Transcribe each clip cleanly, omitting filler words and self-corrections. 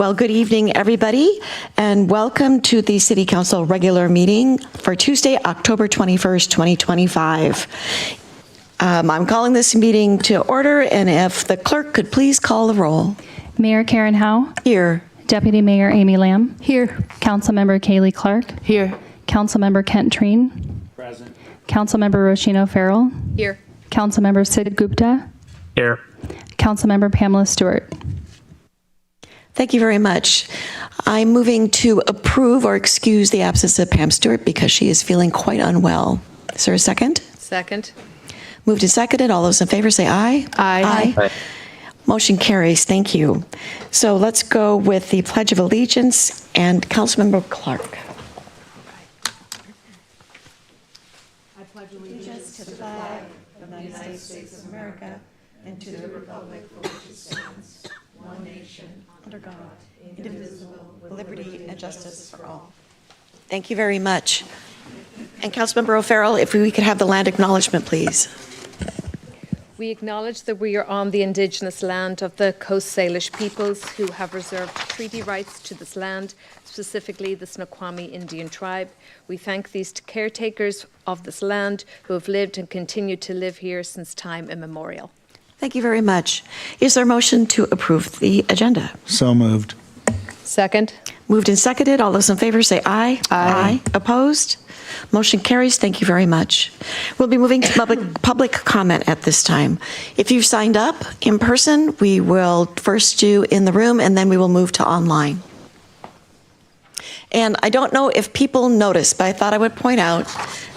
Well, good evening, everybody, and welcome to the City Council regular meeting for Tuesday, October 21st, 2025. I'm calling this meeting to order, and if the clerk could please call the roll. Mayor Karen Howe. Here. Deputy Mayor Amy Lamb. Here. Councilmember Kaylee Clark. Here. Councilmember Kent Treen. Present. Councilmember Roshino Farrell. Here. Councilmember Sid Gupta. Here. Councilmember Pamela Stewart. Thank you very much. I'm moving to approve or excuse the absence of Pam Stewart because she is feeling quite unwell. Is there a second? Second. Moved and seconded. All those in favor say aye. Aye. Aye. Motion carries. Thank you. So let's go with the Pledge of Allegiance and Councilmember Clark. I pledge allegiance to the flag of the United States of America and to the republic for which it stands, one nation, under God, indivisible, with liberty and justice for all. Thank you very much. And Councilmember O'Farrell, if we could have the land acknowledgement, please. We acknowledge that we are on the Indigenous land of the Coast Salish peoples who have reserved treaty rights to this land, specifically the Snoqualmie Indian tribe. We thank these caretakers of this land who have lived and continue to live here since time immemorial. Thank Thank you very much. Is there a motion to approve the agenda? So moved. Second. Moved and seconded. All those in favor say aye. Aye. Opposed? Motion carries. Thank you very much. We'll be moving to public comment at this time. If you've signed up in person, we will first do in the room, and then we will move to online. And I don't know if people noticed, but I thought I would point out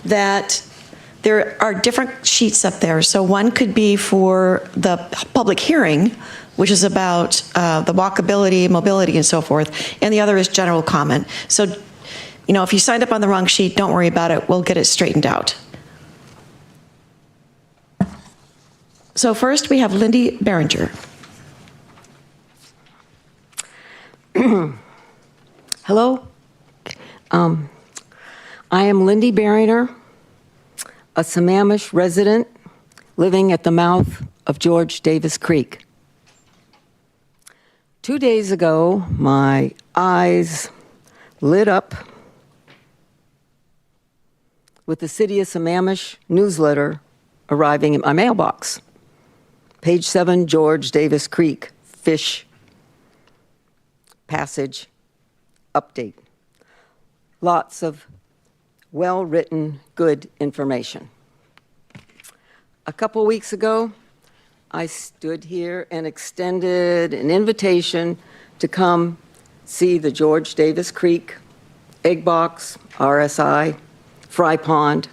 that there are different sheets up there. So one could be for the public hearing, which is about the walkability, mobility, and so forth. And the other is general comment. So, you know, if you signed up on the wrong sheet, don't worry about it. We'll get it straightened out. So first we have Lindy Behringer. Hello. I am Lindy Behringer, a Sammamish resident living at the mouth of George Davis Creek. 2 days ago, my eyes lit up with the City of Sammamish newsletter arriving in my mailbox. Page 7, George Davis Creek Fish Passage Update. Lots of well-written, good information. A couple weeks ago, I stood here and extended an invitation to come see the George Davis Creek egg box, RSI, fry pond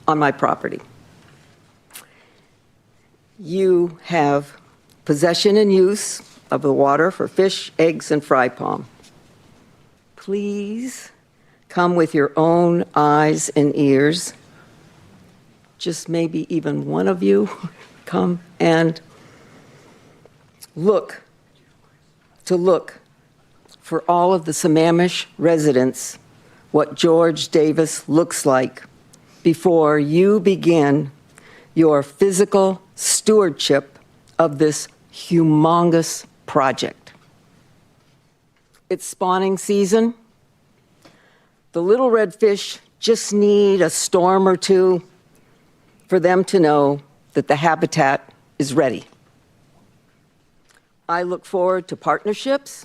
on my property. You have possession and use of the water for fish, eggs, and fry pond. Please come with your own eyes and ears. Just maybe even one of you come and look for all of the Sammamish residents what George Davis looks like before you begin your physical stewardship of this humongous project. It's spawning season. The little red fish just need a storm or two for them to know that the habitat is ready. I look forward to partnerships.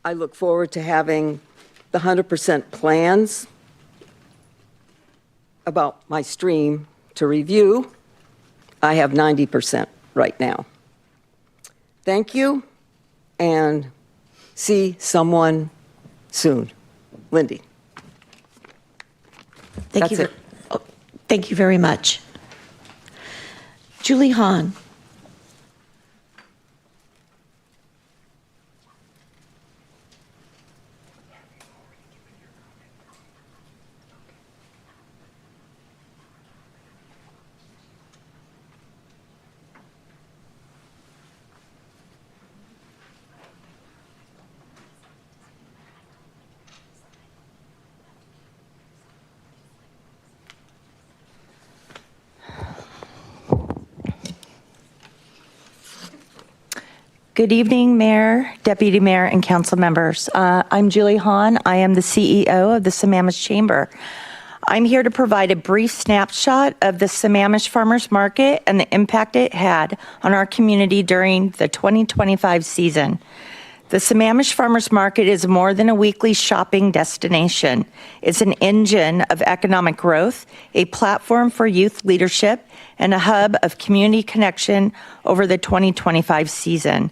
I look forward to having the 100% plans about my stream to review. I have 90% right now. Thank you, and see someone soon. Lindy. Thank you. Thank you very much. Julie Hahn. Good evening, Mayor, Deputy Mayor, and council members. I'm Julie Hahn. I am the CEO of the Sammamish Chamber. I'm here to provide a brief snapshot of the Sammamish Farmers Market and the impact it had on our community during the 2025 season. The Sammamish Farmers Market is more than a weekly shopping destination. It's an engine of economic growth, a platform for youth leadership, and a hub of community connection over the 2025 season.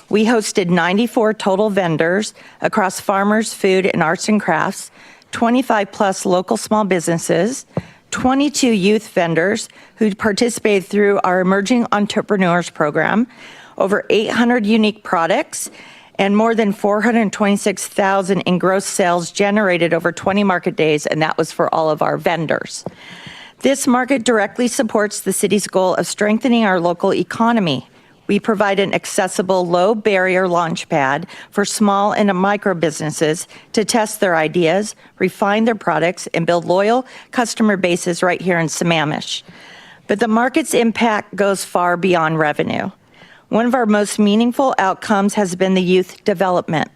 We hosted 94 total vendors across farmers, food, and arts and crafts, 25 plus local small businesses, 22 youth vendors who participated through our Emerging Entrepreneurs Program, over 800 unique products, and more than 426,000 in gross sales generated over 20 market days, and that was for all of our vendors. This market directly supports the city's goal of strengthening our local economy. We provide an accessible, low-barrier launchpad for small and micro businesses to test their ideas, refine their products, and build loyal customer bases right here in Sammamish. But the market's impact goes far beyond revenue. One of our most meaningful outcomes has been the youth development.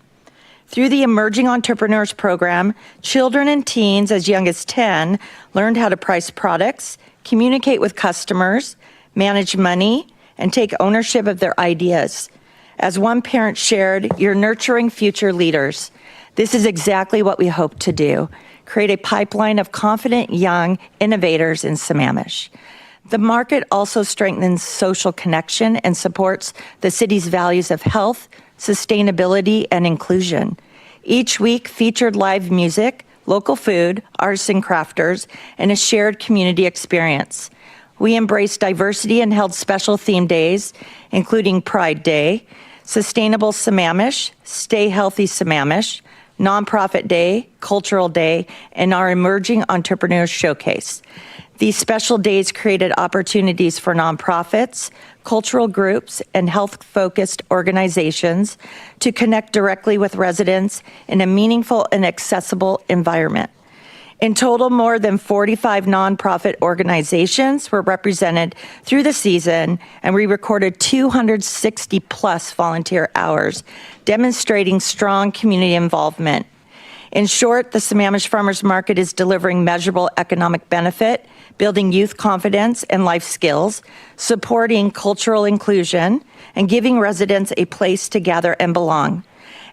Through the Emerging Entrepreneurs Program, children and teens as young as 10 learned how to price products, communicate with customers, manage money, and take ownership of their ideas. As one parent shared, "You're nurturing future leaders." This is exactly what we hope to do, create a pipeline of confident young innovators in Sammamish. The market also strengthens social connection and supports the city's values of health, sustainability, and inclusion. Each week featured live music, local food, artists and crafters, and a shared community experience. We embraced diversity and held special theme days, including Pride Day, Sustainable Sammamish, Stay Healthy Sammamish, Nonprofit Day, Cultural Day, and our Emerging Entrepreneurs Showcase. These special days created opportunities for nonprofits, cultural groups, and health-focused organizations to connect directly with residents in a meaningful and accessible environment. In total, more than 45 nonprofit organizations were represented through the season, and we recorded 260 plus volunteer hours, demonstrating strong community involvement. In short, the Sammamish Farmers Market is delivering measurable economic benefit, building youth confidence and life skills, supporting cultural inclusion, and giving residents a place to gather and belong.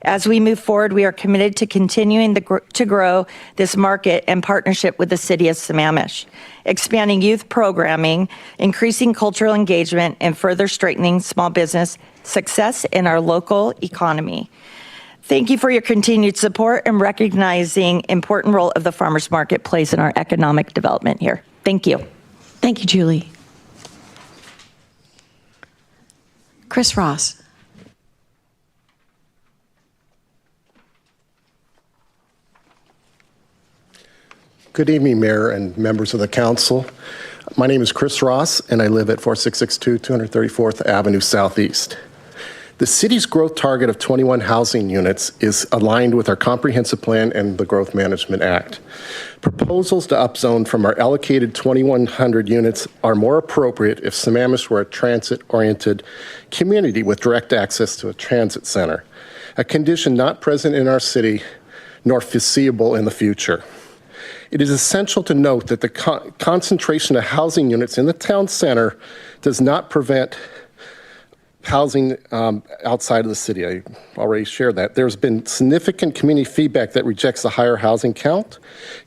As we move forward, we are committed to continuing to grow this market in partnership with the City of Sammamish, expanding youth programming, increasing cultural engagement, and further strengthening small business success in our local economy. Thank you for your continued support and recognizing important role of the farmers market plays in our economic development here. Thank you. Thank you, Julie. Chris Ross. Good evening, Mayor and members of the council. My name is Chris Ross, and I live at 4662 234th Avenue Southeast. The city's growth target of 21 housing units is aligned with our comprehensive plan and the Growth Management Act. Proposals to upzone from our allocated 2,100 units are more appropriate if Sammamish were a transit-oriented community with direct access to a transit center, a condition not present in our city nor foreseeable in the future. It is essential to note that the concentration of housing units in the town center does not prevent housing outside of the city. I already shared that. There's been significant community feedback that rejects the higher housing count.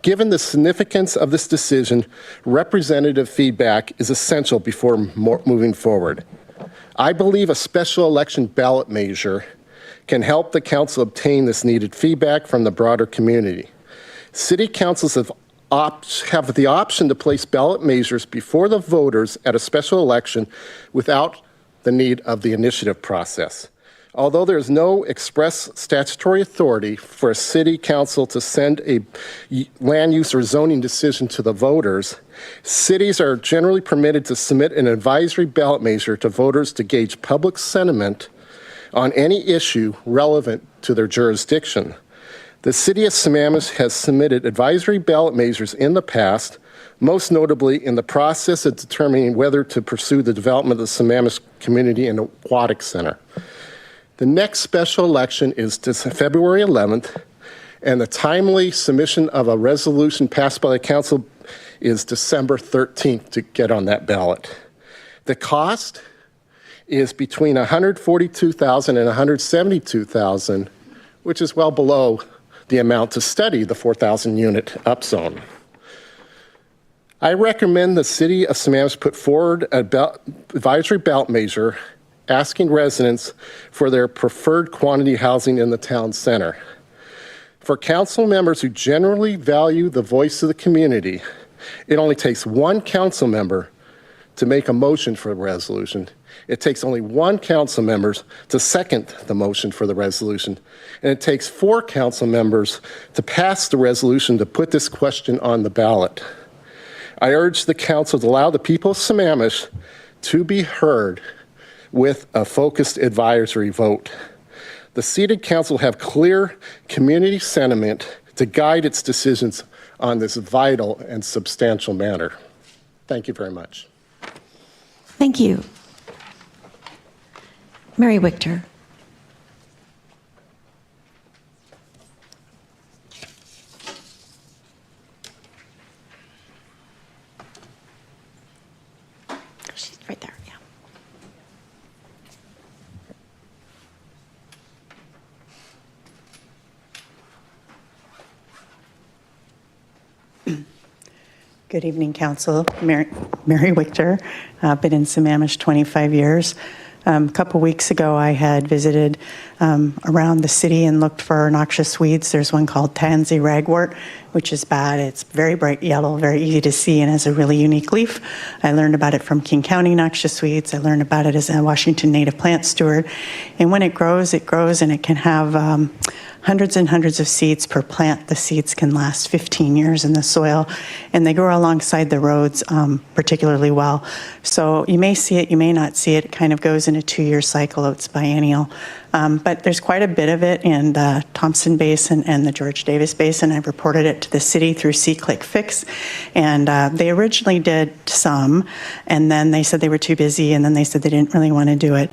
Given the significance of this decision, representative feedback is essential before moving forward. I believe a special election ballot measure can help the council obtain this needed feedback from the broader community. City councils have the option to place ballot measures before the voters at a special election without the need of the initiative process. Although there is no express statutory authority for a city council to send a land use or zoning decision to the voters, cities are generally permitted to submit an advisory ballot measure to voters to gauge public sentiment on any issue relevant to their jurisdiction. The City of Sammamish has submitted advisory ballot measures in the past, most notably in the process of determining whether to pursue the development of the Sammamish Community and Aquatic Center. The next special election is February 11th, and the timely submission of a resolution passed by the council is December 13th to get on that ballot. The cost is between $142,000 and $172,000, which is well below the amount to study the 4,000 unit upzone. I recommend the City of Sammamish put forward an advisory ballot measure asking residents for their preferred quantity housing in the town center. For council members who generally value the voice of the community, it only takes one council member to make a motion for a resolution. It takes only one council member to second the motion for the resolution. And it takes 4 council members to pass the resolution to put this question on the ballot. I urge the council to allow the people of Sammamish to be heard with a focused advisory vote. The seated council have clear community sentiment to guide its decisions on this vital and substantial matter. Thank you very much. Thank you. Mary Wichter. She's right there, yeah. Good evening, Council. Mary Wichter. I've been in Sammamish 25 years. A couple weeks ago, I had visited around the city and looked for noxious weeds. There's one called tansy ragwort, which is bad. It's very bright yellow, very easy to see, and has a really unique leaf. I learned about it from King County noxious weeds. I learned about it as a Washington native plant steward. And when it grows, and it can have hundreds and hundreds of seeds per plant. The seeds can last 15 years in the soil, and they grow alongside the roads particularly well. So you may see it, you may not see it. It kind of goes in a 2-year cycle. It's biennial. But there's quite a bit of it in the Thompson Basin and the George Davis Basin. I've reported it to the city through See-Click Fix, and they originally did some, and then they said they were too busy, and then they said they didn't really want to do it.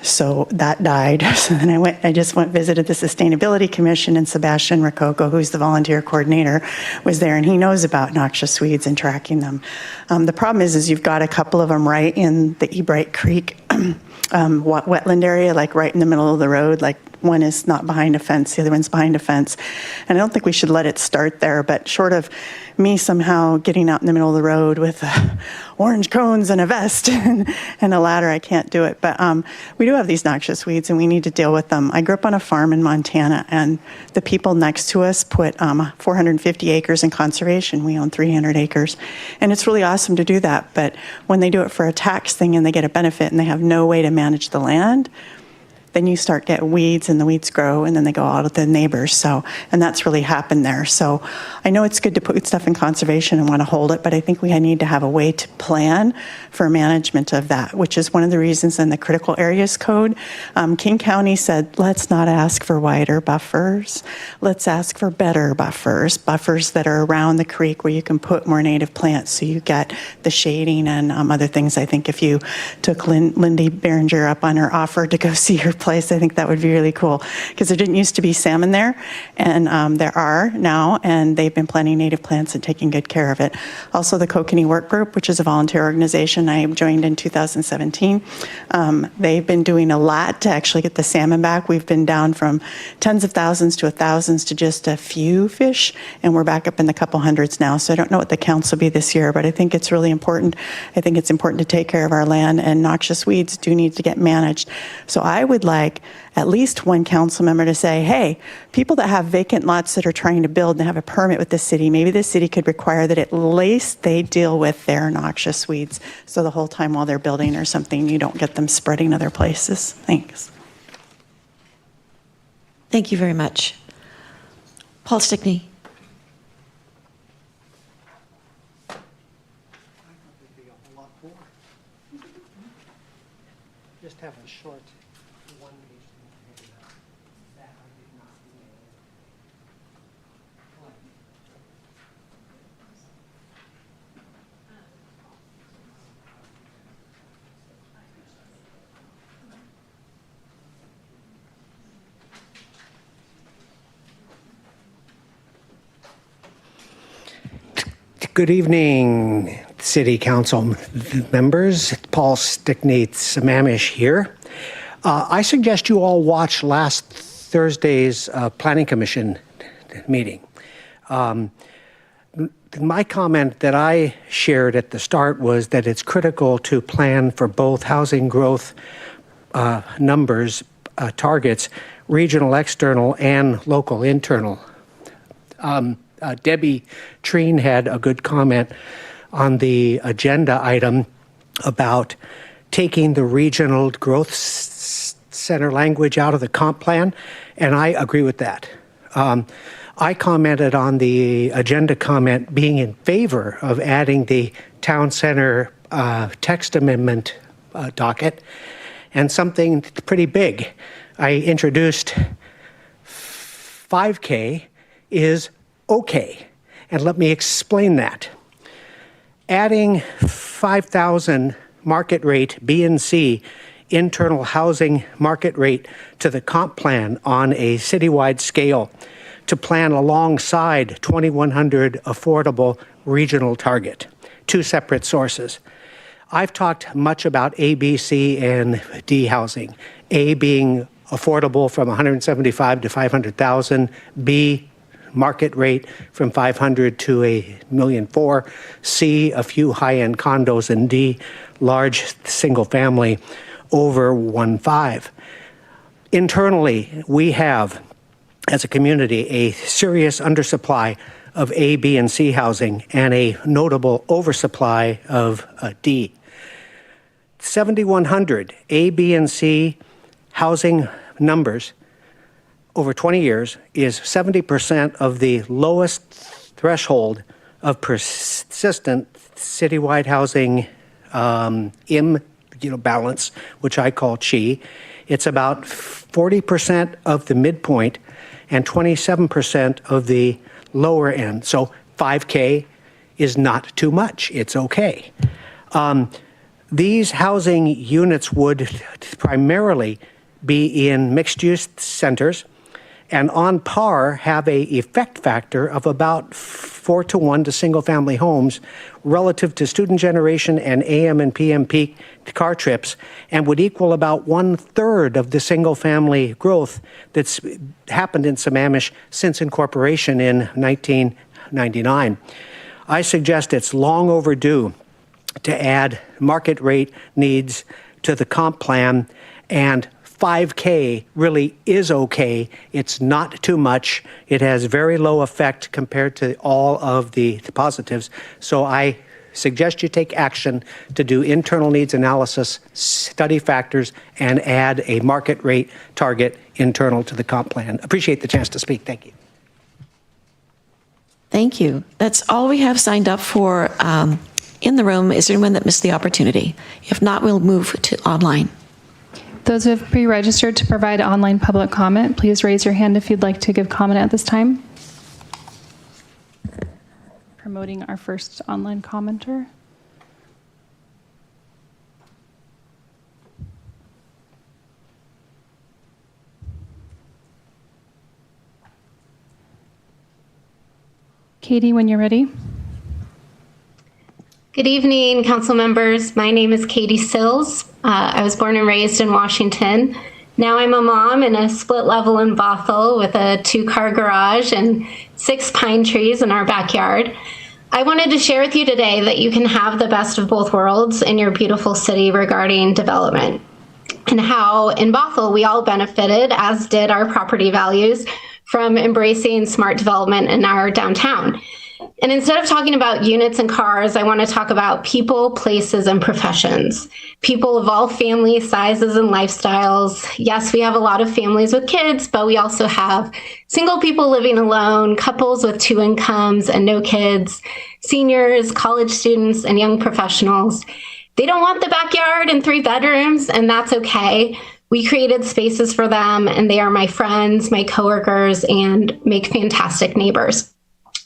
So that died. So then I just visited the Sustainability Commission, and Sebastian Rococo, who's the volunteer coordinator, was there, and he knows about noxious weeds and tracking them. The problem is you've got a couple of them right in the Ebright Creek wetland area, like right in the middle of the road. Like one is not behind a fence, the other one's behind a fence. And I don't think we should let it start there, but short of me somehow getting out in the middle of the road with orange cones and a vest and a ladder, I can't do it. But we do have these noxious weeds, and we need to deal with them. I grew up on a farm in Montana, and the people next to us put 450 acres in conservation. We own 300 acres. And it's really awesome to do that. But when they do it for a tax thing and they get a benefit and they have no way to manage the land, then you start getting weeds, and the weeds grow, and then they go out with the neighbors. So, and that's really happened there. So I know it's good to put stuff in conservation and want to hold it, but I think we need to have a way to plan for management of that, which is one of the reasons in the critical areas code, King County said, let's not ask for wider buffers. Let's ask for better buffers that are around the creek where you can put more native plants so you get the shading and other things. I think if you took Lindy Behringer up on her offer to go see her place, I think that would be really cool, because there didn't used to be salmon there, and there are now, and they've been planting native plants and taking good care of it. Also, the Kokanee Work Group, which is a volunteer organization I joined in 2017, they've been doing a lot to actually get the salmon back. We've been down from tens of thousands to thousands to just a few fish, and we're back up in the couple hundreds now. So I don't know what the counts will be this year, but I think it's really important. I think it's important to take care of our land, and noxious weeds do need to get managed. So I would like at least one council member to say, hey, people that have vacant lots that are trying to build and have a permit with the city, maybe the city could require that at least they deal with their noxious weeds, so the whole time while they're building or something, you don't get them spreading other places. Thanks. Thank you very much. Paul Stickney. Just have a short one-page thing to hand out. That I did not know. Good evening, City Council members. Paul Stickney, Sammamish here. I suggest you all watch last Thursday's Planning Commission meeting. My comment that I shared at the start was that it's critical to plan for both housing growth numbers, targets, regional external and local internal. Debbie Treen had a good comment on the agenda item about taking the regional growth center language out of the comp plan, and I agree with that. I commented on the agenda comment being in favor of adding the town center text amendment docket, and something pretty big. I introduced 5K is okay, and let me explain that. Adding 5,000 market rate B and C internal housing market rate to the comp plan on a citywide scale to plan alongside 2,100 affordable regional target, two separate sources. I've talked much about A, B, C, and D housing. A being affordable from 175 to 500,000, B market rate from 500 to $1.4 million, C a few high-end condos, and D large single family over 1.5. Internally, we have, as a community, a serious undersupply of A, B, and C housing and a notable oversupply of D. 7,100 A, B, and C housing numbers over 20 years is 70% of the lowest threshold of persistent citywide housing balance, which I call CHI. It's about 40% of the midpoint and 27% of the lower end. So 5K is not too much. It's okay. These housing units would primarily be in mixed-use centers and on par have a effect factor of about 4-to-1 to single-family homes relative to student generation and AM and PM peak car trips, and would equal about 1/3 of the single-family growth that's happened in Sammamish since incorporation in 1999. I suggest it's long overdue to add market rate needs to the comp plan, and 5K really is okay. It's not too much. It has very low effect compared to all of the positives. So I suggest you take action to do internal needs analysis, study factors, and add a market rate target internal to the comp plan. Appreciate the chance to speak. Thank you. Thank you. That's all we have signed up for in the room. Is there anyone that missed the opportunity? If not, we'll move to online. Those who have pre-registered to provide online public comment, please raise your hand if you'd like to give comment at this time. Promoting our first online commenter. Katie, when you're ready. Good evening, council members. My name is Katie Sills. I was born and raised in Washington. Now I'm a mom in a split level in Bothell with a 2-car garage and 6 pine trees in our backyard. I wanted to share with you today that you can have the best of both worlds in your beautiful city regarding development, and how in Bothell we all benefited, as did our property values, from embracing smart development in our downtown. And instead of talking about units and cars, I want to talk about people, places, and professions. People of all families, sizes, and lifestyles. Yes, we have a lot of families with kids, but we also have single people living alone, couples with 2 incomes and no kids, seniors, college students, and young professionals. They don't want the backyard and 3 bedrooms, and that's okay. We created spaces for them, and they are my friends, my coworkers, and make fantastic neighbors.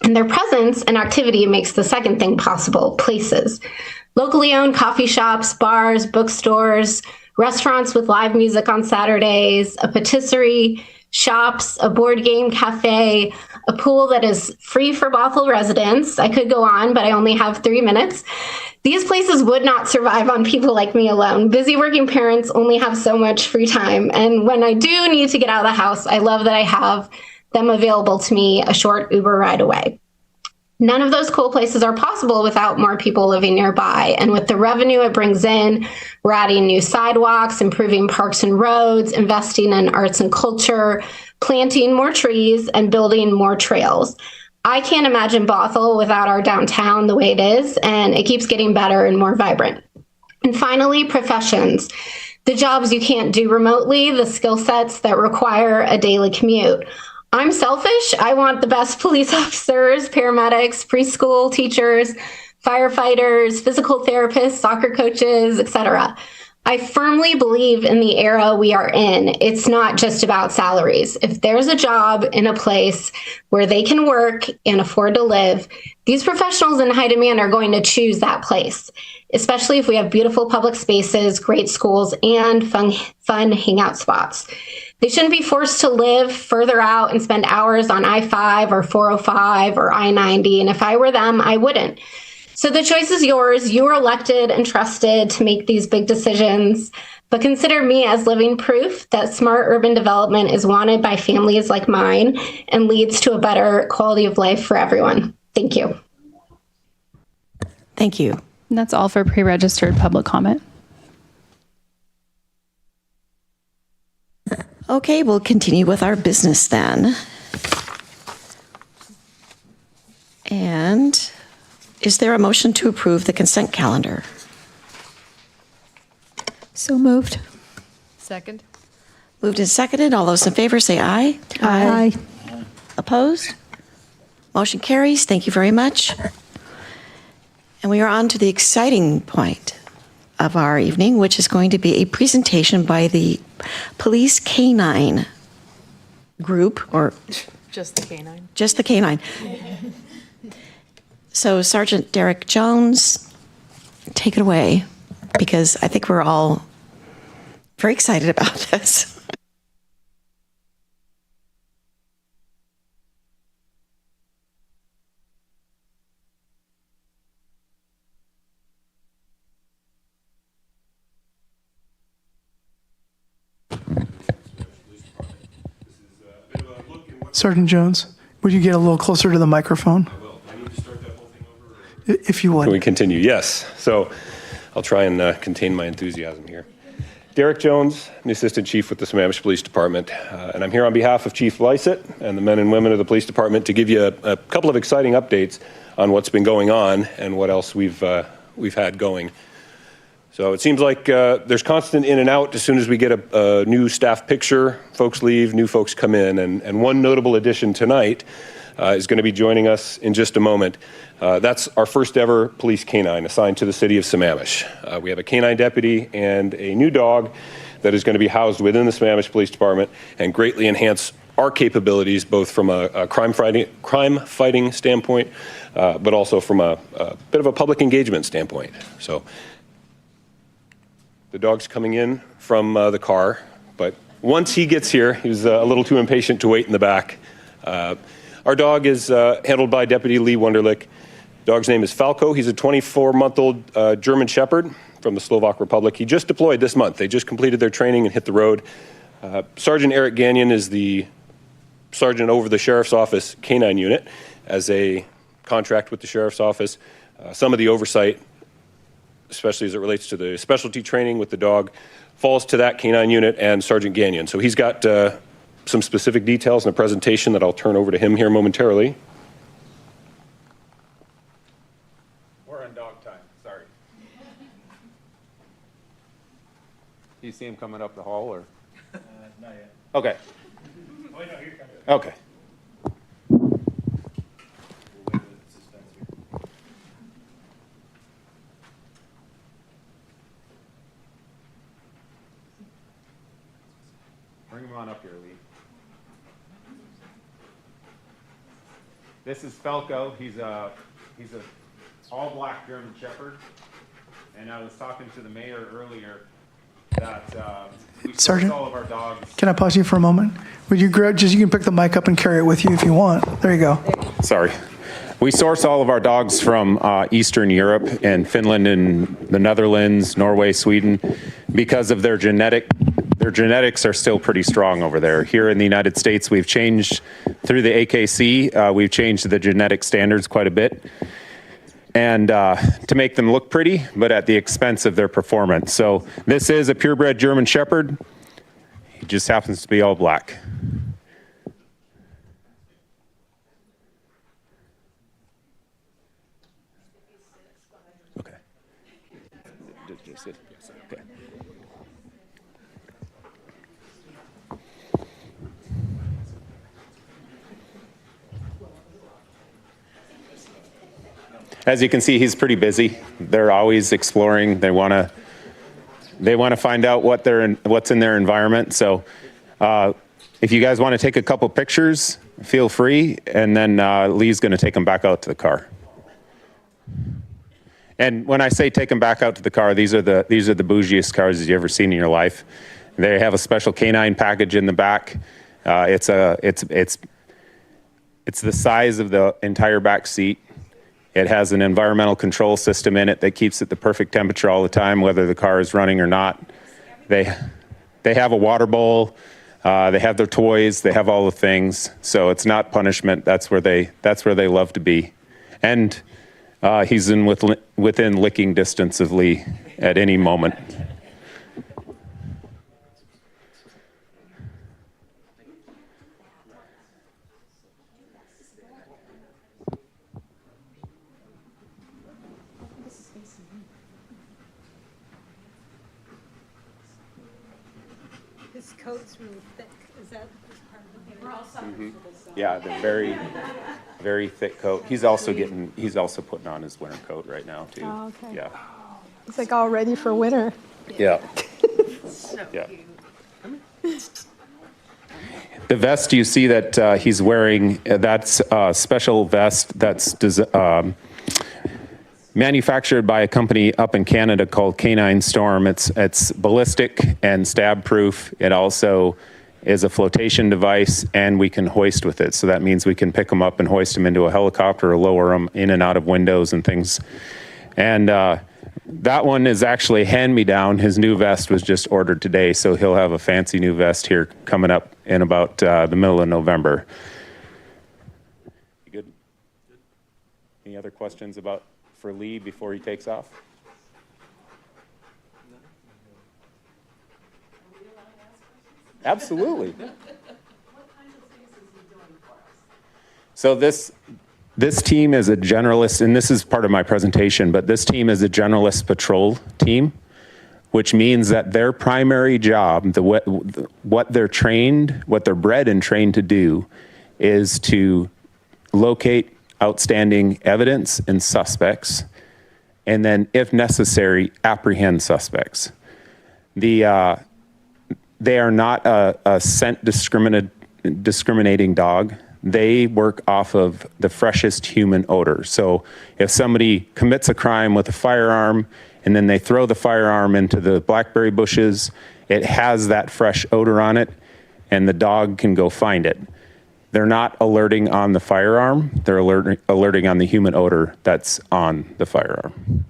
And their presence and activity makes the second thing possible, places. Locally owned coffee shops, bars, bookstores, restaurants with live music on Saturdays, a patisserie, shops, a board game cafe, a pool that is free for Bothell residents. I could go on, but I only have 3 minutes. These places would not survive on people like me alone. Busy working parents only have so much free time. And when I do need to get out of the house, I love that I have them available to me a short Uber ride away. None of those cool places are possible without more people living nearby. And with the revenue it brings in, we're adding new sidewalks, improving parks and roads, investing in arts and culture, planting more trees, and building more trails. I can't imagine Bothell without our downtown the way it is, and it keeps getting better and more vibrant. And finally, professions. The jobs you can't do remotely, the skill sets that require a daily commute. I'm selfish. I want the best police officers, paramedics, preschool teachers, firefighters, physical therapists, soccer coaches, etc. I firmly believe in the era we are in. It's not just about salaries. If there's a job in a place where they can work and afford to live, these professionals in high demand are going to choose that place, especially if we have beautiful public spaces, great schools, and fun hangout spots. They shouldn't be forced to live further out and spend hours on I-5 or 405 or I-90. And if I were them, I wouldn't. So the choice is yours. You are elected and trusted to make these big decisions. But consider me as living proof that smart urban development is wanted by families like mine and leads to a better quality of life for everyone. Thank you. Thank you. And that's all for pre-registered public comment. Okay, we'll continue with our business then. And is there a motion to approve the consent calendar? So moved. Second. Moved and seconded. All those in favor say aye. Aye. Opposed? Motion carries. Thank you very much. And we are on to the exciting point of our evening, which is going to be a presentation by the Police Canine group, or Just the canine. just the canine. So Sergeant Derek Jones, take it away, because I think we're all very excited about this. Sergeant Jones, would you get a little closer to the microphone? I will. I need to start that whole thing over? If you would. Can we continue? Yes. So I'll try and contain my enthusiasm here. Derek Jones, I'm the Assistant Chief with the Sammamish Police Department, and I'm here on behalf of Chief Lysett and the men and women of the Police Department to give you a couple of exciting updates on what's been going on and what else we've had going. So it seems like there's constant in and out. As soon as we get a new staff picture, folks leave, new folks come in. And one notable addition tonight is going to be joining us in just a moment. That's our first ever police canine assigned to the city of Sammamish. We have a canine deputy and a new dog that is going to be housed within the Sammamish Police Department and greatly enhance our capabilities, both from a crime fighting standpoint, but also from a bit of a public engagement standpoint. So. The dog's coming in from the car, but once he gets here, he's a little too impatient to wait in the back. Our dog is handled by Deputy Lee Wunderlich. Dog's name is Falco. He's a 24-month-old German Shepherd from the Slovak Republic. He just deployed this month. They just completed their training and hit the road. Sergeant Eric Gagnon is the sergeant over the Sheriff's Office Canine Unit as a contract with the Sheriff's Office. Some of the oversight, especially as it relates to the specialty training with the dog, falls to that canine unit and Sergeant Gagnon. So he's got some specific details in a presentation that I'll turn over to him here momentarily. We're on dog time, sorry. Do you see him coming up the hall, or? Not yet. Okay. Oh, no, here comes. Okay. Bring him on up here, Lee. This is Falco. He's a all-black German Shepherd. And I was talking to the mayor earlier. that we source Sergeant? all of our dogs. Can I pause you for a moment? Would you grab, you can pick the mic up and carry it with you if you want. There you go. Sorry. We source all of our dogs from Eastern Europe and Finland and the Netherlands, Norway, Sweden, because of their genetics are still pretty strong over there. Here in the United States, we've changed through the AKC, we've changed the genetic standards quite a bit, and to make them look pretty, but at the expense of their performance. So this is a purebred German Shepherd. He just happens to be all black. Okay. Okay. As you can see, he's pretty busy. They're always exploring. They want to find out what's in their environment. So if you guys want to take a couple pictures, feel free. And then Lee's going to take them back out to the car. And when I say take them back out to the car, these are the bougiest cars you've ever seen in your life. They have a special canine package in the back. It's the size of the entire back seat. It has an environmental control system in it that keeps it the perfect temperature all the time, whether the car is running or not. They have a water bowl. They have their toys. They have all the things. So it's not punishment. That's where they love to be. And he's within licking distance of Lee at any moment. His coat's really thick. Is that part of the Yeah, they're very, very thick coat. He's also putting on his winter coat right now too. Oh, okay. Yeah. It's like all ready for winter. Yeah. Yeah. The vest you see that he's wearing, that's a special vest that's manufactured by a company up in Canada called Canine Storm. It's ballistic and stab proof. It also is a flotation device, and we can hoist with it. So that means we can pick them up and hoist them into a helicopter or lower them in and out of windows and things. And that one is actually hand-me-down. His new vest was just ordered today, so he'll have a fancy new vest here coming up in about the middle of November. You good? Any other questions for Lee before he takes off? Absolutely. So this team is a generalist, and this is part of my presentation, but this team is a generalist patrol team, which means that their primary job, what they're bred and trained to do, is to locate outstanding evidence and suspects, and then, if necessary, apprehend suspects. They are not a scent discriminating dog. They work off of the freshest human odor. So if somebody commits a crime with a firearm and then they throw the firearm into the blackberry bushes, it has that fresh odor on it, and the dog can go find it. They're not alerting on the firearm. They're alerting on the human odor that's on the firearm.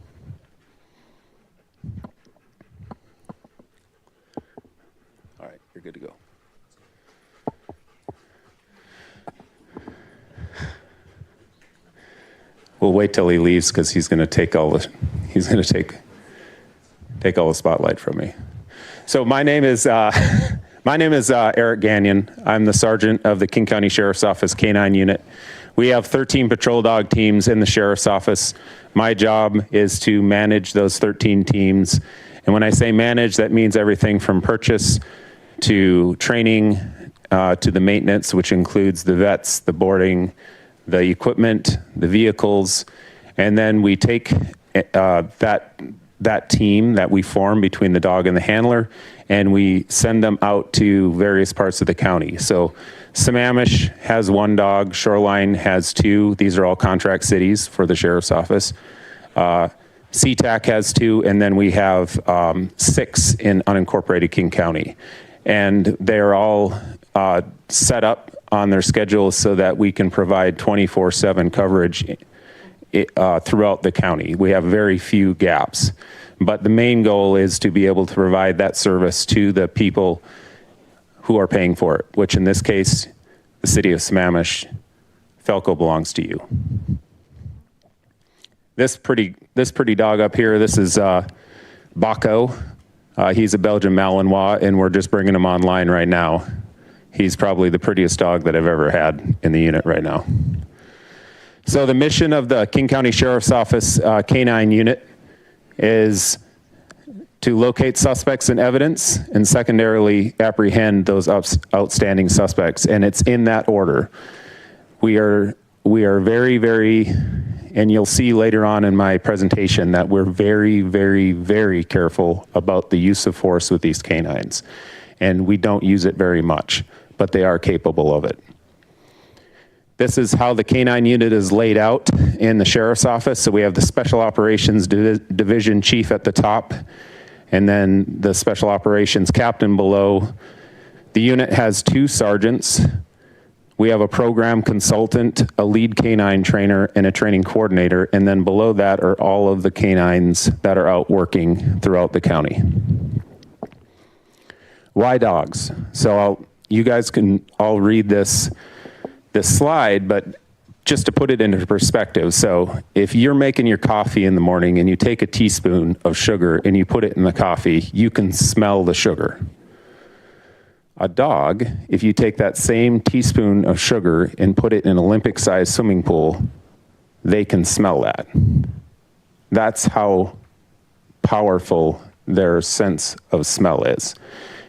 All right, you're good to go. We'll wait till he leaves because he's going to take all the spotlight from me. So my name is Eric Gagnon. I'm the sergeant of the King County Sheriff's Office Canine Unit. We have 13 patrol dog teams in the Sheriff's Office. My job is to manage those 13 teams. And when I say manage, that means everything from purchase to training to the maintenance, which includes the vets, the boarding, the equipment, the vehicles, and then we take that team that we form between the dog and the handler, and we send them out to various parts of the county. So Sammamish has 1 dog, Shoreline has 2. These are all contract cities for the Sheriff's Office. SeaTac has 2, and then we have 6 in unincorporated King County. And they're all set up on their schedules so that we can provide 24/7 coverage throughout the county. We have very few gaps. But the main goal is to be able to provide that service to the people who are paying for it, which in this case, the city of Sammamish. Felco belongs to you. This pretty dog up here, this is Baco. He's a Belgian Malinois, and we're just bringing him online right now. He's probably the prettiest dog that I've ever had in the unit right now. So the mission of the King County Sheriff's Office Canine Unit is to locate suspects and evidence, and secondarily apprehend those outstanding suspects, and it's in that order. We are very, very, and you'll see later on in my presentation that we're very, very, very careful about the use of force with these canines. And we don't use it very much, but they are capable of it. This is how the canine unit is laid out in the sheriff's office. So we have the Special Operations Division Chief at the top, and then the Special Operations Captain below. The unit has 2 sergeants. We have a program consultant, a lead canine trainer, and a training coordinator. And then below that are all of the canines that are out working throughout the county. Why dogs? So you guys can all read this slide, but just to put it into perspective. So if you're making your coffee in the morning and you take a teaspoon of sugar and you put it in the coffee, you can smell the sugar. A dog, if you take that same teaspoon of sugar and put it in an Olympic-sized swimming pool, they can smell that. That's how powerful their sense of smell is.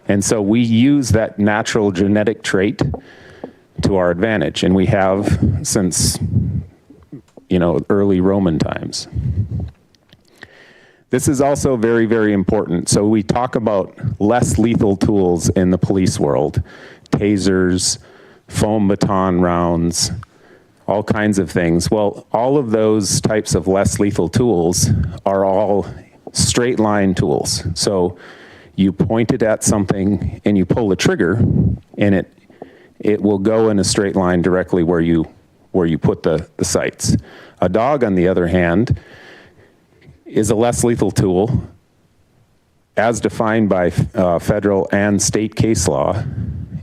And so we use that natural genetic trait to our advantage, and we have since, early Roman times. This is also very, very important. So we talk about less lethal tools in the police world, tasers, foam baton rounds, all kinds of things. Well, all of those types of less lethal tools are all straight line tools. So you point it at something and you pull the trigger, and it will go in a straight line directly where you put the sights. A dog, on the other hand, is a less lethal tool as defined by federal and state case law,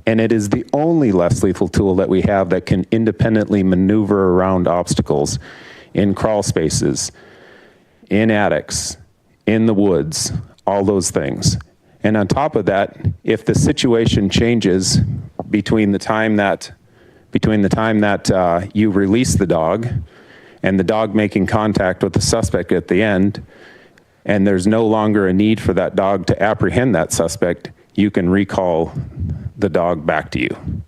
and it is the only less lethal tool that we have that can independently maneuver around obstacles in crawl spaces, in attics, in the woods, all those things. And on top of that, if the situation changes between the time that you release the dog and the dog making contact with the suspect at the end, and there's no longer a need for that dog to apprehend that suspect, you can recall the dog back to you.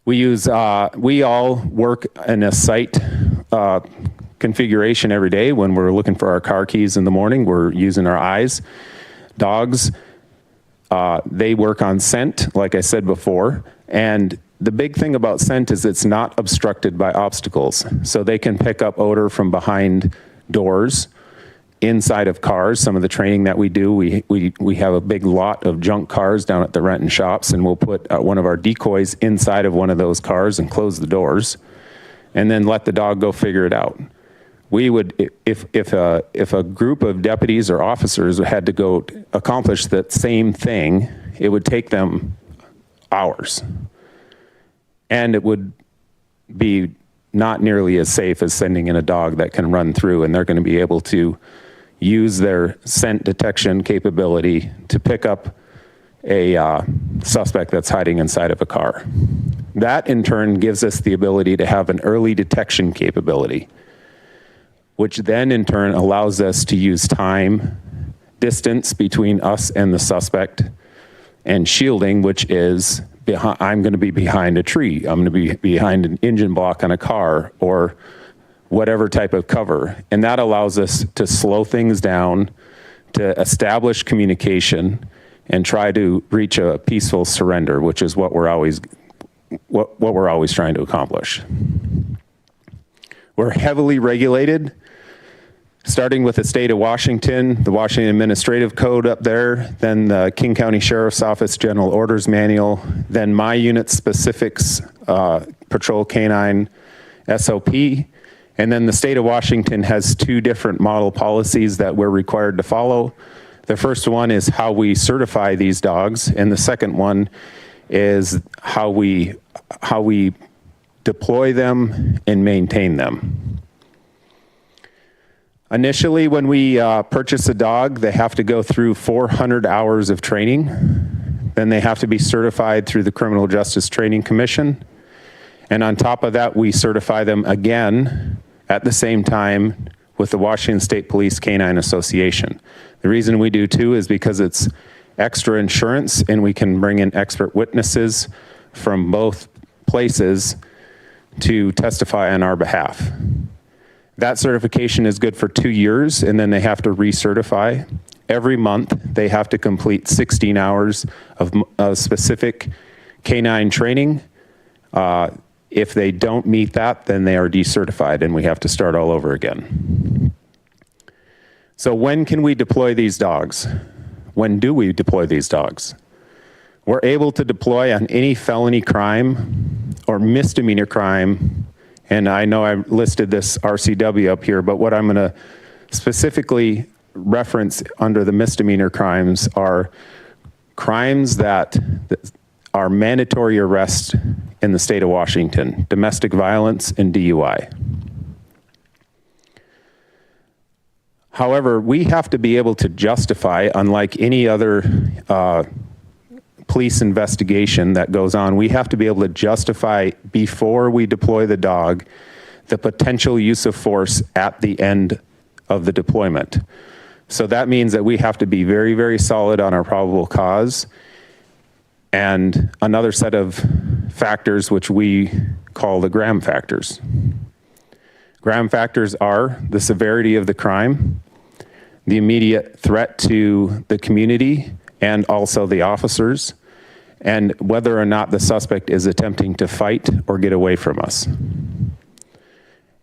We all work in a site configuration every day. When we're looking for our car keys in the morning, we're using our eyes. Dogs, they work on scent, like I said before, and the big thing about scent is it's not obstructed by obstacles. So they can pick up odor from behind doors, inside of cars. Some of the training that we do, we have a big lot of junk cars down at the Renton shops, and we'll put one of our decoys inside of one of those cars and close the doors, and then let the dog go figure it out. We would, if a group of deputies or officers had to go accomplish that same thing, it would take them hours. And it would be not nearly as safe as sending in a dog that can run through, and they're going to be able to use their scent detection capability to pick up a suspect that's hiding inside of a car. That in turn gives us the ability to have an early detection capability, which then in turn allows us to use time, distance between us and the suspect, and shielding, which is I'm going to be behind a tree, I'm going to be behind an engine block on a car, or whatever type of cover. And that allows us to slow things down, to establish communication, and try to reach a peaceful surrender, which is what we're always trying to accomplish. We're heavily regulated, starting with the state of Washington, the Washington Administrative Code up there, then the King County Sheriff's Office General Orders Manual, then my unit specifics, Patrol Canine SOP, and then the state of Washington has 2 different model policies that we're required to follow. The first one is how we certify these dogs, and the second one is how we deploy them and maintain them. Initially, when we purchase a dog, they have to go through 400 hours of training. Then they have to be certified through the Criminal Justice Training Commission. And on top of that, we certify them again at the same time with the Washington State Police Canine Association. The reason we do 2 is because it's extra insurance and we can bring in expert witnesses from both places to testify on our behalf. That certification is good for 2 years, and then they have to recertify. Every month, they have to complete 16 hours of specific canine training. If they don't meet that, then they are decertified, and we have to start all over again. So when can we deploy these dogs? When do we deploy these dogs? We're able to deploy on any felony crime or misdemeanor crime. And I know I listed this RCW up here, but what I'm going to specifically reference under the misdemeanor crimes are crimes that are mandatory arrest in the state of Washington: domestic violence and DUI. However, we have to be able to justify, unlike any other police investigation that goes on, we have to be able to justify before we deploy the dog the potential use of force at the end of the deployment. So that means that we have to be very, very solid on our probable cause and another set of factors which we call the Graham factors. Graham factors are the severity of the crime, the immediate threat to the community and also the officers, and whether or not the suspect is attempting to fight or get away from us.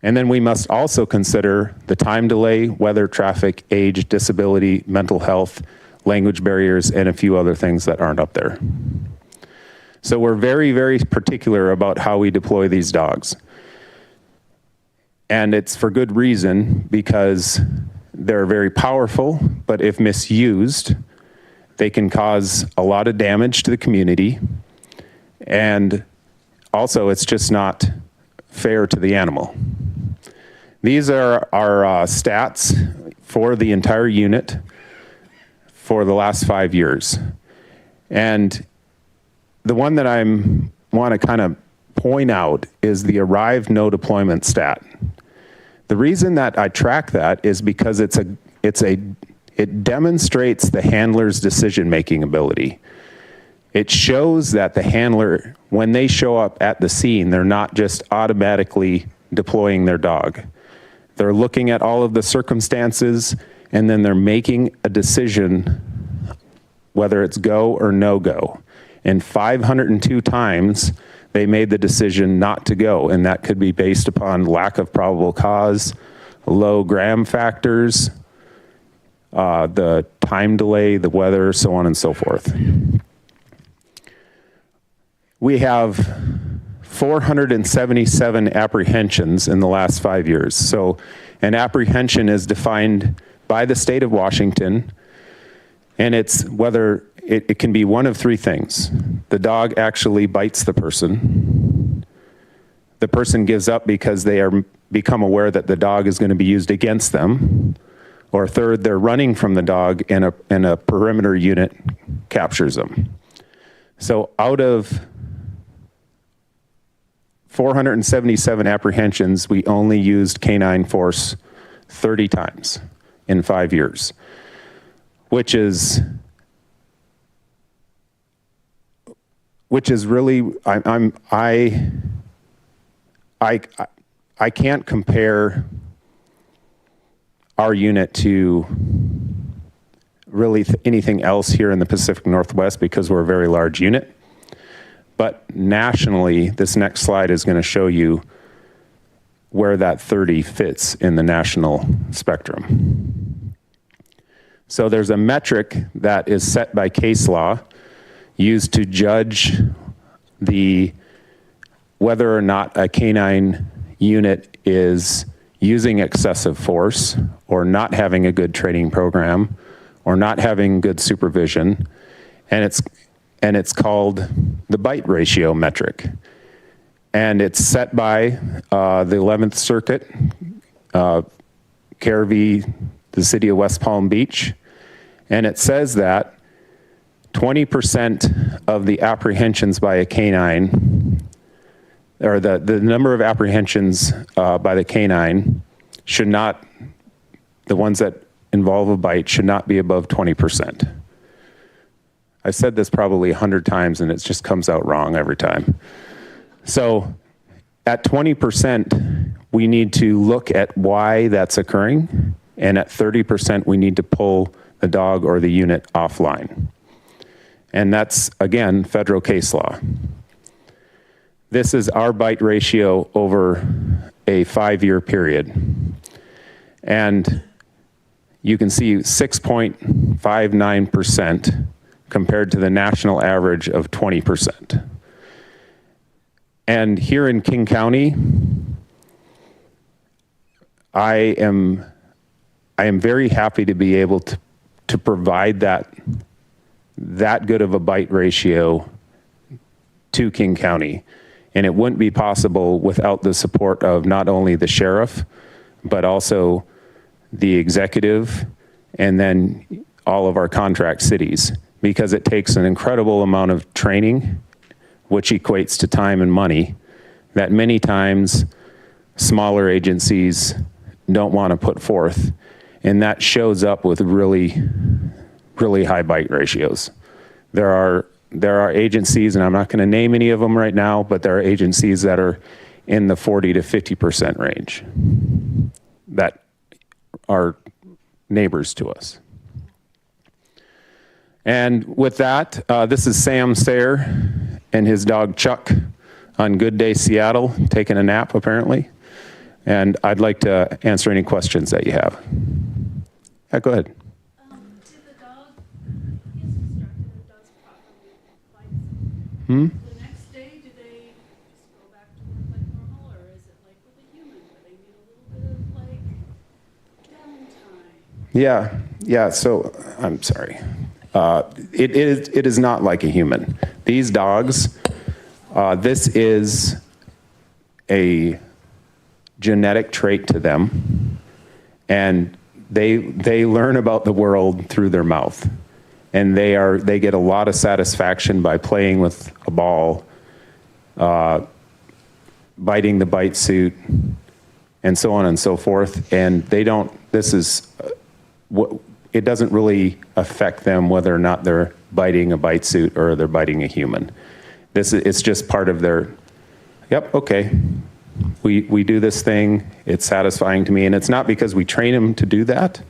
And then we must also consider the time delay, weather, traffic, age, disability, mental health, language barriers, and a few other things that aren't up there. So we're very, very particular about how we deploy these dogs. And it's for good reason, because they're very powerful, but if misused, they can cause a lot of damage to the community. And also, it's just not fair to the animal. These are our stats for the entire unit for the last 5 years. And the one that I want to kind of point out is the arrived no deployment stat. The reason that I track that is because it demonstrates the handler's decision-making ability. It shows that the handler, when they show up at the scene, they're not just automatically deploying their dog. They're looking at all of the circumstances, and then they're making a decision whether it's go or no go. And 502 times, they made the decision not to go, and that could be based upon lack of probable cause, low Graham factors, the time delay, the weather, so on and so forth. We have 477 apprehensions in the last 5 years. So an apprehension is defined by the state of Washington, and it's whether it can be one of 3 things. The dog actually bites the person gives up because they are become aware that the dog is going to be used against them, or third, they're running from the dog and a perimeter unit captures them. So out of 477 apprehensions, we only used canine force 30 times in 5 years, which is really, I can't compare our unit to really anything else here in the Pacific Northwest because we're a very large unit. But nationally, this next slide is going to show you where that 30 fits in the national spectrum. So there's a metric that is set by case law used to judge whether or not a canine unit is using excessive force or not having a good training program or not having good supervision, and it's called the bite ratio metric. And it's set by the 11th Circuit, Care v. the City of West Palm Beach, and it says that 20% of the apprehensions by a canine, or the number of apprehensions by the canine should not, the ones that involve a bite should not be above 20%. I've said this probably 100 times and it just comes out wrong every time. So at 20%, we need to look at why that's occurring. And at 30%, we need to pull the dog or the unit offline. And that's, again, federal case law. This is our bite ratio over a 5-year period. And you can see 6.59% compared to the national average of 20%. And here in King County, I am very happy to be able to provide that good of a bite ratio to King County. And it wouldn't be possible without the support of not only the sheriff, but also the executive, and then all of our contract cities, because it takes an incredible amount of training, which equates to time and money, that many times smaller agencies don't want to put forth. And that shows up with really, really high bite ratios. There are agencies, and I'm not going to name any of them right now, but there are agencies that are in the 40 to 50% range that are neighbors to us. And with that, this is Sam Sayre and his dog Chuck on Good Day Seattle, taking a nap apparently. And I'd like to answer any questions that you have. Yeah, go ahead. Did the dog get instructed and does properly bites? The next day, do they just go back to work like normal, or is it like with a human where they need a little bit of like downtime? Yeah. So I'm sorry. It is not like a human. These dogs, this is a genetic trait to them, and they learn about the world through their mouth, and they get a lot of satisfaction by playing with a ball, biting the bite suit, and so on and so forth. And they don't. It doesn't really affect them whether or not they're biting a bite suit or they're biting a human. It's just part of their. Yep. Okay. We do this thing, it's satisfying to me, and it's not because we train them to do that.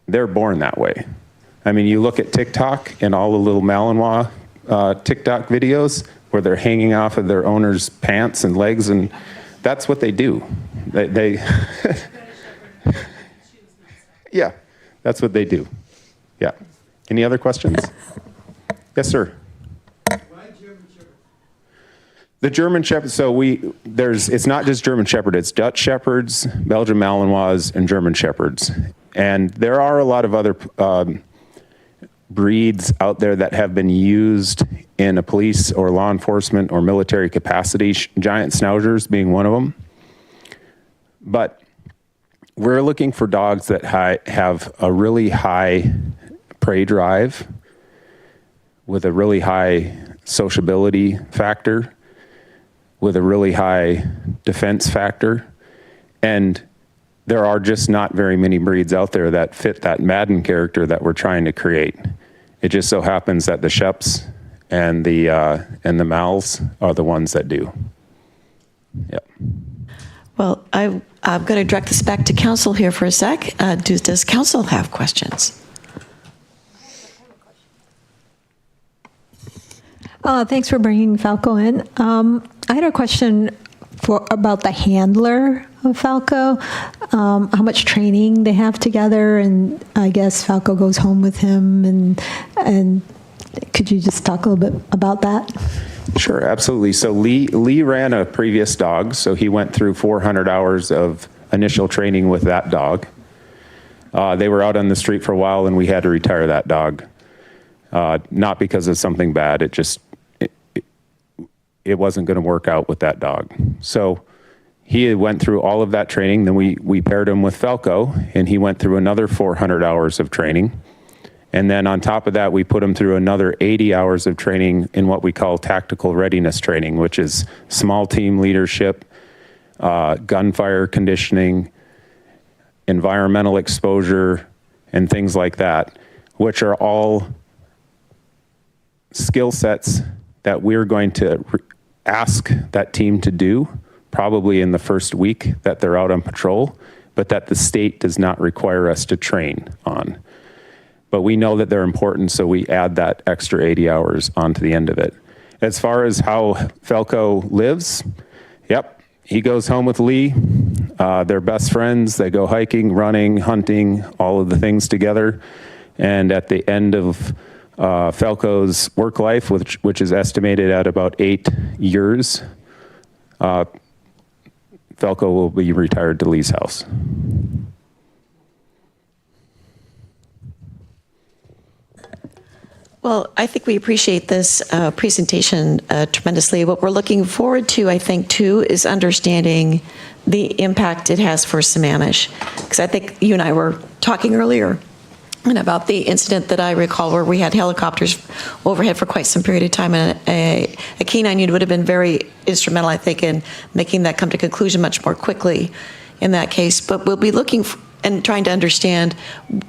They're born that way. I mean, you look at TikTok and all the little Malinois TikTok videos where they're hanging off of their owner's pants and legs, and that's what they do. They yeah, that's what they do. Yeah. Any other questions? Yes, sir. The German Shepherd, so it's not just German Shepherd, it's Dutch Shepherds, Belgian Malinois, and German Shepherds. And there are a lot of other breeds out there that have been used in a police or law enforcement or military capacity, giant schnauzers being one of them. But we're looking for dogs that have a really high prey drive with a really high sociability factor, with a really high defense factor. And there are just not very many breeds out there that fit that Madden character that we're trying to create. It just so happens that the Sheps and the Mals are the ones that do. Yep. Well, I'm going to direct this back to council here for a sec. Does council have questions? Thanks for bringing Falco in. I had a question about the handler of Falco, how much training they have together, and I guess Falco goes home with him, and could you just talk a little bit about that? Sure, absolutely. So Lee ran a previous dog, so he went through 400 hours of initial training with that dog. They were out on the street for a while, and we had to retire that dog. Not because of something bad, it wasn't going to work out with that dog. So he went through all of that training. Then we paired him with Falco, and he went through another 400 hours of training. And then on top of that, we put him through another 80 hours of training in what we call tactical readiness training, which is small team leadership, gunfire conditioning, environmental exposure, and things like that, which are all skill sets that we're going to ask that team to do probably in the first week that they're out on patrol, but that the state does not require us to train on. But we know that they're important, so we add that extra 80 hours onto the end of it. As far as how Falco lives, yep, he goes home with Lee. They're best friends. They go hiking, running, hunting, all of the things together. And at the end of Falco's work life, which is estimated at about 8 years, Falco will be retired to Lee's house. Well, I think we appreciate this presentation tremendously. What we're looking forward to, I think, too, is understanding the impact it has for Sammamish. Because I think you and I were talking earlier and about the incident that I recall where we had helicopters overhead for quite some period of time, and a canine unit would have been very instrumental, I think, in making that come to conclusion much more quickly in that case. But we'll be looking and trying to understand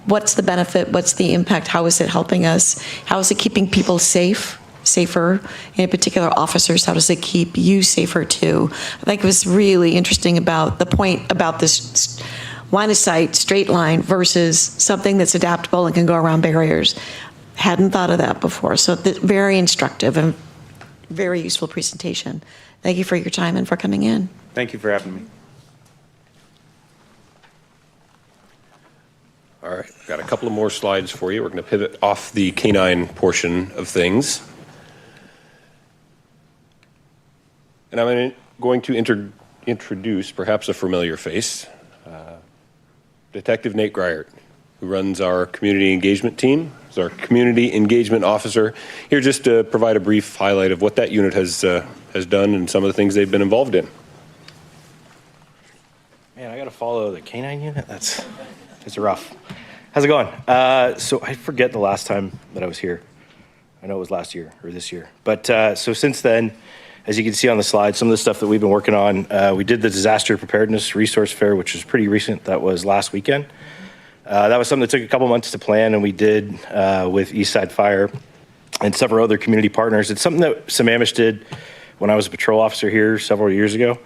what's the benefit, what's the impact, how is it helping us, how is it keeping people safer, in particular officers, how does it keep you safer too? I think it was really interesting about the point about this line of sight, straight line versus something that's adaptable and can go around barriers. Hadn't thought of that before, so very instructive and very useful presentation. Thank you for your time and for coming in. Thank you for having me. All right, I've got a couple of more slides for you. We're going to pivot off the canine portion of things. And I'm going to introduce perhaps a familiar face, Detective Nate Griert, who runs our community engagement team. He's our community engagement officer. Here just to provide a brief highlight of what that unit has done and some of the things they've been involved in. Man, I got to follow the canine unit. It's rough. How's it going? So I forget the last time that I was here. I know it was last year or this year. But so since then, as you can see on the slide, some of the stuff that we've been working on, we did the Disaster Preparedness Resource Fair, which was pretty recent. That was last weekend. That was something that took a couple months to plan, and we did with Eastside Fire and several other community partners. It's something that Sammamish did when I was a patrol officer here several years ago.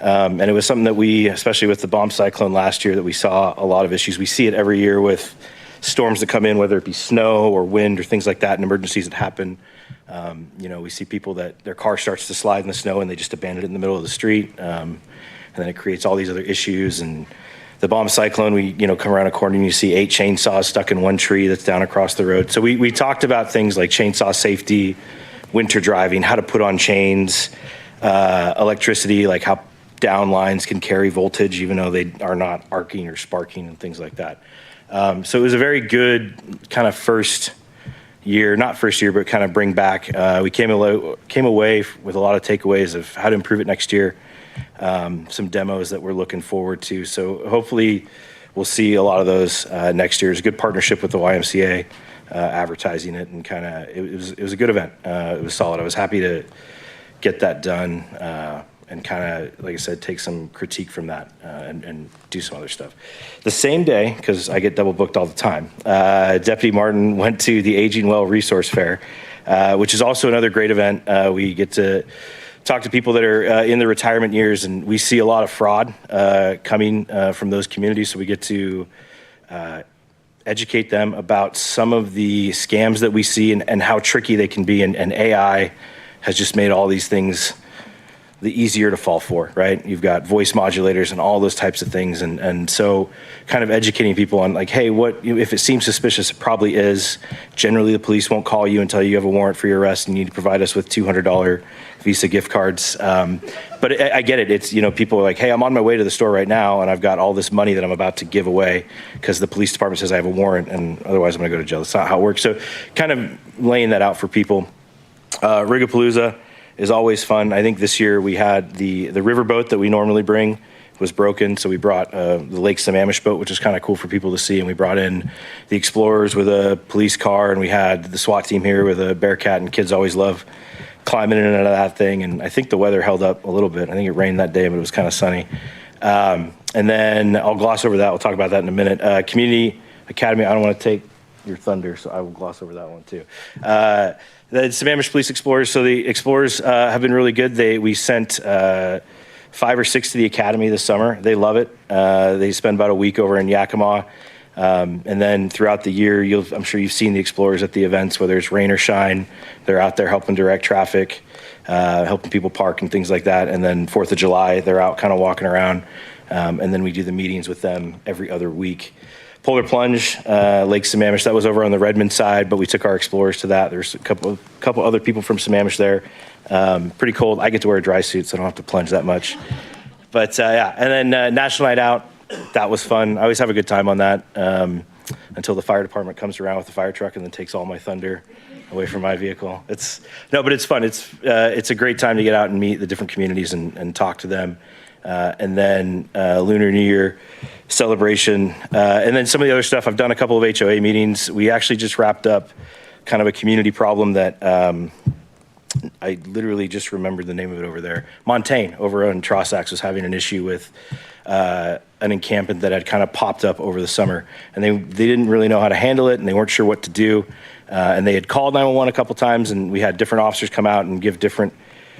And it was something that we, especially with the bomb cyclone last year, that we saw a lot of issues. We see it every year with storms that come in, whether it be snow or wind or things like that, and emergencies that happen. We see people that their car starts to slide in the snow and they just abandon it in the middle of the street. And then it creates all these other issues. And the bomb cyclone, we come around a corner and you see 8 chainsaws stuck in one tree that's down across the road. So we talked about things like chainsaw safety, winter driving, how to put on chains, electricity, like how down lines can carry voltage even though they are not arcing or sparking and things like that. So it was a very good kind of first year, not first year, but kind of bring back. We came away with a lot of takeaways of how to improve it next year, some demos that we're looking forward to. So hopefully we'll see a lot of those next year. It's a good partnership with the YMCA, advertising it, and kind of it was a good event. It was solid. I was happy to get that done. And kind of, like I said, take some critique from that and do some other stuff. The same day, because I get double booked all the time, Deputy Martin went to the Aging Well Resource Fair, which is also another great event. We get to talk to people that are in the retirement years, and we see a lot of fraud coming from those communities, so we get to educate them about some of the scams that we see and how tricky they can be, and AI has just made all these things the easier to fall for, right? You've got voice modulators and all those types of things. And so kind of educating people on like, hey, if it seems suspicious, it probably is. Generally, the police won't call you until you have a warrant for your arrest and you need to provide us with $200 Visa gift cards. But I get it. It's, people are like, hey, I'm on my way to the store right now and I've got all this money that I'm about to give away because the police department says I have a warrant and otherwise I'm going to go to jail. That's not how it works. So kind of laying that out for people. Rigapalooza is always fun. I think this year we had the riverboat that we normally bring was broken, so we brought the Lake Sammamish boat, which is kind of cool for people to see, and we brought in the Explorers with a police car, and we had the SWAT team here with a Bearcat, and kids always love climbing in and out of that thing, and I think the weather held up a little bit. I think it rained that day, but it was kind of sunny. And then I'll gloss over that. We'll talk about that in a minute. Community Academy, I don't want to take your thunder, so I will gloss over that one too. The Sammamish Police Explorers. So the Explorers have been really good. We sent 5 or 6 to the academy this summer. They love it. They spend about a week over in Yakima. And then throughout the year, I'm sure you've seen the Explorers at the events, whether it's rain or shine. They're out there helping direct traffic, helping people park and things like that. And then 4th of July, they're out kind of walking around. And then we do the meetings with them every other week. Polar Plunge, Lake Sammamish, that was over on the Redmond side, but we took our Explorers to that. There's a couple other people from Sammamish there. Pretty cold. I get to wear a dry suit, so I don't have to plunge that much. But yeah, and then National Night Out, that was fun. I always have a good time on that until the fire department comes around with the fire truck and then takes all my thunder away from my vehicle. But it's fun. It's a great time to get out and meet the different communities and talk to them. And then Lunar New Year celebration. And then some of the other stuff, I've done a couple of HOA meetings. We actually just wrapped up kind of a community problem that I literally just remembered the name of it over there. Montaigne over on Trossachs was having an issue with an encampment that had kind of popped up over the summer. And they didn't really know how to handle it and they weren't sure what to do. And they had called 911 a couple times and we had different officers come out and give different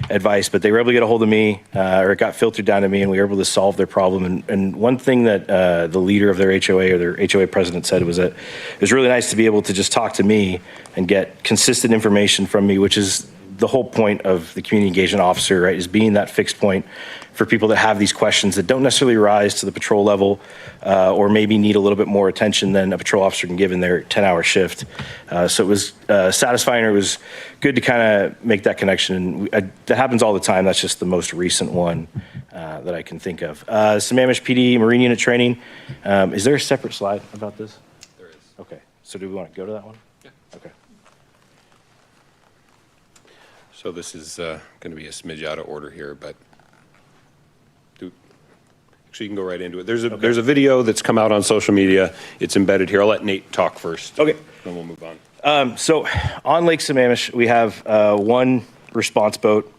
advice, but they were able to get a hold of me, or it got filtered down to me, and we were able to solve their problem. And one thing that the leader of their HOA or their HOA president said was that it was really nice to be able to just talk to me and get consistent information from me, which is the whole point of the community engagement officer, right, is being that fixed point for people that have these questions that don't necessarily rise to the patrol level or maybe need a little bit more attention than a patrol officer can give in their 10-hour shift. So it was satisfying, or it was good to kind of make that connection. And that happens all the time. That's just the most recent one that I can think of. Sammamish PD Marine Unit Training. Is there a separate slide about this? There is. Okay. So do we want to go to that one? Yeah. Okay. So this is going to be a smidge out of order here, but actually you can go right into it. There's a video that's come out on social media. It's embedded here. I'll let Nate talk first. Okay. Then we'll move on. So on Lake Sammamish, we have one response boat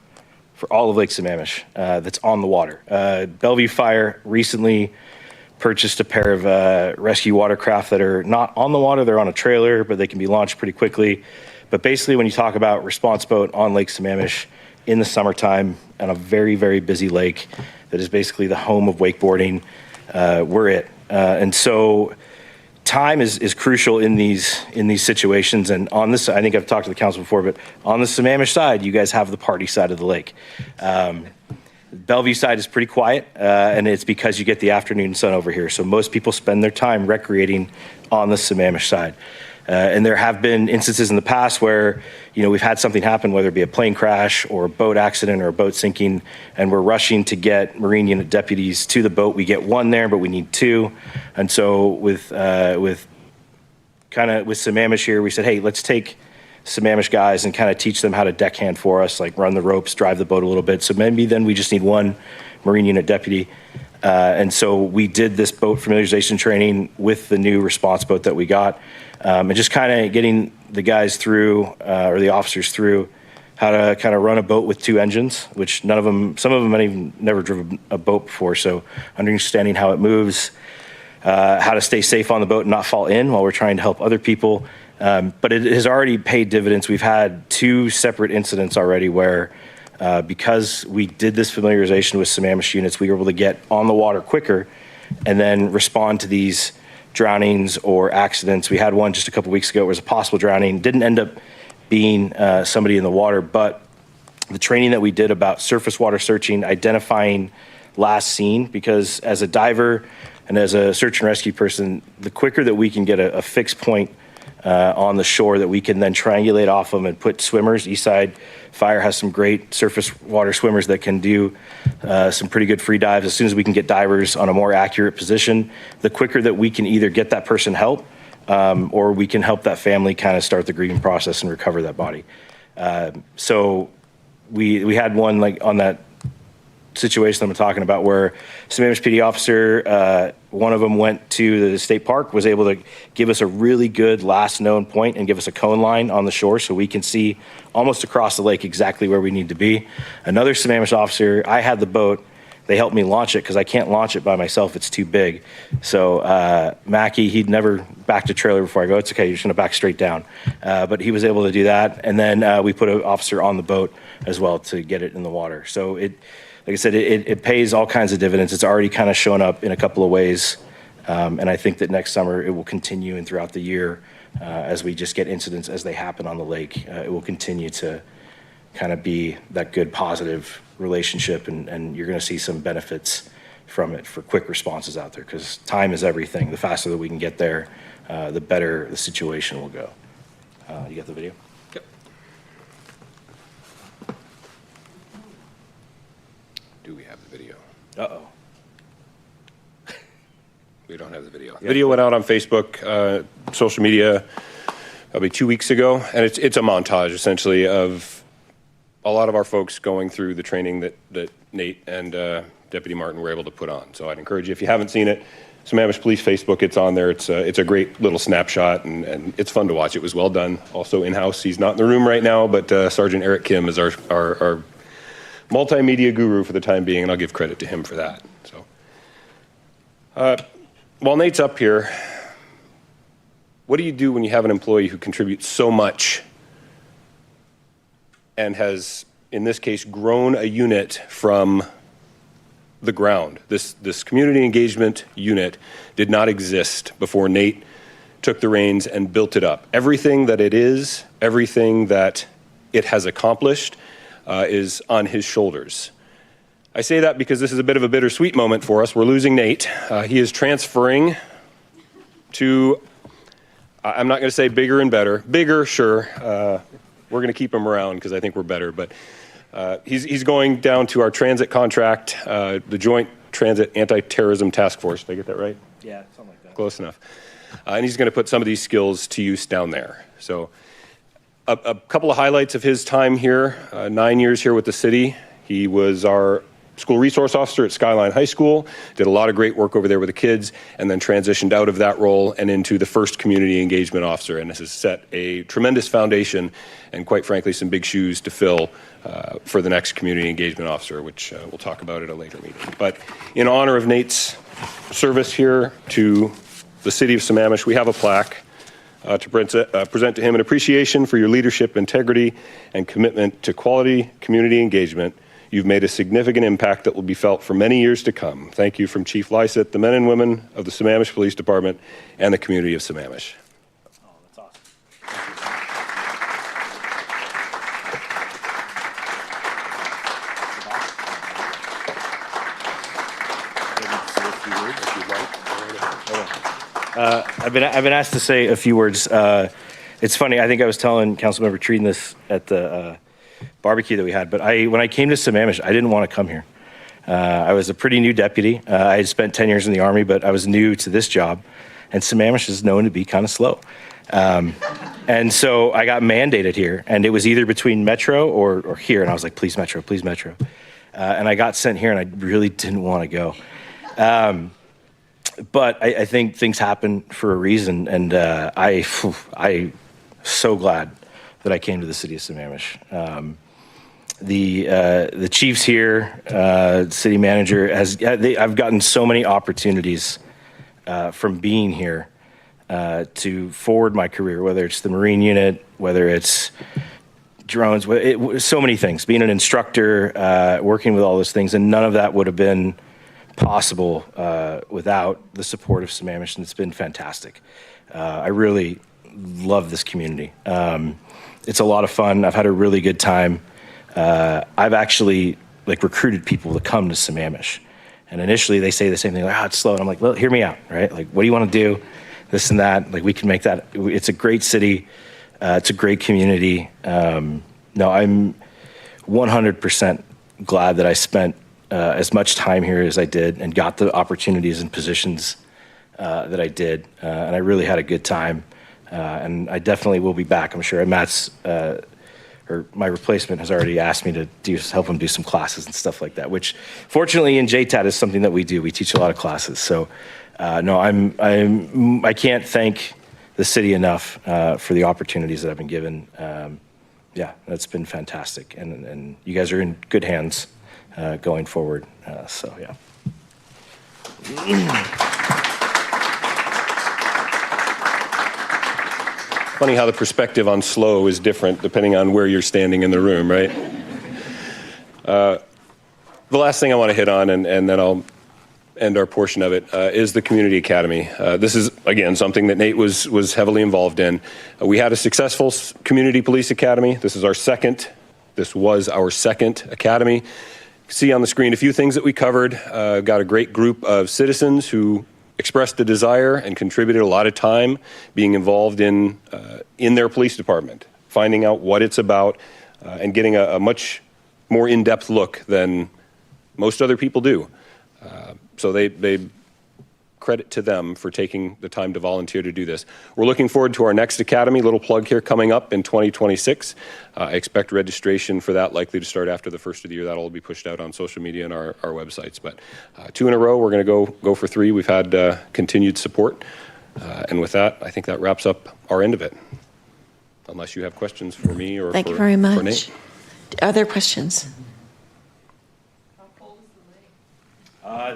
for all of Lake Sammamish that's on the water. Bellevue Fire recently purchased a pair of rescue watercraft that are not on the water. They're on a trailer, but they can be launched pretty quickly. But basically, when you talk about response boat on Lake Sammamish in the summertime on a very, very busy lake that is basically the home of wakeboarding, we're it. And so time is crucial in these situations. And on this, I think I've talked to the council before, but on the Sammamish side, you guys have the party side of the lake. Bellevue side is pretty quiet, and it's because you get the afternoon sun over here. So most people spend their time recreating on the Sammamish side. And there have been instances in the past where, we've had something happen, whether it be a plane crash or a boat accident or a boat sinking, and we're rushing to get Marine Unit deputies to the boat. We get one there, but we need 2. And so with Sammamish here, we said, hey, let's take Sammamish guys and kind of teach them how to deckhand for us, like run the ropes, drive the boat a little bit. So maybe then we just need 1 Marine Unit deputy. And so we did this boat familiarization training with the new response boat that we got. And just kind of getting the guys through, or the officers through, how to kind of run a boat with 2 engines, which some of them might even never driven a boat before. So understanding how it moves, how to stay safe on the boat and not fall in while we're trying to help other people. But it has already paid dividends. We've had 2 separate incidents already where, because we did this familiarization with Sammamish units, we were able to get on the water quicker and then respond to these drownings or accidents. We had one just a couple weeks ago. It was a possible drowning. Didn't end up being somebody in the water, but the training that we did about surface water searching, identifying last seen, because as a diver and as a search and rescue person, the quicker that we can get a fixed point on the shore that we can then triangulate off of and put swimmers. Eastside Fire has some great surface water swimmers that can do some pretty good free dives. As soon as we can get divers on a more accurate position, the quicker that we can either get that person help or we can help that family kind of start the grieving process and recover that body. So we had one like on that situation I'm talking about where Sammamish PD officer, one of them went to the state park, was able to give us a really good last known point and give us a cone line on the shore so we can see almost across the lake exactly where we need to be. Another Sammamish officer, I had the boat, they helped me launch it because I can't launch it by myself, it's too big. So Mackie, he'd never backed a trailer before. I go, it's okay, you're just gonna back straight down. But he was able to do that. And then we put an officer on the boat as well to get it in the water. So like I said, it pays all kinds of dividends. It's already kind of shown up in a couple of ways. And I think that next summer it will continue, and throughout the year, as we just get incidents as they happen on the lake, it will continue to kind of be that good positive relationship, and you're gonna see some benefits from it for quick responses out there, because time is everything. The faster that we can get there, the better the situation will go. You got the video? Yep. Do we have the video? Uh-oh. We don't have the video. The video went out on Facebook, social media, probably 2 weeks ago, and it's a montage essentially of a lot of our folks going through the training that Nate and Deputy Martin were able to put on. So I'd encourage you, if you haven't seen it, Sammamish Police Facebook, it's on there. It's a great little snapshot, and it's fun to watch. It was well done. Also in-house, he's not in the room right now, but Sergeant Eric Kim is our multimedia guru for the time being, and I'll give credit to him for that. So, while Nate's up here, what do you do when you have an employee who contributes so much and has, in this case, grown a unit from the ground? This community engagement unit did not exist before Nate took the reins and built it up. Everything that it is, everything that it has accomplished is on his shoulders. I say that because this is a bit of a bittersweet moment for us. We're losing Nate. He is transferring to, I'm not going to say bigger and better. Bigger, sure. We're going to keep him around because I think we're better. But he's going down to our transit contract, the Joint Transit Anti-Terrorism Task Force. Did I get that right? Yeah, something like that. Close enough. And he's going to put some of these skills to use down there. So a couple of highlights of his time here, 9 years here with the city. He was our school resource officer at Skyline High School, did a lot of great work over there with the kids, and then transitioned out of that role and into the first community engagement officer. And this has set a tremendous foundation and, quite frankly, some big shoes to fill for the next community engagement officer, which we'll talk about at a later meeting. But in honor of Nate's service here to the city of Sammamish, we have a plaque to present to him an appreciation for your leadership, integrity, and commitment to quality community engagement. You've made a significant impact that will be felt for many years to come. Thank you from Chief Lysett, the men and women of the Sammamish Police Department, and the community of Sammamish. Oh, that's awesome. I've been asked to say a few words. It's funny. I think I was telling Councilmember Treeden this at the barbecue that we had, but when I came to Sammamish, I didn't want to come here. I was a pretty new deputy. I had spent 10 years in the Army, but I was new to this job, and Sammamish is known to be kind of slow. And so I got mandated here, and it was either between Metro or here, and I was like, please Metro, please Metro. And I got sent here, and I really didn't want to go. But I think things happen for a reason, and I'm so glad that I came to the city of Sammamish. The chiefs here, city manager, I've gotten so many opportunities from being here to forward my career, whether it's the Marine unit, whether it's drones, so many things, being an instructor, working with all those things, and none of that would have been possible without the support of Sammamish, and it's been fantastic. I really love this community. It's a lot of fun. I've had a really good time. I've actually like recruited people to come to Sammamish. And initially they say the same thing, like, it's slow. And I'm like, well, hear me out, right? Like, what do you want to do? This and that. Like, we can make that. It's a great city. It's a great community. No, I'm 100% glad that I spent as much time here as I did and got the opportunities and positions that I did. And I really had a good time. And I definitely will be back, I'm sure. And Matt's, or my replacement has already asked me to help him do some classes and stuff like that, which fortunately in JTAT is something that we do. We teach a lot of classes. So no, I can't thank the city enough for the opportunities that I've been given. Yeah, that's been fantastic. And you guys are in good hands going forward. So yeah. Funny how the perspective on slow is different depending on where you're standing in the room, right? The last thing I want to hit on, and then I'll end our portion of it, is the Community Academy. This is, again, something that Nate was heavily involved in. We had a successful Community Police Academy. This was our second academy. You can see on the screen a few things that we covered. Got a great group of citizens who expressed the desire and contributed a lot of time being involved in their police department, finding out what it's about, and getting a much more in-depth look than most other people do. So they credit to them for taking the time to volunteer to do this. We're looking forward to our next academy, little plug here, coming up in 2026. I expect registration for that likely to start after the first of the year. That'll be pushed out on social media and our websites. But 2 in a row, we're going to go for 3. We've had continued support. And with that, I think that wraps up our end of it. Unless you have questions for me or Thank you very much. for Nate. Are there questions?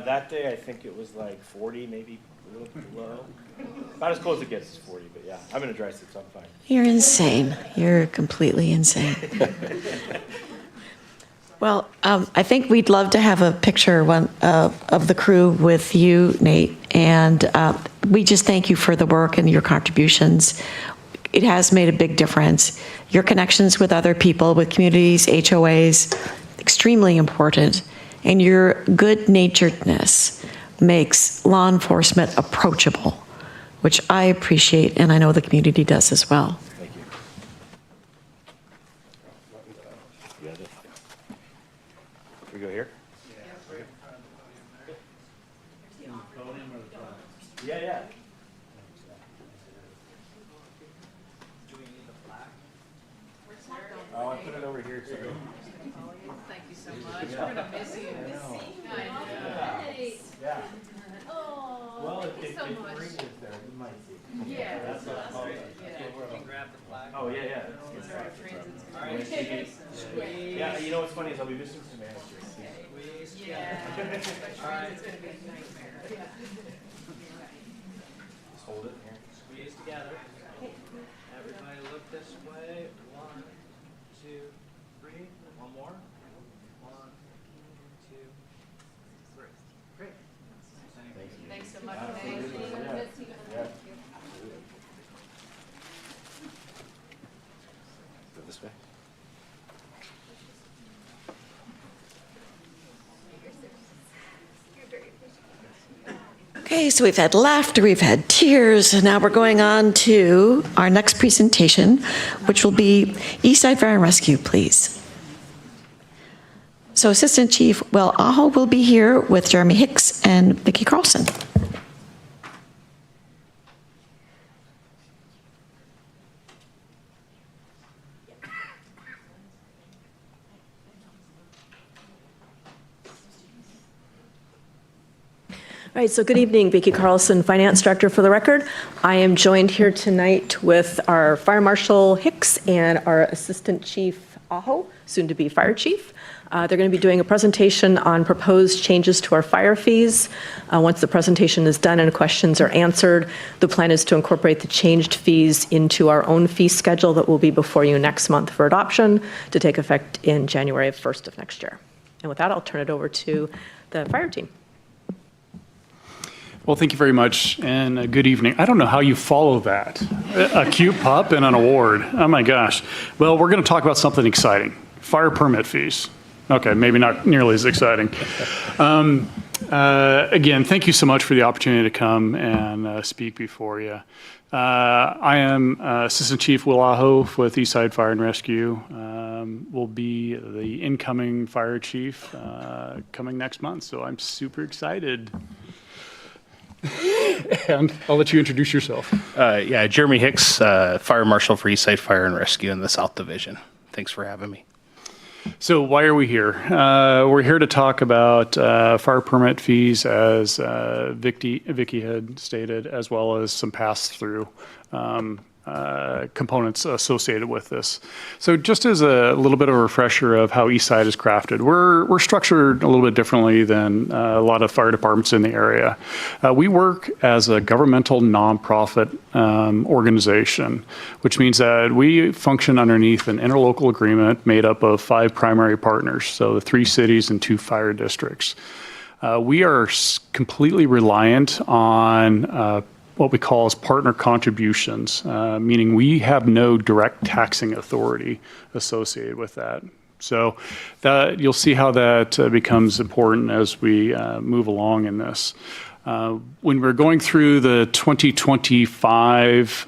That day, I think it was like 40, maybe a little below. About as close as it gets is 40, but yeah, I'm in a dry suit, so I'm fine. You're insane. You're completely insane. Well, I think we'd love to have a picture of the crew with you, Nate, and we just thank you for the work and your contributions. It has made a big difference. Your connections with other people, with communities, HOAs, extremely important. And your good-naturedness makes law enforcement approachable, which I appreciate, and I know the community does as well. Thank you. You got it? Can we go here? Yeah. Oh, I put it over here too. Thank you so much. We're gonna miss you. Yeah. Oh, Well, thank you so much. Ring is there, you might see. Yeah, That's great. Oh, yeah. All right. Yeah, you know what's funny is I'll be missing some managers. Yeah. It's gonna be a nightmare. Just hold it here. Squeeze together. Everybody look this way. 1, 2, 3. One more. 1, 2, 3. Great. Thanks so much. Yeah. Go this way. Okay, so we've had laughter, we've had tears, and now we're going on to our next presentation, which will be Eastside Fire and Rescue, please. So Assistant Chief Will Aho will be here with Jeremy Hicks and Vicki Carlson. All right, so good evening, Vicki Carlson, Finance Director for the record. I am joined here tonight with our Fire Marshal Hicks and our Assistant Chief Aho, soon to be Fire Chief. They're going to be doing a presentation on proposed changes to our fire fees. Once the presentation is done and questions are answered, the plan is to incorporate the changed fees into our own fee schedule that will be before you next month for adoption to take effect in January 1st of next year. And with that, I'll turn it over to the fire team. Well, thank you very much, and good evening. I don't know how you follow that. A cute pup and an award. Oh my gosh. Well, we're going to talk about something exciting. fire permit fees. Okay, maybe not nearly as exciting. Again, thank you so much for the opportunity to come and speak before you. I am Assistant Chief Will Aho with Eastside Fire and Rescue. Will be the incoming fire chief coming next month, so I'm super excited. And I'll let you introduce yourself. Yeah, Jeremy Hicks, Fire Marshal for Eastside Fire and Rescue in the South Division. Thanks for having me. So why are we here? We're here to talk about fire permit fees, as Vicky had stated, as well as some pass-through components associated with this. So just as a little bit of a refresher of how Eastside is crafted, we're structured a little bit differently than a lot of fire departments in the area. We work as a governmental nonprofit organization, which means that we function underneath an interlocal agreement made up of 5 primary partners, so the 3 cities and 2 fire districts. We are completely reliant on what we call as partner contributions, meaning we have no direct taxing authority associated with that. So that, you'll see how that becomes important as we move along in this. When we're going through the 2025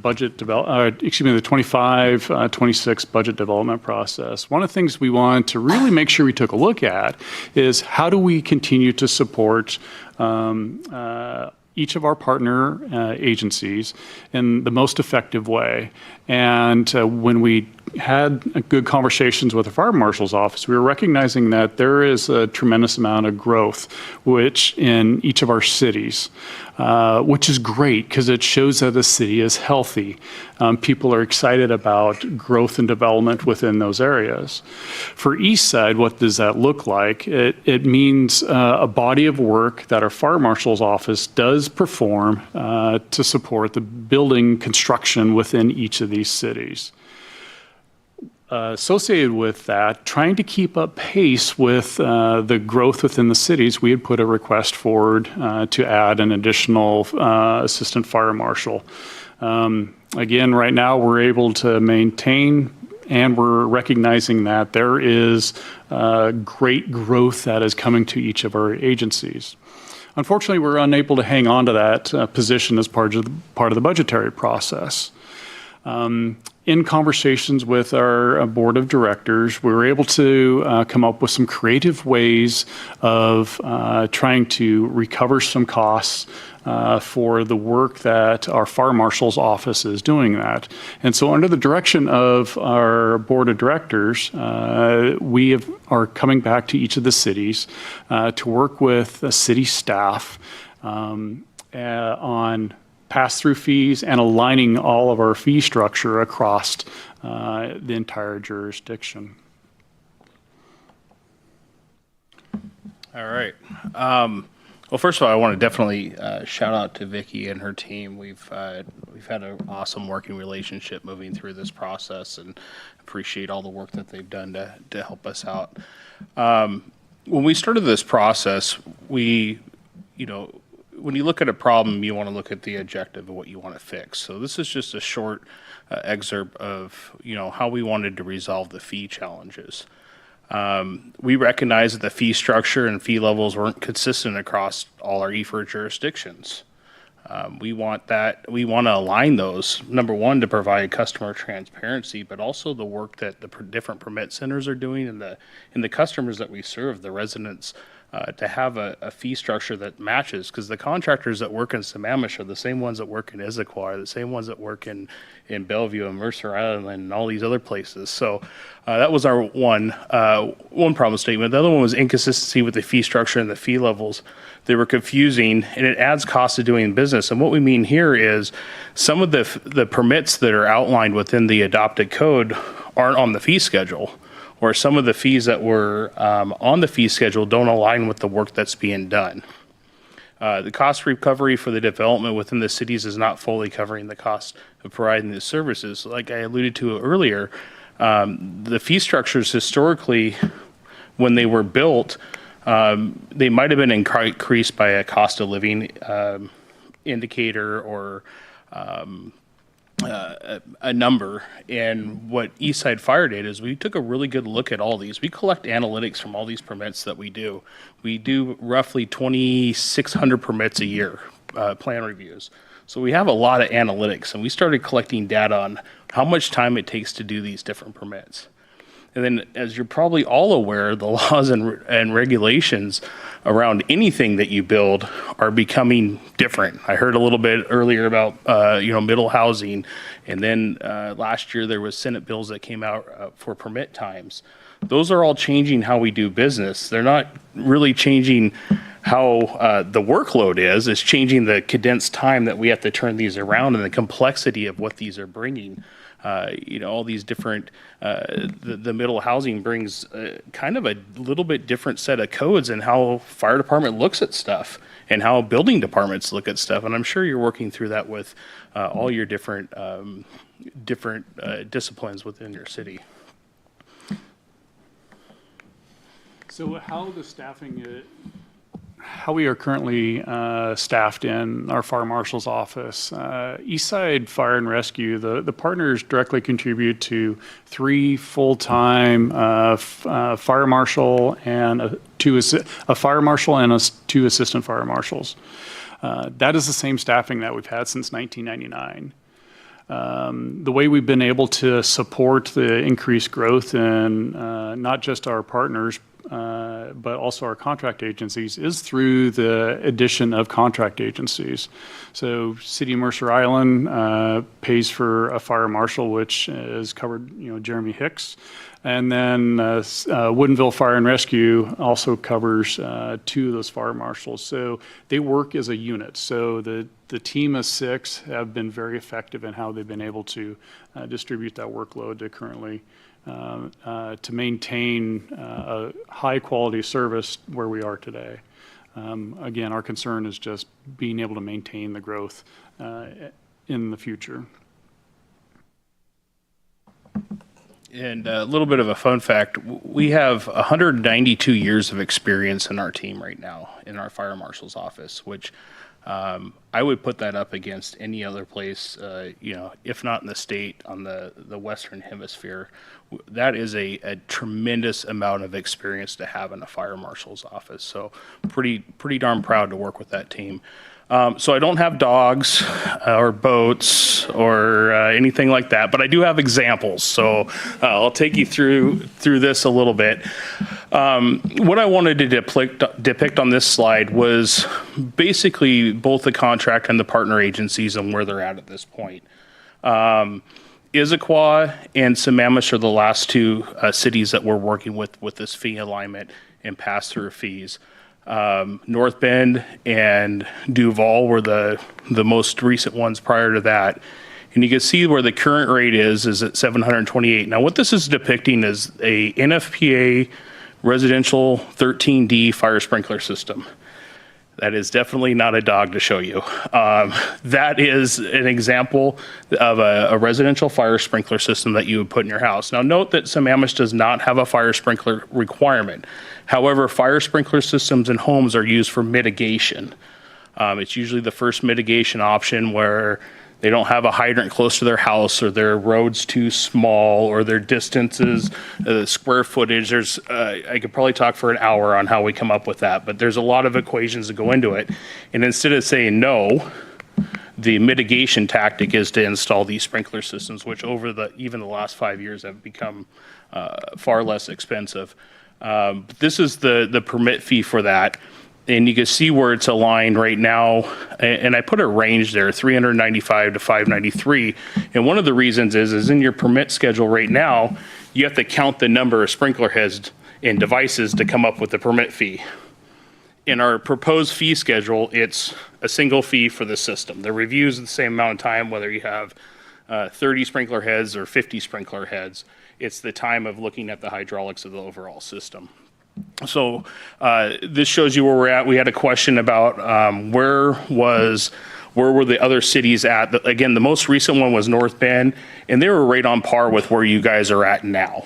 budget the 26 budget development process, one of the things we want to really make sure we took a look at is how do we continue to support each of our partner agencies in the most effective way. And when we had good conversations with the Fire Marshal's office, we were recognizing that there is a tremendous amount of growth which in each of our cities, which is great because it shows that the city is healthy. People are excited about growth and development within those areas. For Eastside, what does that look like? It means a body of work that our Fire Marshal's office does perform to support the building construction within each of these cities. Associated with that, trying to keep up pace with the growth within the cities, we had put a request forward to add an additional assistant fire marshal. Again, right now we're able to maintain, and we're recognizing that there is great growth that is coming to each of our agencies. Unfortunately, we're unable to hang on to that position as part of the budgetary process. In conversations with our board of directors, we were able to come up with some creative ways of trying to recover some costs for the work that our fire marshal's office is doing that. And so under the direction of our board of directors, we are coming back to each of the cities to work with the city staff on pass-through fees and aligning all of our fee structure across the entire jurisdiction. All right. Well, first of all, I want to definitely shout out to Vicky and her team. We've had an awesome working relationship moving through this process, and appreciate all the work that they've done to help us out. When we started this process, when you look at a problem, you want to look at the objective of what you want to fix. So this is just a short excerpt of how we wanted to resolve the fee challenges. We recognize that the fee structure and fee levels weren't consistent across all our EFR jurisdictions. We want to align those, number one, to provide customer transparency, but also the work that the different permit centers are doing and the customers that we serve, the residents, to have a fee structure that matches, because the contractors that work in Sammamish are the same ones that work in Issaquah, are the same ones that work in Bellevue and Mercer Island and all these other places. So that was our one problem statement. The other one was inconsistency with the fee structure and the fee levels. They were confusing, and it adds cost to doing business. And what we mean here is some of the permits that are outlined within the adopted code aren't on the fee schedule, or some of the fees that were on the fee schedule don't align with the work that's being done. The cost recovery for the development within the cities is not fully covering the cost of providing the services. Like I alluded to earlier, the fee structures historically, when they were built, they might have been increased by a cost of living indicator or a number. And what Eastside Fire did is we took a really good look at all these. We collect analytics from all these permits that we do. We do roughly 2,600 permits a year, plan reviews. So we have a lot of analytics, and we started collecting data on how much time it takes to do these different permits. And then, as you're probably all aware, the laws and regulations around anything that you build are becoming different. I heard a little bit earlier about, middle housing. And then last year there was Senate bills that came out for permit times. Those are all changing how we do business. They're not really changing how the workload is. It's changing the condensed time that we have to turn these around and the complexity of what these are bringing. All these different, the middle housing brings kind of a little bit different set of codes and how fire department looks at stuff and how building departments look at stuff. And I'm sure you're working through that with all your different disciplines within your city. So how we are currently staffed in our fire marshal's office. Eastside Fire and Rescue, the partners directly contribute to 3 full-time fire marshal and 2 assistant fire marshals. That is the same staffing that we've had since 1999. The way we've been able to support the increased growth in not just our partners, but also our contract agencies is through the addition of contract agencies. So City of Mercer Island pays for a fire marshal, which is covered, Jeremy Hicks. And then Woodinville Fire and Rescue also covers 2 of those fire marshals. So they work as a unit. So the team of 6 have been very effective in how they've been able to distribute that workload to currently to maintain a high quality service where we are today. Again, our concern is just being able to maintain the growth in the future. And a little bit of a fun fact, we have 192 years of experience in our team right now in our fire marshal's office, which I would put that up against any other place, if not in the state, on the Western Hemisphere. That is a tremendous amount of experience to have in a fire marshal's office. So pretty darn proud to work with that team. So I don't have dogs or boats or anything like that, but I do have examples. So I'll take you through this a little bit. What I wanted to depict on this slide was basically both the contract and the partner agencies and where they're at this point. Issaquah and Sammamish are the last 2 cities that we're working with this fee alignment and pass-through fees. North Bend and Duval were the most recent ones prior to that. And you can see where the current rate is at $728. Now what this is depicting is a NFPA residential 13D fire sprinkler system. That is definitely not a dog to show you. That is an example of a residential fire sprinkler system that you would put in your house. Now note that Sammamish does not have a fire sprinkler requirement. However, fire sprinkler systems in homes are used for mitigation. It's usually the first mitigation option where they don't have a hydrant close to their house, or their road's too small, or their distances, square footage. I could probably talk for an hour on how we come up with that, but there's a lot of equations that go into it. And instead of saying no, the mitigation tactic is to install these sprinkler systems, which over even the last 5 years have become far less expensive. This is the permit fee for that. And you can see where it's aligned right now. And I put a range there, 395 to 593. And one of the reasons is in your permit schedule right now, you have to count the number of sprinkler heads and devices to come up with the permit fee. In our proposed fee schedule, it's a single fee for the system. The review is the same amount of time, whether you have 30 sprinkler heads or 50 sprinkler heads. It's the time of looking at the hydraulics of the overall system. So this shows you where we're at. We had a question about where were the other cities at. Again, the most recent one was North Bend, and they were right on par with where you guys are at now,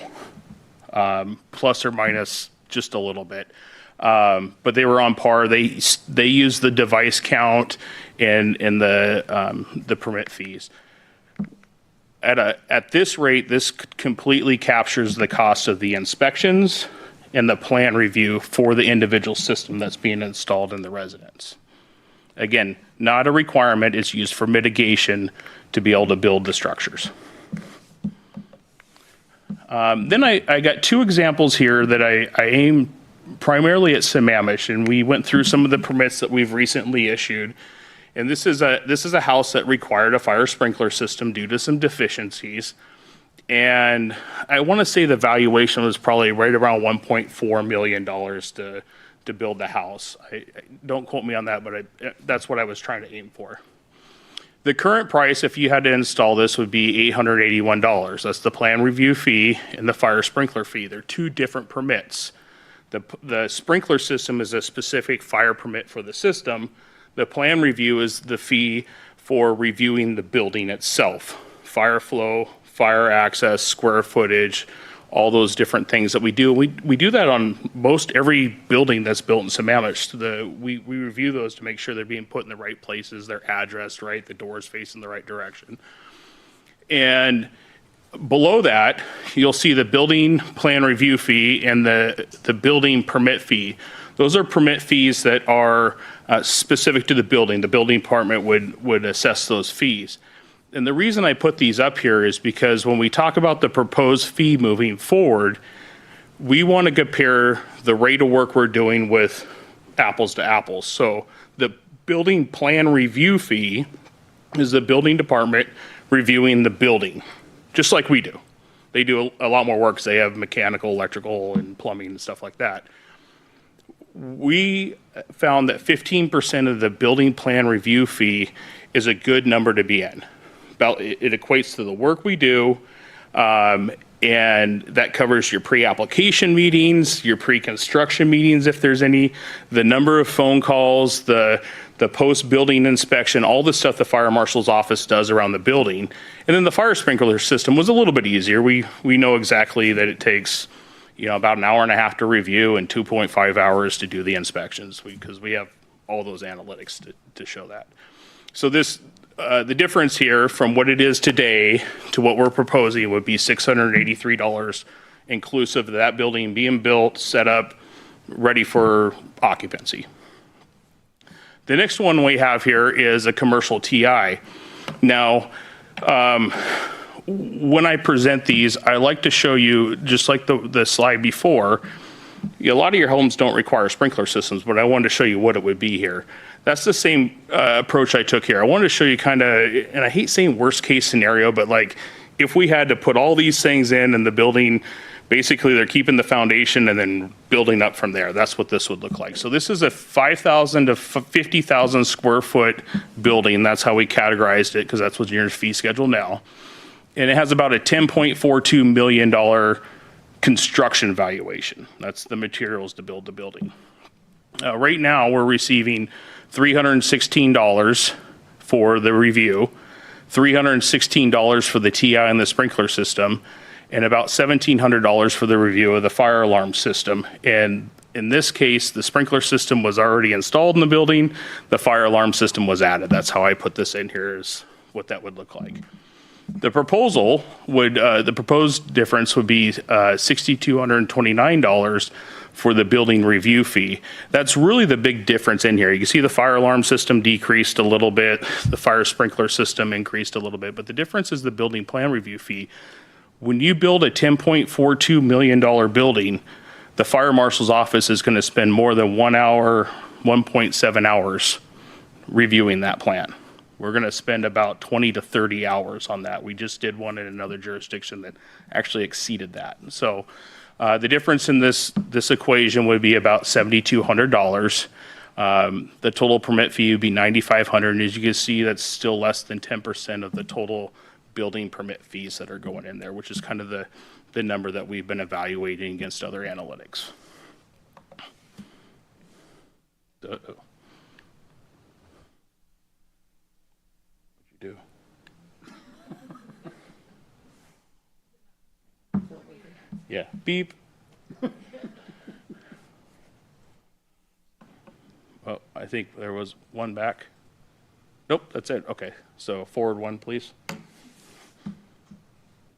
plus or minus just a little bit. But they were on par. They used the device count and the permit fees. at this rate, this completely captures the cost of the inspections and the plan review for the individual system that's being installed in the residence. Again, not a requirement, it's used for mitigation to be able to build the structures. Then I got two examples here that I aim primarily at Sammamish, and we went through some of the permits that we've recently issued. And this is a house that required a fire sprinkler system due to some deficiencies. And I want to say the valuation was probably right around $1.4 million to build the house. Don't quote me on that, but that's what I was trying to aim for. The current price, if you had to install this, would be $881. That's the plan review fee and the fire sprinkler fee. They're two different permits. The sprinkler system is a specific fire permit for the system. The plan review is the fee for reviewing the building itself. Fire flow, fire access, square footage, all those different things that we do. We do that on most every building that's built in Sammamish. We review those to make sure they're being put in the right places, they're addressed right, the doors facing the right direction. And below that, you'll see the building plan review fee and the building permit fee. Those are permit fees that are specific to the building. The building department would assess those fees. And the reason I put these up here is because when we talk about the proposed fee moving forward, we want to compare the rate of work we're doing with apples to apples. So the building plan review fee is the building department reviewing the building, just like we do. They do a lot more work because they have mechanical, electrical, and plumbing and stuff like that. We found that 15% of the building plan review fee is a good number to be in. It equates to the work we do, and that covers your pre-application meetings, your pre-construction meetings if there's any, the number of phone calls, the post-building inspection, all the stuff the fire marshal's office does around the building. And then the fire sprinkler system was a little bit easier. We know exactly that it takes about an hour and a half to review and 2.5 hours to do the inspections because we have all those analytics to show that. So the difference here from what it is today to what we're proposing would be $683 inclusive of that building being built, set up, ready for occupancy. The next one we have here is a commercial TI. Now, when I present these, I like to show you, just like the slide before, a lot of your homes don't require sprinkler systems, but I wanted to show you what it would be here. That's the same approach I took here. I wanted to show you kind of, and I hate saying worst case scenario, but like if we had to put all these things in and the building, basically they're keeping the foundation and then building up from there. That's what this would look like. So this is a 5,000 to 50,000 square foot building. That's how we categorized it because that's what's in your fee schedule now. And it has about a $10.42 million construction valuation. That's the materials to build the building. Right now, we're receiving $316 for the review, $316 for the TI and the sprinkler system, and about $1,700 for the review of the fire alarm system. And in this case, the sprinkler system was already installed in the building. The fire alarm system was added. That's how I put this in here, is what that would look like. The proposal would, the proposed difference would be $6,229 for the building review fee. That's really the big difference in here. You can see the fire alarm system decreased a little bit, the fire sprinkler system increased a little bit, but the difference is the building plan review fee. When you build a $10.42 million building, the fire marshal's office is going to spend more than 1 hour, 1.7 hours reviewing that plan. We're going to spend about 20 to 30 hours on that. We just did one in another jurisdiction that actually exceeded that. So the difference in this equation would be about $7,200. The total permit fee would be $9,500. And as you can see, that's still less than 10% of the total building permit fees that are going in there, which is kind of the number that we've been evaluating against other analytics. Uh-oh. What'd you do? Yeah, beep. Oh, I think there was one back. Nope, that's it. Okay, so forward one, please.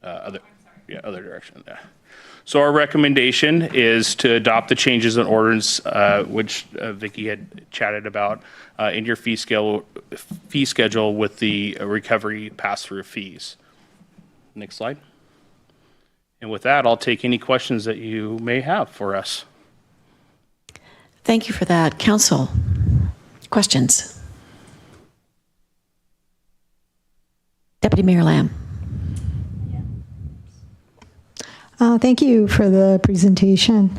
Other direction. Yeah. So our recommendation is to adopt the changes in ordinance, which Vicki had chatted about in your fee schedule with the recovery pass-through fees. Next slide. And with that, I'll take any questions that you may have for us. Thank you for that. Council, questions? Deputy Mayor Lamb. Thank you for the presentation.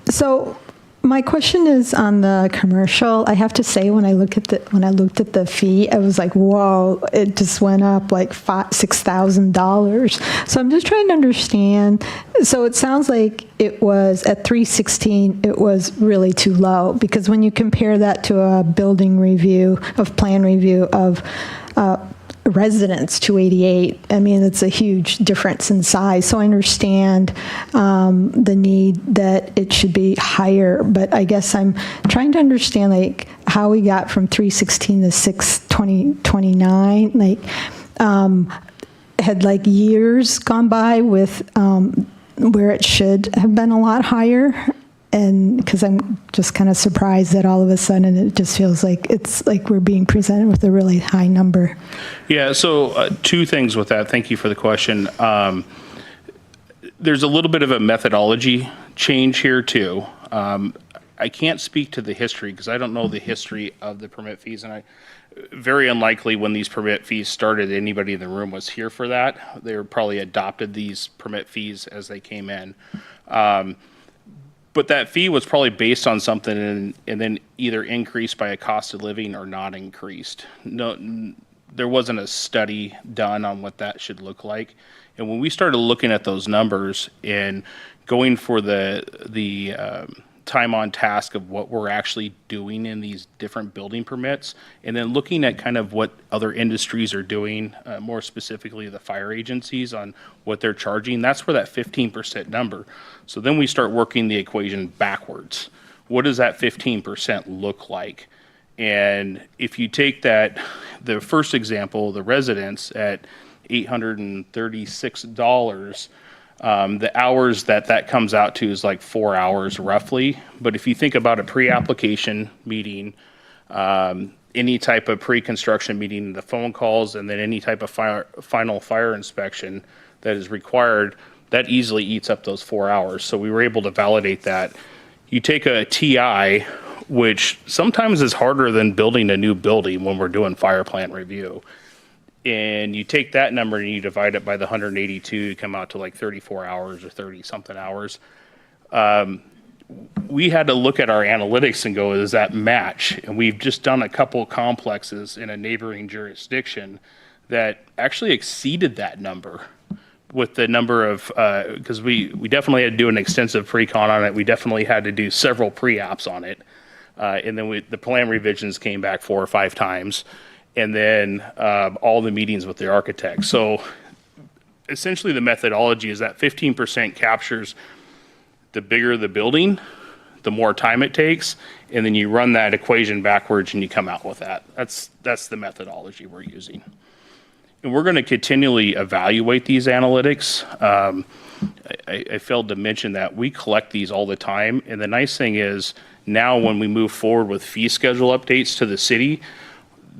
So my question is on the commercial. I have to say, when I looked at the fee, I was like, whoa, it just went up like $6,000. So I'm just trying to understand. So it sounds like it was at $316, it was really too low, because when you compare that to a building review of plan review of residents, 288, I mean, it's a huge difference in size. So I understand the need that it should be higher, but I guess I'm trying to understand like how we got from 316 to 629. Like, had like years gone by with where it should have been a lot higher? And because I'm just kind of surprised that all of a sudden it just feels like it's like we're being presented with a really high number. Yeah, so two things with that. Thank you for the question. There's a little bit of a methodology change here too. I can't speak to the history because I don't know the history of the permit fees, and very unlikely when these permit fees started, anybody in the room was here for that. They were probably adopted these permit fees as they came in. But that fee was probably based on something and then either increased by a cost of living or not increased. No, there wasn't a study done on what that should look like. And when we started looking at those numbers and going for the time on task of what we're actually doing in these different building permits, and then looking at kind of what other industries are doing, more specifically the fire agencies on what they're charging, that's where that 15% number. So then we start working the equation backwards. What does that 15% look like? And if you take that, the first example, the residents at $836, the hours that comes out to is like 4 hours roughly. But if you think about a pre-application meeting, any type of pre-construction meeting, the phone calls, and then any type of final fire inspection that is required, that easily eats up those 4 hours. So we were able to validate that. You take a TI, which sometimes is harder than building a new building when we're doing fire plant review. And you take that number and you divide it by the 182, you come out to like 34 hours or 30 something hours. We had to look at our analytics and go, does that match? And we've just done a couple of complexes in a neighboring jurisdiction that actually exceeded that number with the number of, because we definitely had to do an extensive pre-con on it. We definitely had to do several pre-apps on it. And then the plan revisions came back 4 or 5 times. And then all the meetings with the architect. So essentially the methodology is that 15% captures the bigger the building, the more time it takes, and then you run that equation backwards and you come out with that. That's the methodology we're using. And we're going to continually evaluate these analytics. I failed to mention that we collect these all the time. And the nice thing is now when we move forward with fee schedule updates to the city,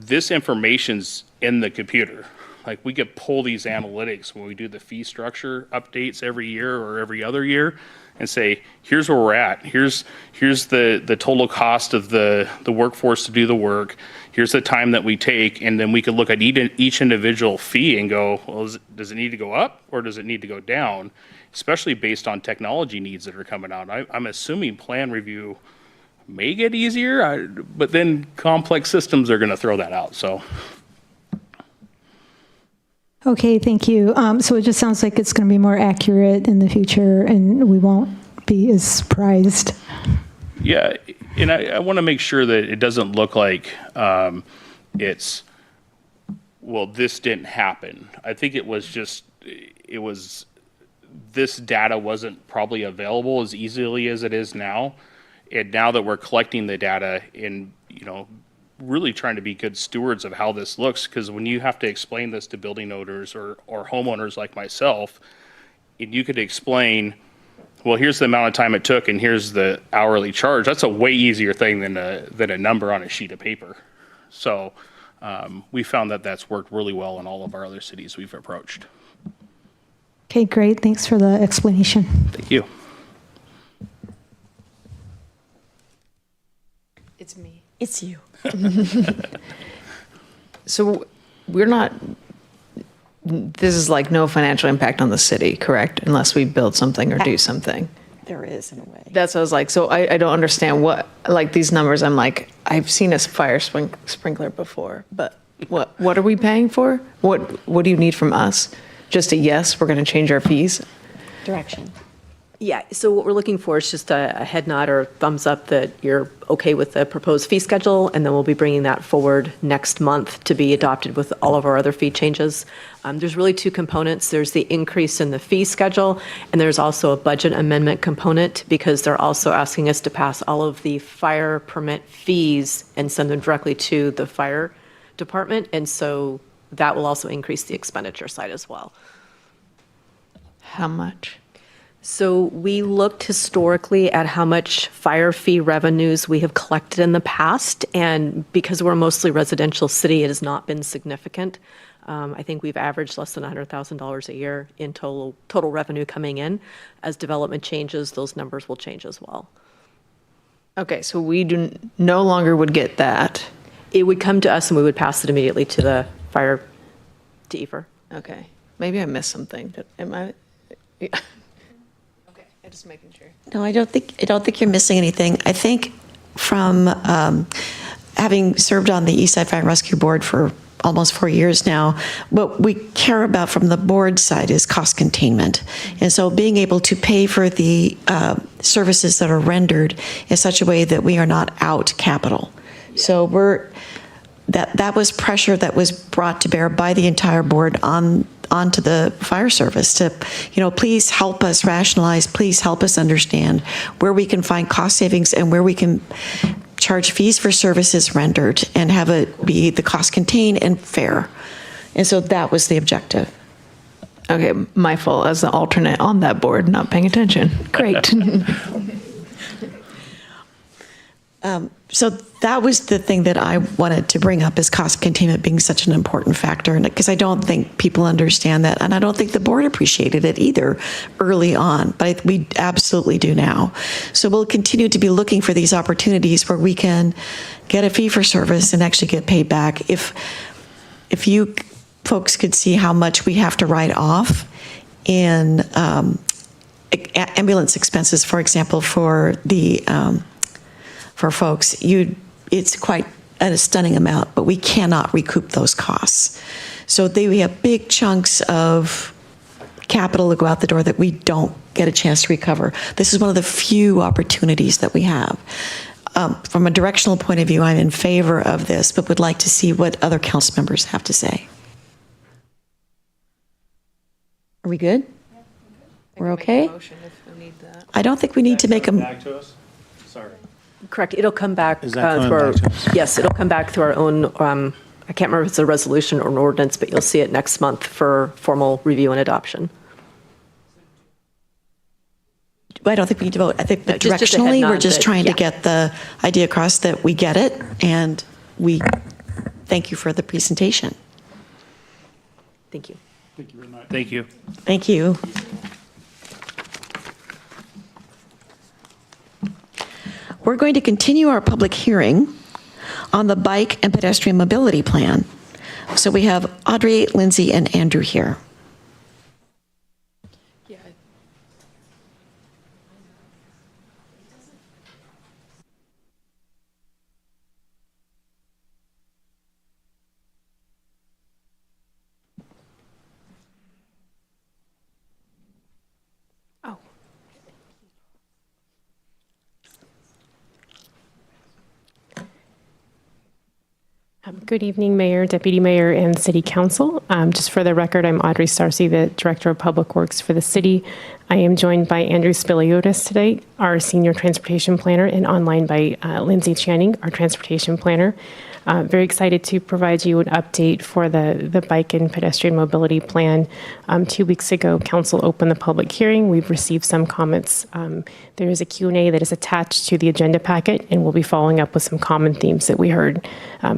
this information's in the computer. Like we could pull these analytics when we do the fee structure updates every year or every other year and say, here's where we're at. Here's the total cost of the workforce to do the work. Here's the time that we take. And then we could look at each individual fee and go, well, does it need to go up or does it need to go down? Especially based on technology needs that are coming out. I'm assuming plan review may get easier, but then complex systems are going to throw that out. So. Okay, thank you. So it just sounds like it's going to be more accurate in the future and we won't be as surprised. Yeah, and I want to make sure that it doesn't look like it's, well, this didn't happen. I think it was this data wasn't probably available as easily as it is now. And now that we're collecting the data and, really trying to be good stewards of how this looks, because when you have to explain this to building owners or homeowners like myself, and you could explain, well, here's the amount of time it took and here's the hourly charge, that's a way easier thing than a number on a sheet of paper. So we found that that's worked really well in all of our other cities we've approached. Okay, great. Thanks for the explanation. Thank you. It's me. It's you. So we're not, this is like no financial impact on the city, correct? Unless we build something or do something. There is, in a way. That's what I was like, so I don't understand what, like these numbers, I'm like, I've seen a fire sprinkler before, but what are we paying for? What do you need from us? Just a yes, we're going to change our fees? Direction. Yeah, so what we're looking for is just a head nod or thumbs up that you're okay with the proposed fee schedule, and then we'll be bringing that forward next month to be adopted with all of our other fee changes. There's really two components. There's the increase in the fee schedule, and there's also a budget amendment component, because they're also asking us to pass all of the fire permit fees and send them directly to the fire department, and so that will also increase the expenditure side as well. How much? So we looked historically at how much fire fee revenues we have collected in the past, and because we're a mostly residential city, it has not been significant. I think we've averaged less than $100,000 a year in total revenue coming in. As development changes, those numbers will change as well. Okay, so we no longer would get that. It would come to us and we would pass it immediately to the fire, to EFR. Okay, maybe I missed something, but am I? Yeah. Just making sure. No, I don't think you're missing anything. I think from having served on the Eastside Fire and Rescue Board for almost 4 years now, what we care about from the board side is cost containment. And so being able to pay for the services that are rendered in such a way that we are not out capital. So that was pressure that was brought to bear by the entire board onto the fire service to, please help us rationalize, please help us understand where we can find cost savings and where we can charge fees for services rendered and have it be the cost contained and fair. And so that was the objective. Okay, my fault as the alternate on that board, not paying attention. Great. So that was the thing that I wanted to bring up, is cost containment being such an important factor, because I don't think people understand that, and I don't think the board appreciated it either early on, but we absolutely do now. So we'll continue to be looking for these opportunities where we can get a fee for service and actually get paid back. If you folks could see how much we have to write off in ambulance expenses, for example, for the for folks, it's quite a stunning amount, but we cannot recoup those costs. So we have big chunks of capital to go out the door that we don't get a chance to recover. This is one of the few opportunities that we have. From a directional point of view, I'm in favor of this, but would like to see what other council members have to say. Are we good? We're okay? I don't think we need to make a Back to us? Sorry. Correct. It'll come back Is that through coming our, back to us? yes, it'll come back through our own, I can't remember if it's a resolution or an ordinance, but you'll see it next month for formal review and adoption. I don't think we need to vote. I think that Just a head directionally, nod we're just that- trying to yeah. get the idea across that we get it, and we thank you for the presentation. Thank you. Thank you very much. Thank you. Thank you. We're going to continue our public hearing on the bike and pedestrian mobility plan. So we have Audrey, Lindsay, and Andrew here. Good evening, Mayor, Deputy Mayor, and City Council. Just for the record, I'm Audrey Starcy, the Director of Public Works for the city. I am joined by Andrew Spiliotis today, our Senior Transportation Planner, and online by Lindsay Channing, our Transportation Planner. Very excited to provide you an update for the bike and pedestrian mobility plan. 2 weeks ago, Council opened the public hearing. We've received some comments. There is a Q&A that is attached to the agenda packet, and we'll be following up with some common themes that we heard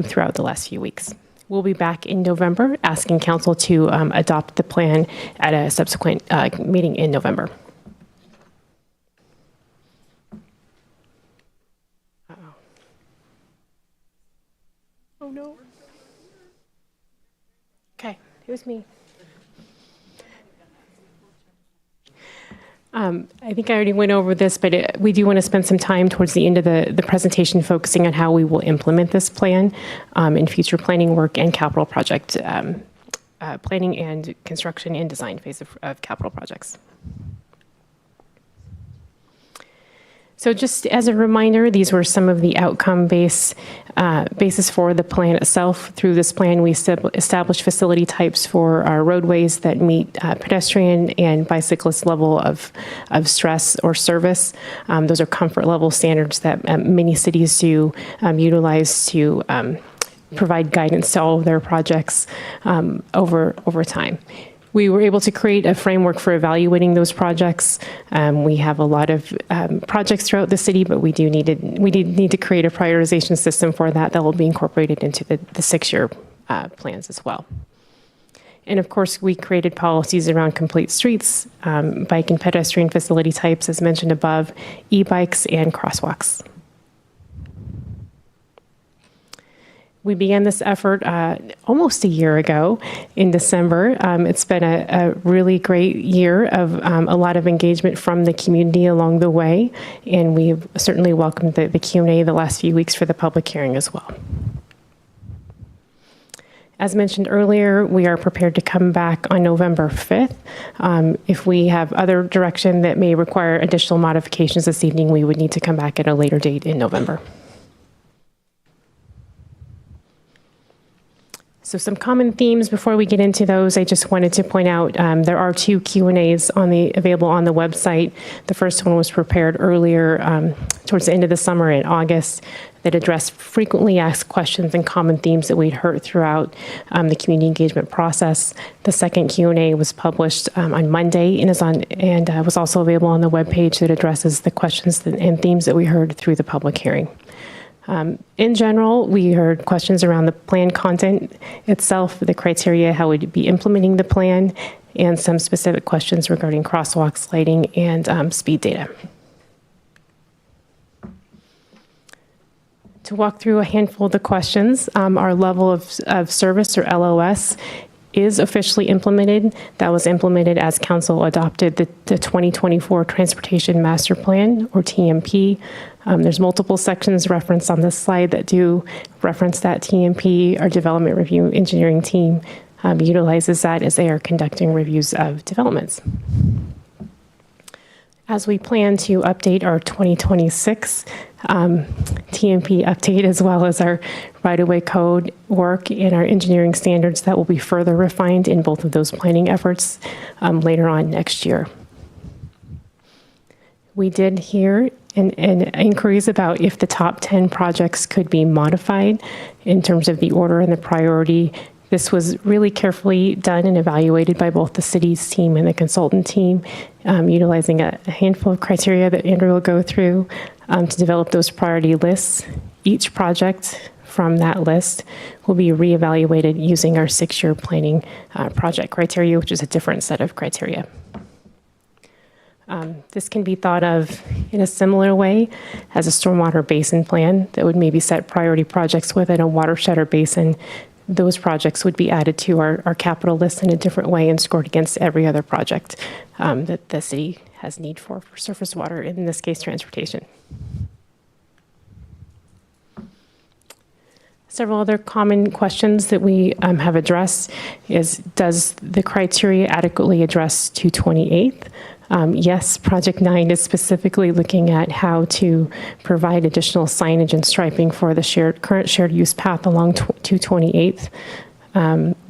throughout the last few weeks. We'll be back in November asking Council to adopt the plan at a subsequent meeting in November. Oh no. Okay, it was me. I think I already went over this, but we do want to spend some time towards the end of the presentation focusing on how we will implement this plan in future planning work and capital project planning and construction and design phase of capital projects. So just as a reminder, these were some of the outcome basis for the plan itself. Through this plan, we established facility types for our roadways that meet pedestrian and bicyclist level of stress or service. Those are comfort level standards that many cities do utilize to provide guidance to all of their projects over time. We were able to create a framework for evaluating those projects. We have a lot of projects throughout the city, but we need to create a prioritization system for that will be incorporated into the 6-year plans as well. And of course, we created policies around complete streets, bike and pedestrian facility types, as mentioned above, e-bikes, and crosswalks. We began this effort almost a year ago in December. It's been a really great year of a lot of engagement from the community along the way, and we've certainly welcomed the Q&A the last few weeks for the public hearing as well. As mentioned earlier, we are prepared to come back on November 5th. If we have other direction that may require additional modifications this evening, we would need to come back at a later date in November. So some common themes before we get into those, I just wanted to point out there are 2 Q&As available on the website. The first one was prepared earlier towards the end of the summer in August that addressed frequently asked questions and common themes that we'd heard throughout the community engagement process. The second Q&A was published on Monday and was also available on the webpage that addresses the questions and themes that we heard through the public hearing. In general, we heard questions around the plan content itself, the criteria, how we'd be implementing the plan, and some specific questions regarding crosswalks, lighting, and speed data. To walk through a handful of the questions, our level of service, or LOS, is officially implemented. That was implemented as Council adopted the 2024 Transportation Master Plan, or TMP. There's multiple sections referenced on this slide that do reference that TMP. Our Development Review Engineering team utilizes that as they are conducting reviews of developments. As we plan to update our 2026 TMP update, as well as our right-of-way code work and our engineering standards, that will be further refined in both of those planning efforts later on next year. We did hear inquiries about if the top 10 projects could be modified in terms of the order and the priority. This was really carefully done and evaluated by both the city's team and the consultant team, utilizing a handful of criteria that Andrew will go through to develop those priority lists. Each project from that list will be reevaluated using our 6-year planning project criteria, which is a different set of criteria. This can be thought of in a similar way as a stormwater basin plan that would maybe set priority projects within a watershed or basin. Those projects would be added to our capital list in a different way and scored against every other project that the city has need for surface water, in this case, transportation. Several other common questions that we have addressed is, does the criteria adequately address 228th? Yes, Project 9 is specifically looking at how to provide additional signage and striping for the current shared use path along 228th.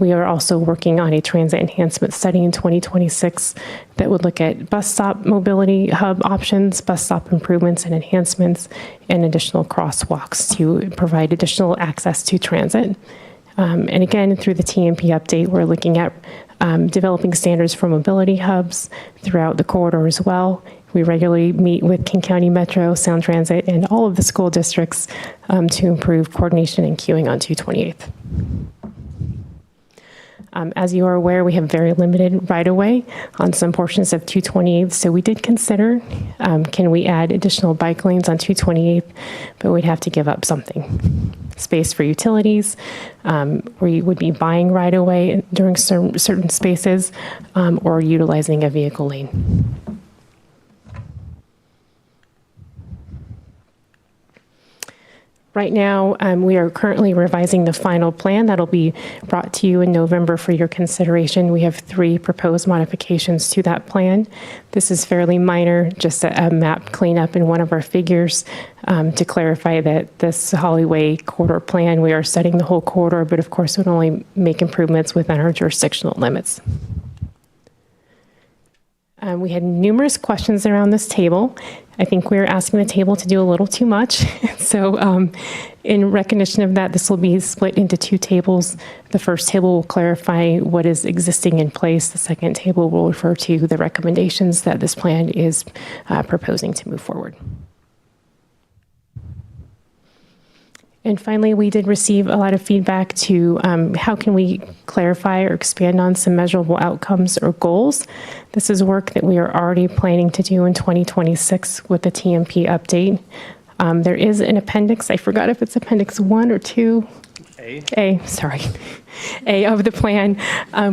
We are also working on a transit enhancement study in 2026 that would look at bus stop mobility hub options, bus stop improvements and enhancements, and additional crosswalks to provide additional access to transit. And again, through the TMP update, we're looking at developing standards for mobility hubs throughout the corridor as well. We regularly meet with King County Metro, Sound Transit, and all of the school districts to improve coordination and queuing on 228th. As you are aware, we have very limited right-of-way on some portions of 228th, so we did consider, can we add additional bike lanes on 228th, but we'd have to give up something. Space for utilities, we would be buying right-of-way during certain spaces, or utilizing a vehicle lane. Right now, we are currently revising the final plan that'll be brought to you in November for your consideration. We have 3 proposed modifications to that plan. This is fairly minor, just a map cleanup in one of our figures to clarify that this Hollyway corridor plan, we are setting the whole corridor, but of course would only make improvements within our jurisdictional limits. We had numerous questions around this table. I think we're asking the table to do a little too much. So in recognition of that, this will be split into 2 tables. The first table will clarify what is existing in place. The second table will refer to the recommendations that this plan is proposing to move forward. And finally, we did receive a lot of feedback to how can we clarify or expand on some measurable outcomes or goals. This is work that we are already planning to do in 2026 with the TMP update. There is an appendix. I forgot if it's appendix 1 or 2. Sorry. A of the plan.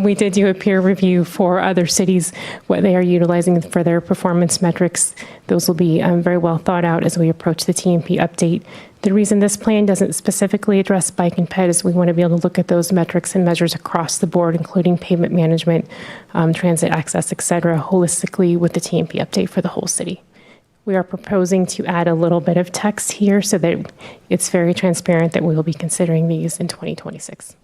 We did do a peer review for other cities, what they are utilizing for their performance metrics. Those will be very well thought out as we approach the TMP update. The reason this plan doesn't specifically address bike and ped is we want to be able to look at those metrics and measures across the board, including pavement management, transit access, et cetera, holistically with the TMP update for the whole city. We are proposing to add a little bit of text here so that it's very transparent that we will be considering these in 2026.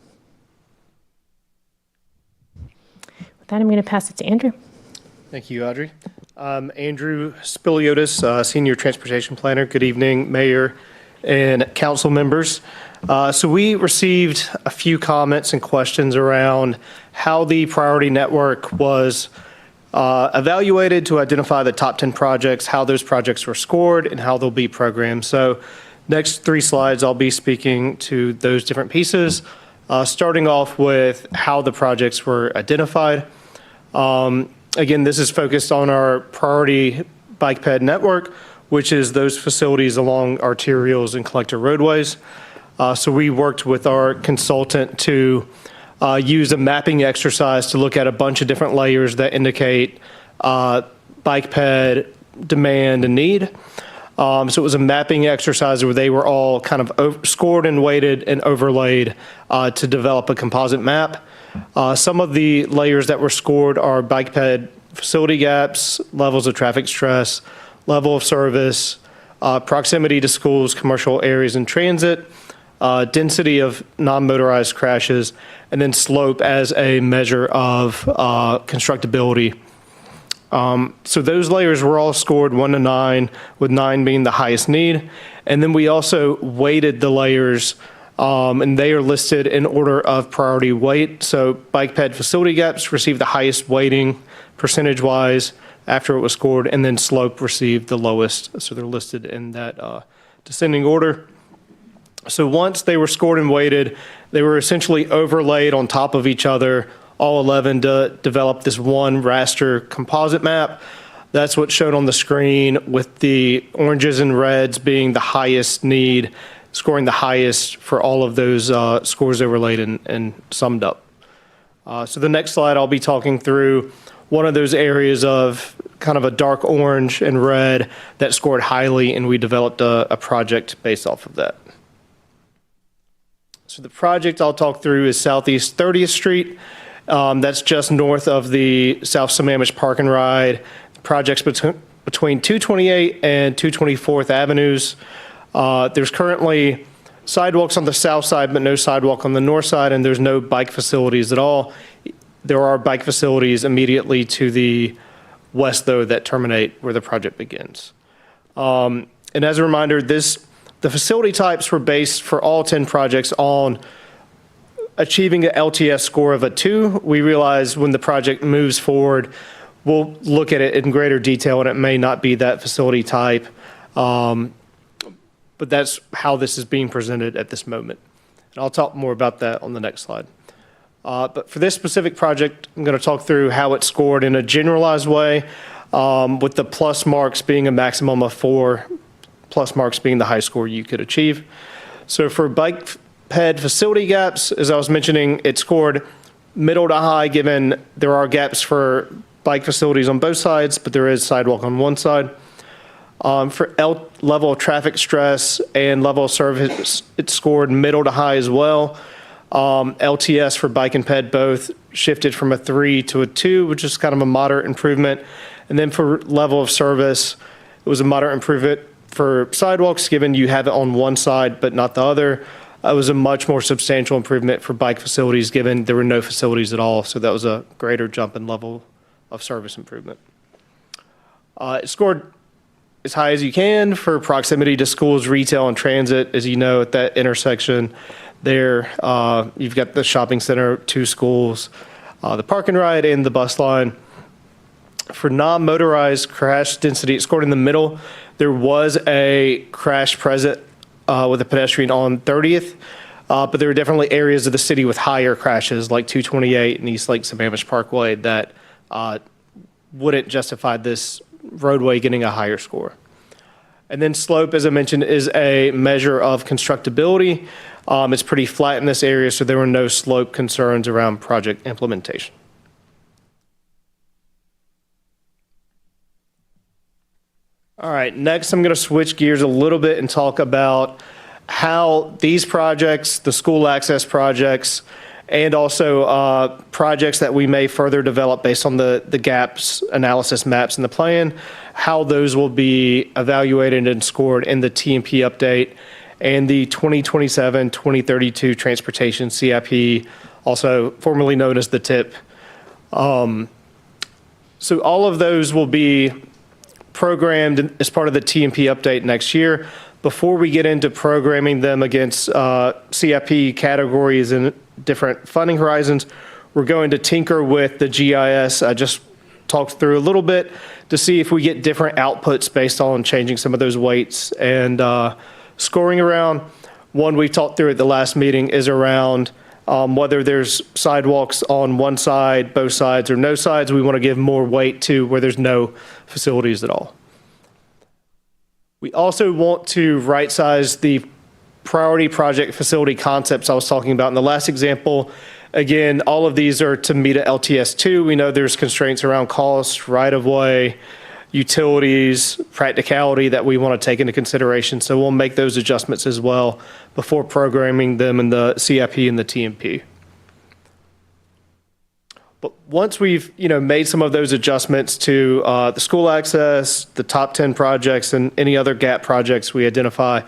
With that, I'm going to pass it to Andrew. Thank you, Audrey. Andrew Spiliotis, Senior Transportation Planner. Good evening, Mayor and council members. So we received a few comments and questions around how the priority network was evaluated to identify the top 10 projects, how those projects were scored, and how they'll be programmed. So next 3 slides, I'll be speaking to those different pieces, starting off with how the projects were identified. Again, this is focused on our priority bike ped network, which is those facilities along arterials and collector roadways. So we worked with our consultant to use a mapping exercise to look at a bunch of different layers that indicate bike ped demand and need. So it was a mapping exercise where they were all kind of scored and weighted and overlaid to develop a composite map. Some of the layers that were scored are bike ped facility gaps, levels of traffic stress, level of service, proximity to schools, commercial areas, and transit, density of non-motorized crashes, and then slope as a measure of constructability. So those layers were all scored 1 to 9, with 9 being the highest need. And then we also weighted the layers, and they are listed in order of priority weight. So bike ped facility gaps received the highest weighting percentage-wise after it was scored, and then slope received the lowest. So they're listed in that descending order. So once they were scored and weighted, they were essentially overlaid on top of each other, all 11, to develop this one raster composite map. That's what's shown on the screen, with the oranges and reds being the highest need, scoring the highest for all of those scores overlaid and summed up. So the next slide, I'll be talking through one of those areas of kind of a dark orange and red that scored highly, and we developed a project based off of that. So the project I'll talk through is Southeast 30th Street. That's just north of the South Sammamish Park and Ride. The project's between 228 and 224th Avenues. There's currently sidewalks on the south side, but no sidewalk on the north side, and there's no bike facilities at all. There are bike facilities immediately to the west, though, that terminate where the project begins. And as a reminder, the facility types were based for all 10 projects on achieving an LTS score of a 2. We realize when the project moves forward, we'll look at it in greater detail, and it may not be that facility type. But that's how this is being presented at this moment. And I'll talk more about that on the next slide. But for this specific project, I'm going to talk through how it's scored in a generalized way, with the plus marks being a maximum of 4, plus marks being the high score you could achieve. So for bike ped facility gaps, as I was mentioning, it scored middle to high, given there are gaps for bike facilities on both sides, but there is sidewalk on one side. For level of traffic stress and level of service, it scored middle to high as well. LTS for bike and ped both shifted from a 3 to a 2, which is kind of a moderate improvement. And then for level of service, it was a moderate improvement for sidewalks, given you have it on one side but not the other. It was a much more substantial improvement for bike facilities, given there were no facilities at all. So that was a greater jump in level of service improvement. It scored as high as you can for proximity to schools, retail, and transit. As you know, at that intersection there, you've got the shopping center, 2 schools, the park and ride, and the bus line. For non-motorized crash density, it scored in the middle. There was a crash present with a pedestrian on 30th, but there were definitely areas of the city with higher crashes, like 228 and East Lake Sammamish Parkway, that wouldn't justify this roadway getting a higher score. And then slope, as I mentioned, is a measure of constructability. It's pretty flat in this area, so there were no slope concerns around project implementation. All right, next I'm going to switch gears a little bit and talk about how these projects, the school access projects, and also projects that we may further develop based on the gaps analysis maps in the plan, how those will be evaluated and scored in the TMP update and the 2027-2032 transportation CIP, also formerly known as the TIP. So all of those will be programmed as part of the TMP update next year. Before we get into programming them against CIP categories and different funding horizons, we're going to tinker with the GIS. I just talked through a little bit to see if we get different outputs based on changing some of those weights and scoring around. One we talked through at the last meeting is around whether there's sidewalks on one side, both sides, or no sides. We want to give more weight to where there's no facilities at all. We also want to right-size the priority project facility concepts I was talking about in the last example. Again, all of these are to meet a LTS2. We know there's constraints around cost, right-of-way, utilities, practicality that we want to take into consideration. So we'll make those adjustments as well before programming them in the CIP and the TMP. But once we've made some of those adjustments to the school access, the top 10 projects, and any other gap projects we identify,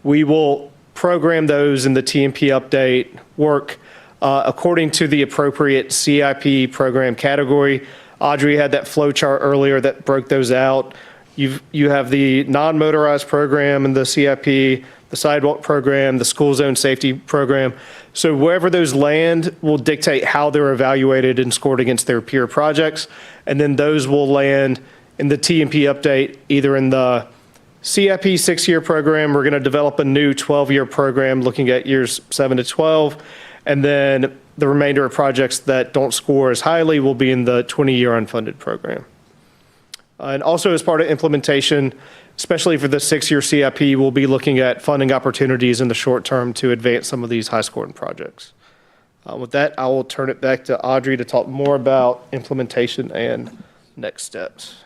we will program those in the TMP update work according to the appropriate CIP program category. Audrey had that flow chart earlier that broke those out. You have the non-motorized program in the CIP, the sidewalk program, the school zone safety program. So wherever those land will dictate how they're evaluated and scored against their peer projects. And then those will land in the TMP update, either in the CIP 6-year program. We're going to develop a new 12-year program looking at years 7 to 12. And then the remainder of projects that don't score as highly will be in the 20-year unfunded program. And also as part of implementation, especially for the 6-year CIP, we'll be looking at funding opportunities in the short term to advance some of these high-scoring projects. With that, I will turn it back to Audrey to talk more about implementation and next steps.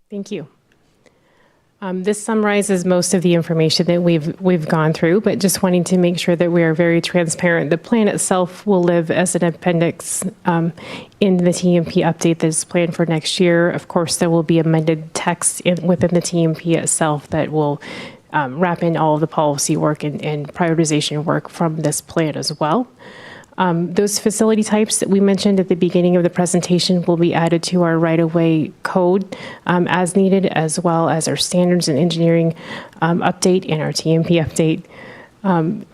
Thank you. This summarizes most of the information that we've gone through, but just wanting to make sure that we are very transparent. The plan itself will live as an appendix in the TMP update that is planned for next year. Of course, there will be amended text within the TMP itself that will wrap in all of the policy work and prioritization work from this plan as well. Those facility types that we mentioned at the beginning of the presentation will be added to our right-of-way code as needed, as well as our standards and engineering update and our TMP update.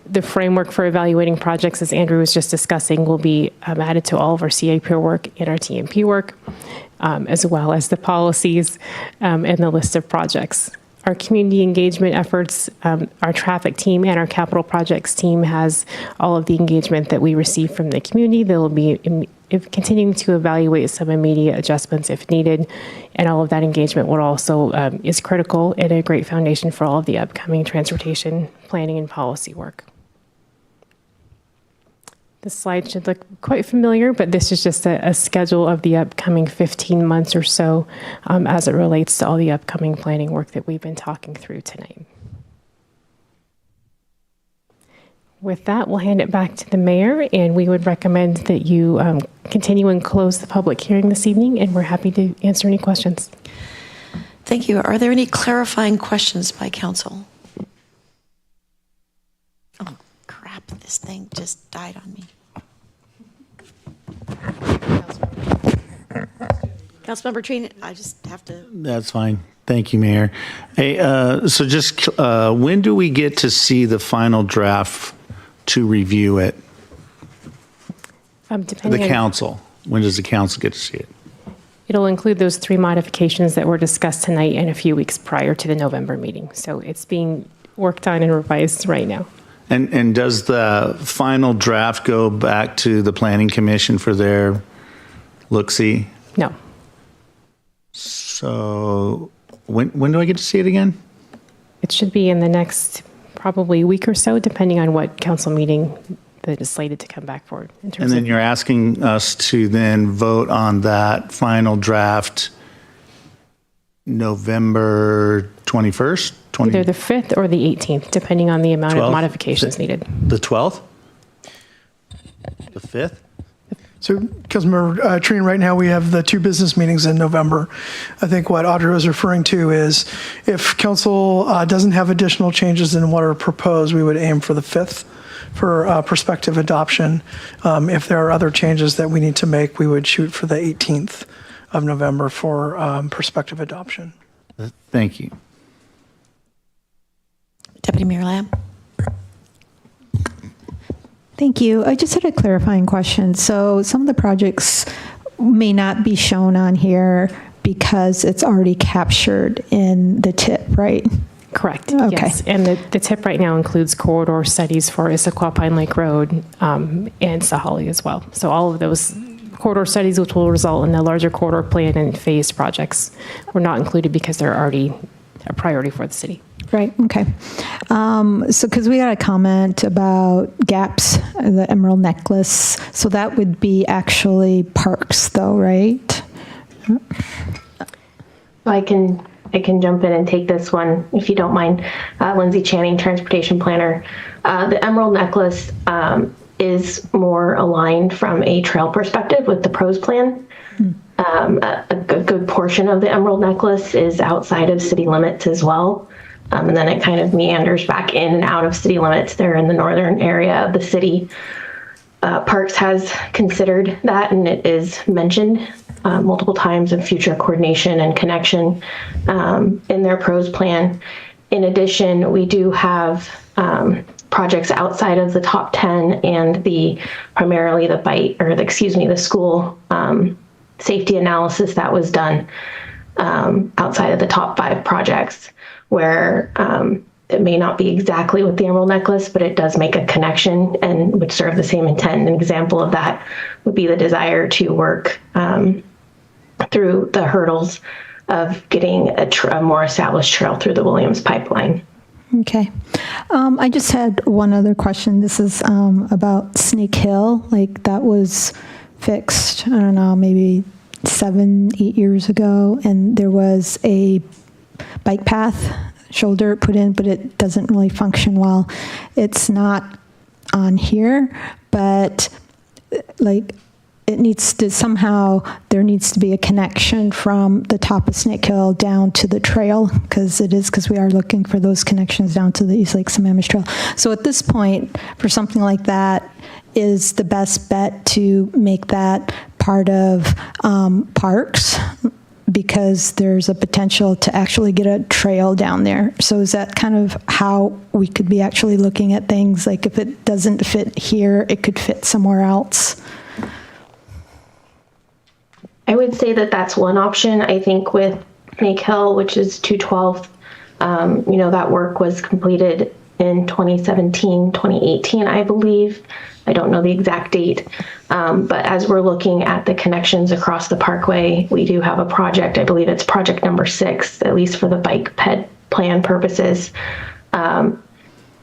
The framework for evaluating projects, as Andrew was just discussing, will be added to all of our CIP work and our TMP work, as well as the policies and the list of projects. Our community engagement efforts, our traffic team and our capital projects team has all of the engagement that we receive from the community. They will be continuing to evaluate some immediate adjustments if needed, and all of that engagement will also is critical and a great foundation for all of the upcoming transportation planning and policy work. This slide should look quite familiar, but this is just a schedule of the upcoming 15 months or so as it relates to all the upcoming planning work that we've been talking through tonight. With that, we'll hand it back to the mayor, and we would recommend that you continue and close the public hearing this evening, and we're happy to answer any questions. Thank you. Are there any clarifying questions by council? Oh, crap, this thing just died on me. Councilmember Trina, I just have to. That's fine. Thank you, Mayor. Hey, so just when do we get to see the final draft to review it? Depending The on- council. When does the council get to see it? It'll include those 3 modifications that were discussed tonight and a few weeks prior to the November meeting. So it's being worked on and revised right now. And does the final draft go back to the Planning Commission for their look-see? No. So when do I get to see it again? It should be in the next probably week or so, depending on what council meeting that is slated to come back for. In And terms then of, you're asking us to then vote on that final draft November 21st? either the 5th or the 18th, depending on the amount 12th? of modifications needed. The 12th? The 5th? So, Councilmember Trine, right now we have the 2 business meetings in November. I think what Audra was referring to is if council doesn't have additional changes than what are proposed, we would aim for the 5th for prospective adoption. If there are other changes that we need to make, we would shoot for the 18th of November for prospective adoption. Thank you. Deputy Mayor Lamb. Thank you. I just had a clarifying question. So some of the projects may not be shown on here because it's already captured in the tip, right? Correct. Okay. Yes. And the tip right now includes corridor studies for Issaquah Pine Lake Road and Sahali as well. So all of those corridor studies, which will result in the larger corridor plan and phased projects, were not included because they're already a priority for the city. Right, okay. So, because we got a comment about gaps, the Emerald Necklace, so that would be actually parks though, right? I can jump in and take this one if you don't mind. Lindsay Channing, Transportation Planner. The Emerald Necklace is more aligned from a trail perspective with the PROS plan. A good portion of the Emerald Necklace is outside of city limits as well. And then it kind of meanders back in and out of city limits there in the northern area of the city. Parks has considered that, and it is mentioned multiple times in future coordination and connection in their PROS plan. In addition, we do have projects outside of the top 10 and primarily the school safety analysis that was done outside of the top 5 projects, where it may not be exactly with the Emerald Necklace, but it does make a connection and would serve the same intent. An example of that would be the desire to work through the hurdles of getting a more established trail through the Williams pipeline. Okay. I just had one other question. This is about Snake Hill. Like that was fixed, I don't know, maybe 7-8 years ago, and there was a bike path, shoulder put in, but it doesn't really function well. It's not on here, but like it needs to somehow, there needs to be a connection from the top of Snake Hill down to the trail, because we are looking for those connections down to the East Lake Sammamish Trail. So at this point, for something like that, is the best bet to make that part of parks, because there's a potential to actually get a trail down there. So is that kind of how we could be actually looking at things? Like if it doesn't fit here, it could fit somewhere else? I would say that that's one option. I think with Snake Hill, which is 212, that work was completed in 2017, 2018, I believe. I don't know the exact date. But as we're looking at the connections across the parkway, we do have a project. I believe it's project number 6, at least for the bike ped plan purposes. We're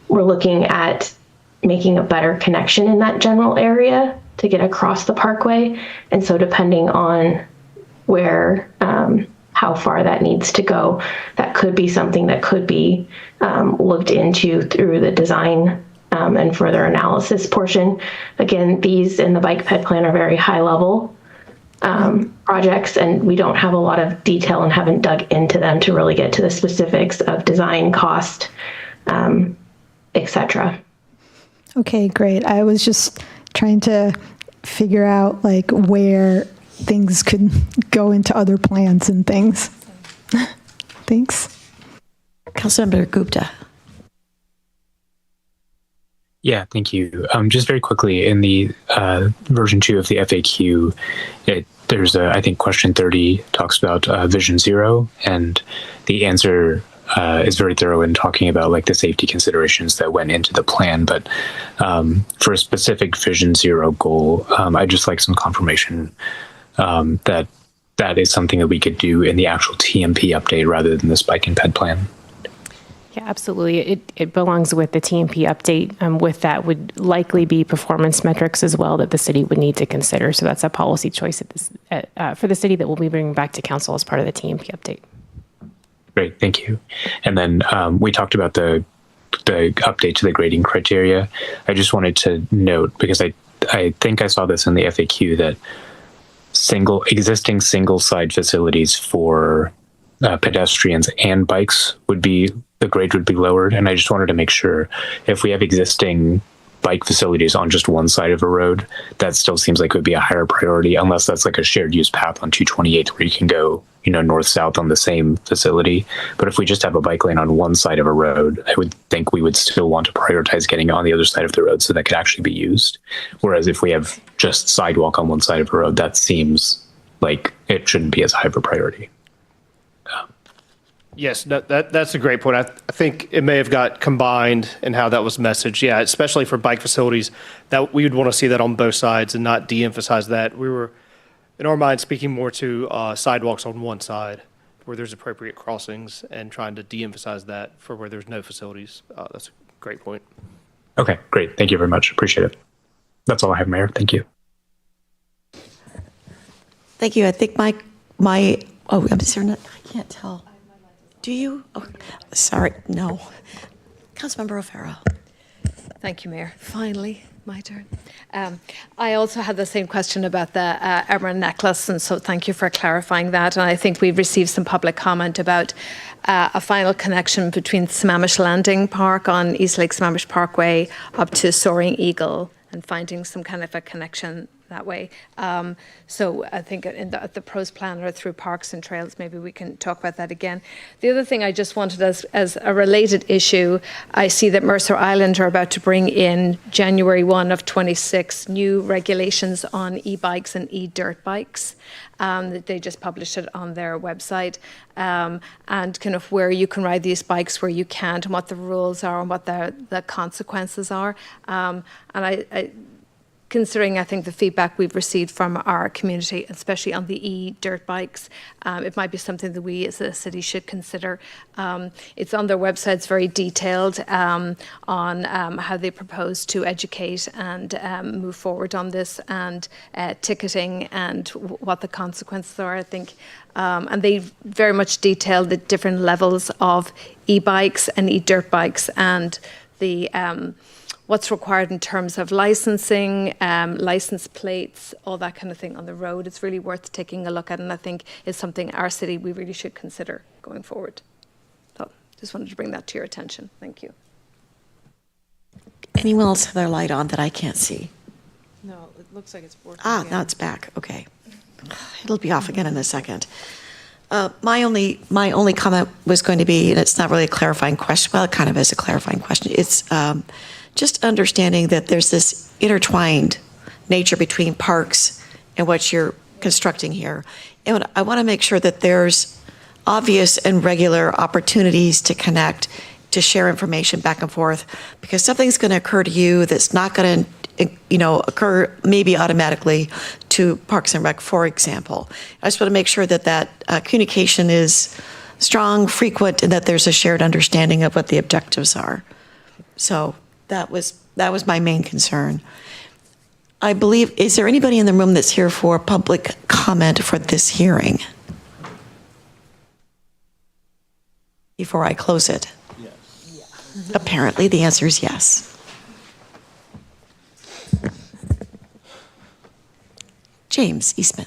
looking at making a better connection in that general area to get across the parkway. And so depending on where, how far that needs to go, that could be something that could be looked into through the design and further analysis portion. Again, these in the bike ped plan are very high level projects, and we don't have a lot of detail and haven't dug into them to really get to the specifics of design, cost, et cetera. Okay, great. I was just trying to figure out like where things could go into other plans and things. Thanks. Councilmember Gupta. Yeah, thank you. Just very quickly, in the version 2 of the FAQ, there's I think question 30 talks about Vision Zero, and the answer is very thorough in talking about like the safety considerations that went into the plan. But for a specific Vision Zero goal, I'd just like some confirmation that that is something that we could do in the actual TMP update rather than this bike and ped plan. Yeah, absolutely. It belongs with the TMP update. With that would likely be performance metrics as well that the city would need to consider. So that's a policy choice for the city that we'll be bringing back to council as part of the TMP update. Great, thank you. And then we talked about the update to the grading criteria. I just wanted to note, because I think I saw this in the FAQ, that existing single side facilities for pedestrians and bikes the grade would be lowered. And I just wanted to make sure, if we have existing bike facilities on just one side of a road, that still seems like it would be a higher priority, unless that's like a shared use path on 228 where you can go, north south on the same facility. But if we just have a bike lane on one side of a road, I would think we would still want to prioritize getting on the other side of the road so that could actually be used. Whereas if we have just sidewalk on one side of a road, that seems like it shouldn't be as high of a priority. Yes, that's a great point. I think it may have got combined in how that was messaged. Yeah, especially for bike facilities, that we would want to see that on both sides and not de-emphasize that. We were, in our mind, speaking more to sidewalks on one side where there's appropriate crossings, and trying to de-emphasize that for where there's no facilities. That's a great point. Okay, great. Thank you very much. Appreciate it. That's all I have, Mayor. Thank you. Thank you. I think I'm sorry, I can't tell. Do you? Oh, sorry, no. Councilmember O'Farrell. Thank you, Mayor. Finally, my turn. I also had the same question about the emerald necklace, and so thank you for clarifying that. And I think we've received some public comment about a final connection between Sammamish Landing Park on East Lake Sammamish Parkway up to Soaring Eagle, and finding some kind of a connection that way. So I think at the pros plan or through parks and trails, maybe we can talk about that again. The other thing I just wanted as a related issue, I see that Mercer Island are about to bring in January 1 of 26 new regulations on e-bikes and e-dirt bikes. They just published it on their website, and kind of where you can ride these bikes, where you can't, and what the rules are and what the consequences are. And I considering, I think, the feedback we've received from our community, especially on the e-dirt bikes, it might be something that we as a city should consider. It's on their website, it's very detailed on how they propose to educate and move forward on this, and ticketing and what the consequences are, I think. And they very much detail the different levels of e-bikes and e-dirt bikes, and the what's required in terms of licensing, license plates, all that kind of thing on the road. It's really worth taking a look at, and I think is something our city we really should consider going forward. So just wanted to bring that to your attention. Thank you. Anyone else have their light on that I can't see? No, it looks like it's working. Ah, now it's back. Okay. It'll be off again in a second. My only comment was going to be, and it's not really a clarifying question, well, it kind of is a clarifying question. It's just understanding that there's this intertwined nature between parks and what you're constructing here. And I want to make sure that there's obvious and regular opportunities to connect, to share information back and forth, because something's going to occur to you that's not going to occur maybe automatically to Parks and Rec, for example. I just want to make sure that that communication is strong, frequent, and that there's a shared understanding of what the objectives are. So that was my main concern. I believe, is there anybody in the room that's here for public comment for this hearing? Before I close it? Yes. Apparently, the answer is yes. James Eastman.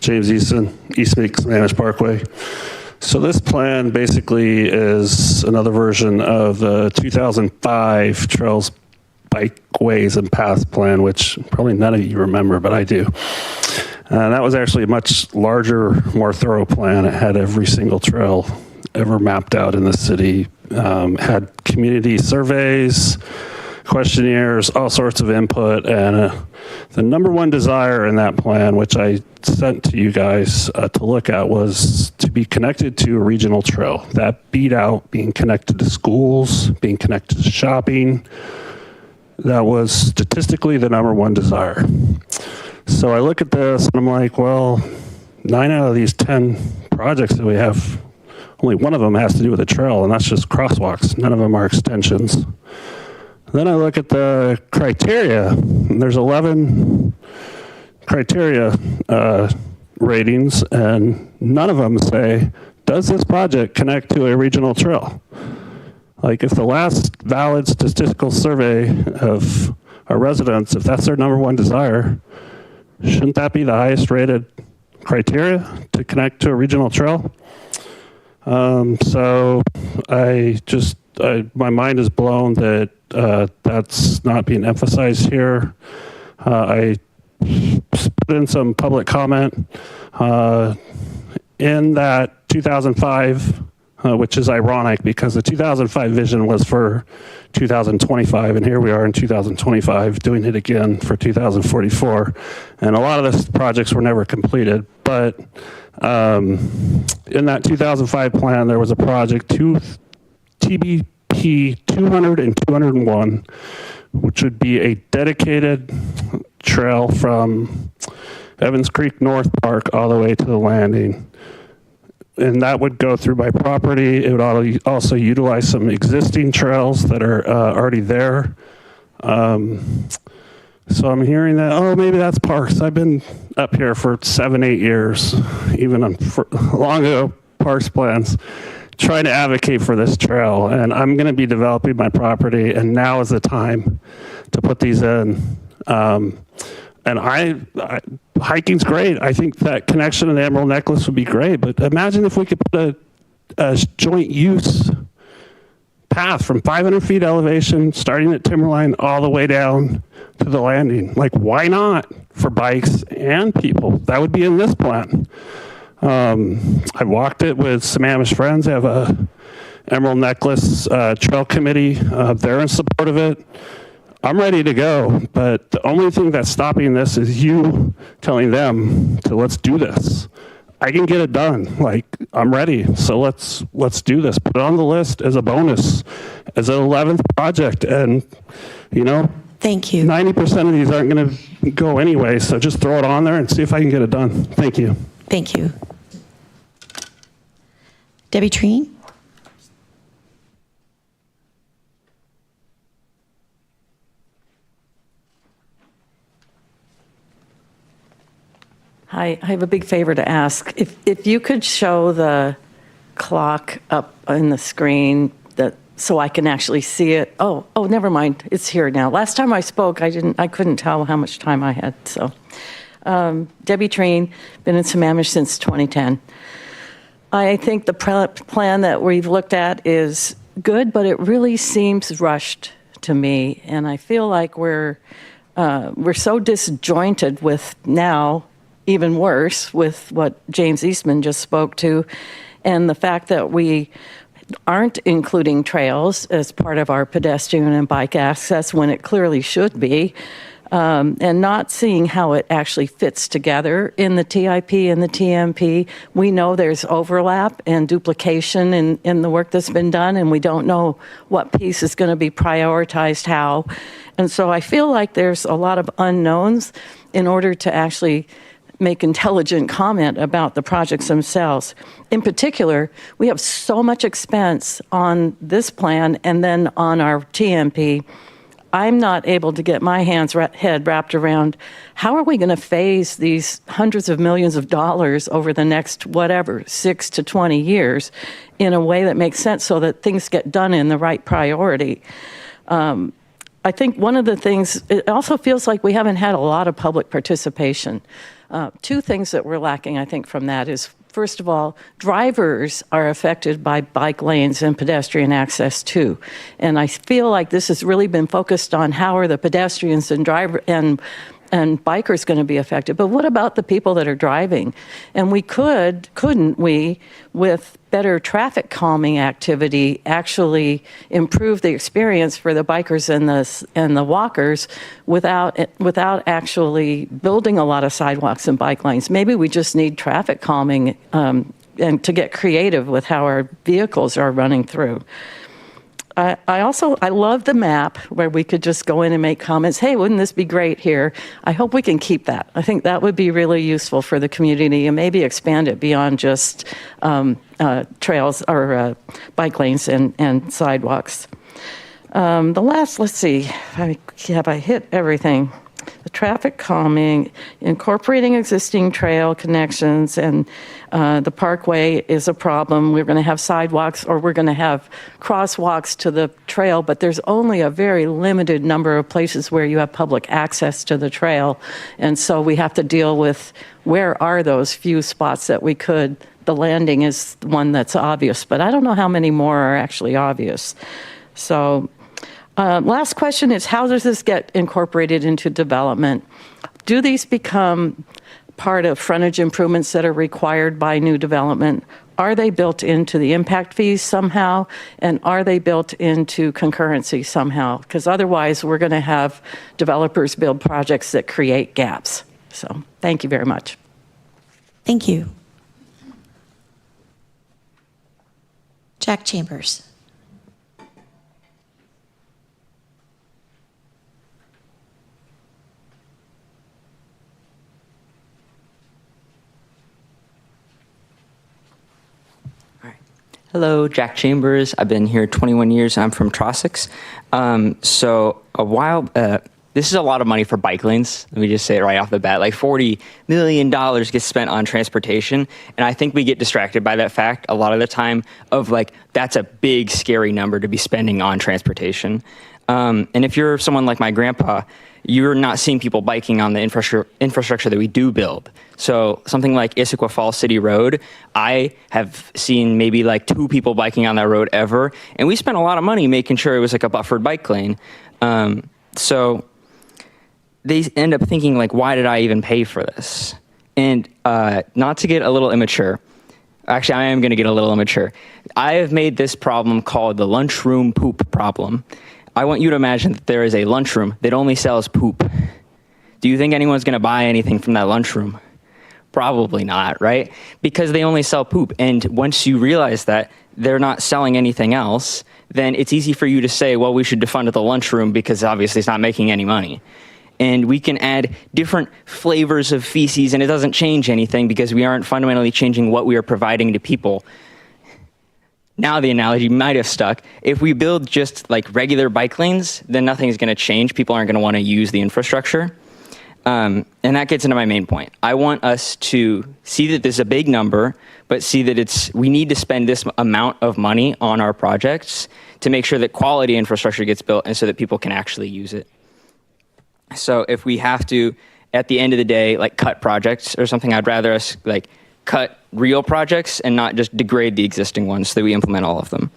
James Easton, East Sammamish Parkway. So this plan basically is another version of the 2005 Trails, Bikeways, and Paths plan, which probably none of you remember, but I do. And that was actually a much larger, more thorough plan. It had every single trail ever mapped out in the city, had community surveys, questionnaires, all sorts of input, and the number one desire in that plan, which I sent to you guys to look at, was to be connected to a regional trail. That beat out being connected to schools, being connected to shopping. That was statistically the number one desire. So I look at this and I'm like, well, 9 out of these 10 projects that we have, only one of them has to do with a trail, and that's just crosswalks. None of them are extensions. Then I look at the criteria, and there's 11 criteria ratings, and none of them say, does this project connect to a regional trail? Like, if the last valid statistical survey of our residents, if that's their number one desire, shouldn't that be the highest rated criteria to connect to a regional trail? So my mind is blown that that's not being emphasized here. I put in some public comment in that 2005, which is ironic because the 2005 vision was for 2025, and here we are in 2025 doing it again for 2044. And a lot of the projects were never completed, but in that 2005 plan, there was a project, TBP 200 and 201, which would be a dedicated trail from Evans Creek North Park all the way to the landing. And that would go through my property. It would also utilize some existing trails that are already there. So I'm hearing that, oh, maybe that's parks. I've been up here for 7-8 years, even on long ago parks plans, trying to advocate for this trail. And I'm going to be developing my property, and now is the time to put these in. And hiking's great. I think that connection to the Emerald Necklace would be great. But imagine if we could put a joint use path from 500 feet elevation, starting at Timberline, all the way down to the landing. Like, why not for bikes and people? That would be in this plan. I walked it with Sammamish friends. I have a Emerald Necklace trail committee. They're in support of it. I'm ready to go, but the only thing that's stopping this is you telling them to let's do this. I can get it done. Like, I'm ready. So let's do this. Put it on the list as a bonus, as an 11th project. And, thank you. 90% of these aren't going to go anyway. So just throw it on there and see if I can get it done. Thank you. Thank you. Debbie Treen? Hi, I have a big favor to ask. If you could show the clock up on the screen that so I can actually see it. Oh, never mind. It's here now. Last time I spoke, I couldn't tell how much time I had. So, Debbie Treen, been in Sammamish since 2010. I think the plan that we've looked at is good, but it really seems rushed to me, and I feel like we're so disjointed with now, even worse, with what James Eastman just spoke to, and the fact that we aren't including trails as part of our pedestrian and bike access when it clearly should be, and not seeing how it actually fits together in the TIP and the TMP. We know there's overlap and duplication in the work that's been done, and we don't know what piece is going to be prioritized how. And so I feel like there's a lot of unknowns in order to actually make intelligent comment about the projects themselves. In particular, we have so much expense on this plan and then on our TMP. I'm not able to get my head wrapped around how are we going to phase these hundreds of millions of dollars over the next, 6 to 20 years in a way that makes sense so that things get done in the right priority. I think one of the things, it also feels like we haven't had a lot of public participation. Two things that we're lacking, I think, from that is, first of all, drivers are affected by bike lanes and pedestrian access too. And I feel like this has really been focused on how are the pedestrians and bikers going to be affected. But what about the people that are driving? And couldn't we, with better traffic calming activity, actually improve the experience for the bikers and the walkers without actually building a lot of sidewalks and bike lanes? Maybe we just need traffic calming and to get creative with how our vehicles are running through. I love the map where we could just go in and make comments. Hey, wouldn't this be great here? I hope we can keep that. I think that would be really useful for the community and maybe expand it beyond just trails or bike lanes and sidewalks. Let's see, have I hit everything? The traffic calming, incorporating existing trail connections, and the parkway is a problem. We're going to have sidewalks or we're going to have crosswalks to the trail, but there's only a very limited number of places where you have public access to the trail. And so we have to deal with where are those few spots that we could. The landing is one that's obvious, but I don't know how many more are actually obvious. So last question is, how does this get incorporated into development? Do these become part of frontage improvements that are required by new development? Are they built into the impact fees somehow? And are they built into concurrency somehow? Because otherwise, we're going to have developers build projects that create gaps. So thank you very much. Thank you. Jack Chambers. Hello, Jack Chambers. I've been here 21 years. I'm from Trossachs. This is a lot of money for bike lanes. Let me just say it right off the bat. Like $40 million gets spent on transportation. And I think we get distracted by that fact a lot of the time of like, that's a big, scary number to be spending on transportation. And if you're someone like my grandpa, you're not seeing people biking on the infrastructure that we do build. So something like Issaquah Falls City Road, I have seen maybe like 2 people biking on that road ever. And we spent a lot of money making sure it was like a buffered bike lane. So they end up thinking like, why did I even pay for this? And not to get a little immature, actually I am gonna get a little immature. I have made this problem called the lunchroom poop problem. I want you to imagine that there is a lunchroom that only sells poop. Do you think anyone's going to buy anything from that lunchroom? Probably not, right? Because they only sell poop. And once you realize that they're not selling anything else, then it's easy for you to say, well, we should defund the lunchroom because obviously it's not making any money. And we can add different flavors of feces and it doesn't change anything because we aren't fundamentally changing what we are providing to people. Now the analogy might have stuck. If we build just like regular bike lanes, then nothing's going to change. People aren't going to want to use the infrastructure. And that gets into my main point. I want us to see that this is a big number, but see that we need to spend this amount of money on our projects to make sure that quality infrastructure gets built and so that people can actually use it. So if we have to, at the end of the day, like cut projects or something, I'd rather us like cut real projects and not just degrade the existing ones so that we implement all of them.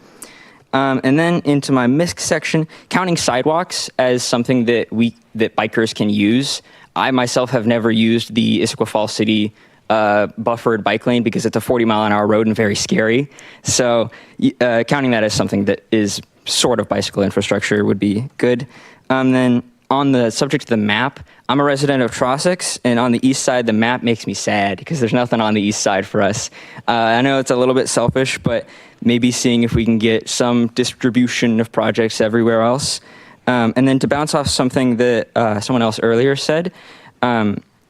And then into my MISC section, counting sidewalks as something that bikers can use. I myself have never used the Issaquah Falls City buffered bike lane because it's a 40-mile-an-hour road and very scary. So counting that as something that is sort of bicycle infrastructure would be good. Then on the subject of the map, I'm a resident of Trossachs, and on the east side, the map makes me sad because there's nothing on the east side for us. I know it's a little bit selfish, but maybe seeing if we can get some distribution of projects everywhere else. And then to bounce off something that someone else earlier said,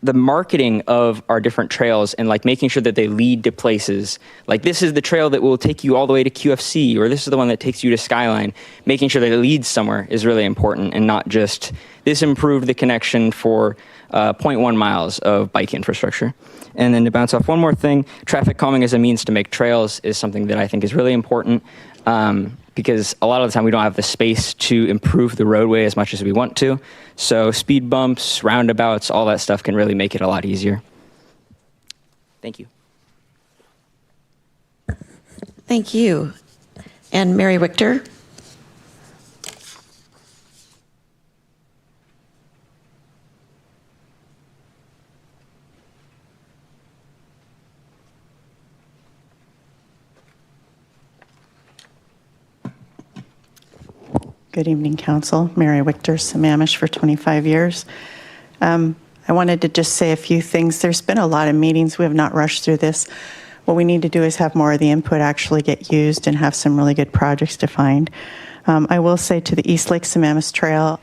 the marketing of our different trails and like making sure that they lead to places like this is the trail that will take you all the way to QFC, or this is the one that takes you to Skyline. Making sure that it leads somewhere is really important, and not just this improved the connection for 0.1 miles of bike infrastructure. And then to bounce off one more thing, traffic calming as a means to make trails is something that I think is really important. Because a lot of the time we don't have the space to improve the roadway as much as we want to. So speed bumps, roundabouts, all that stuff can really make it a lot easier. Thank you. Thank you. And Mary Wichter? Good evening, Council. Mary Wichter, Sammamish for 25 years. I wanted to just say a few things. There's been a lot of meetings. We have not rushed through this. What we need to do is have more of the input actually get used and have some really good projects defined. I will say to the East Lake Sammamish Trail,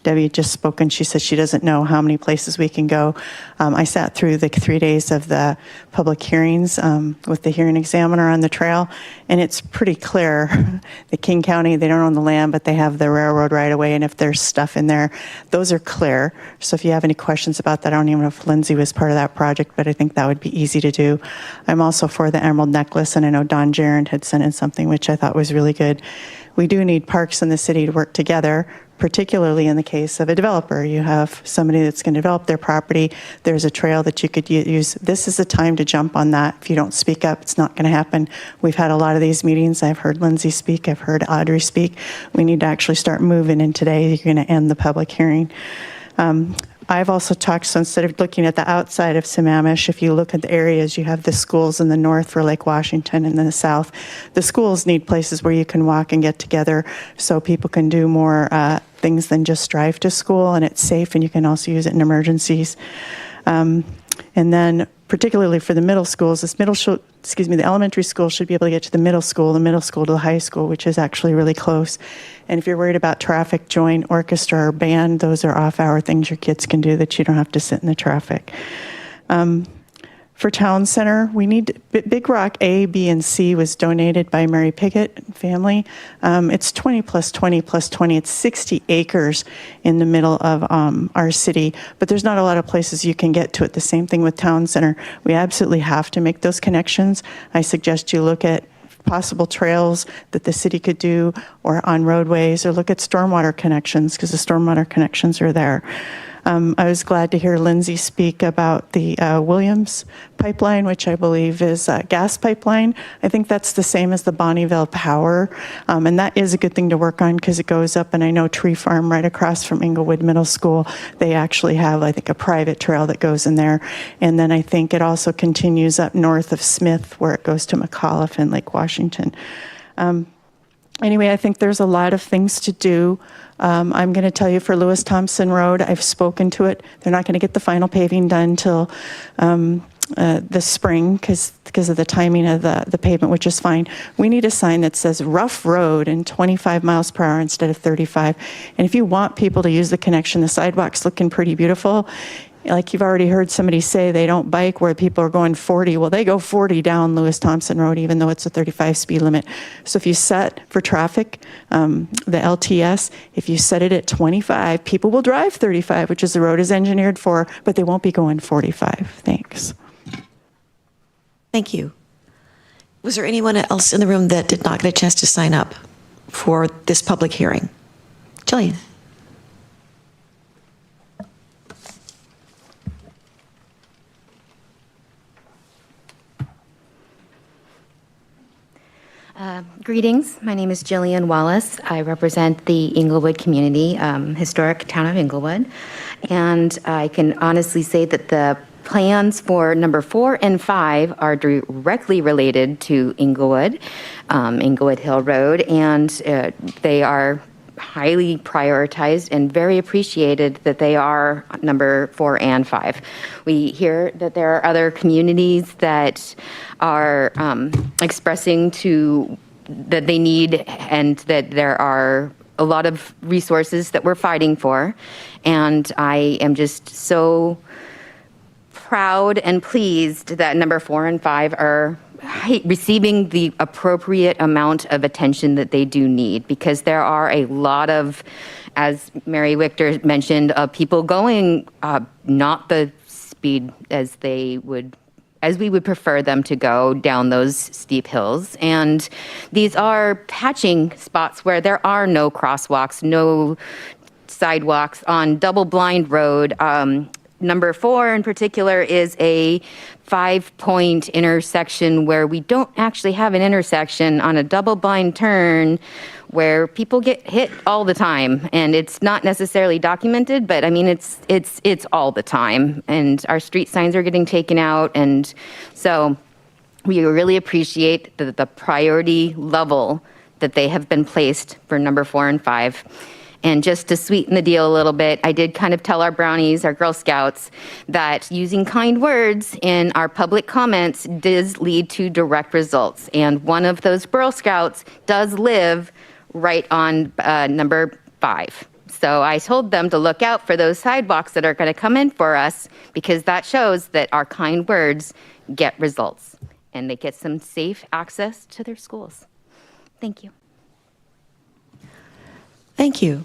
Debbie had just spoken. She said she doesn't know how many places we can go. I sat through the 3 days of the public hearings with the hearing examiner on the trail, and it's pretty clear. The King County, they don't own the land, but they have the railroad right away, and if there's stuff in there, those are clear. So if you have any questions about that, I don't even know if Lindsay was part of that project, but I think that would be easy to do. I'm also for the Emerald Necklace, and I know Don Jarrett had sent in something which I thought was really good. We do need parks in the city to work together, particularly in the case of a developer. You have somebody that's going to develop their property. There's a trail that you could use. This is the time to jump on that. If you don't speak up, it's not going to happen. We've had a lot of these meetings. I've heard Lindsay speak. I've heard Audrey speak. We need to actually start moving, and today you're going to end the public hearing. I've also talked, so instead of looking at the outside of Sammamish, if you look at the areas, you have the schools in the north for Lake Washington, and in the south. The schools need places where you can walk and get together so people can do more things than just drive to school, and it's safe, and you can also use it in emergencies. And then particularly for the middle schools, the elementary school should be able to get to the middle school to the high school, which is actually really close. And if you're worried about traffic, join orchestra or band. Those are off-hour things your kids can do that you don't have to sit in the traffic. For Town Center, we need, Big Rock A, B, and C was donated by Mary Piggott family. It's 20 plus 20 plus 20. It's 60 acres in the middle of our city, but there's not a lot of places you can get to it. The same thing with Town Center. We absolutely have to make those connections. I suggest you look at possible trails that the city could do, or on roadways, or look at stormwater connections, because the stormwater connections are there. I was glad to hear Lindsay speak about the Williams pipeline, which I believe is a gas pipeline. I think that's the same as the Bonneville Power, and that is a good thing to work on because it goes up, and I know Tree Farm right across from Inglewood Middle School, they actually have, I think, a private trail that goes in there, and then I think it also continues up north of Smith where it goes to McAuliffe and Lake Washington. Anyway, I think there's a lot of things to do. I'm going to tell you for Lewis Thompson Road, I've spoken to it. They're not going to get the final paving done till the spring because of the timing of the pavement, which is fine. We need a sign that says rough road and 25 miles per hour instead of 35. And if you want people to use the connection, the sidewalk's looking pretty beautiful. like you've already heard somebody say, they don't bike where people are going 40. Well, they go 40 down Lewis Thompson Road, even though it's a 35 speed limit. So if you set for traffic, the LTS, if you set it at 25, people will drive 35, which is the road is engineered for, but they won't be going 45. Thanks. Thank you. Was there anyone else in the room that did not get a chance to sign up for this public hearing? Jillian. Greetings. My name is Jillian Wallace. I represent the Inglewood community, historic town of Inglewood. And I can honestly say that the plans for number 4 and 5 are directly related to Inglewood, Inglewood Hill Road, and they are highly prioritized and very appreciated that they are number 4 and 5. We hear that there are other communities that are expressing that they need, and that there are a lot of resources that we're fighting for. And I am just so proud and pleased that number 4 and 5 are receiving the appropriate amount of attention that they do need, because there are a lot of, as Mary Wichter mentioned, people going not the speed as we would prefer them to go down those steep hills. And these are patching spots where there are no crosswalks, no sidewalks on double blind road. Number 4 in particular is a 5-point intersection where we don't actually have an intersection on a double blind turn where people get hit all the time. And it's not necessarily documented, but I mean, it's all the time. And our street signs are getting taken out. And so we really appreciate the priority level that they have been placed for number 4 and 5. And just to sweeten the deal a little bit, I did kind of tell our brownies, our Girl Scouts, that using kind words in our public comments does lead to direct results. And one of those Girl Scouts does live right on number 5. So I told them to look out for those sidewalks that are going to come in for us, because that shows that our kind words get results and they get some safe access to their schools. Thank you. Thank you.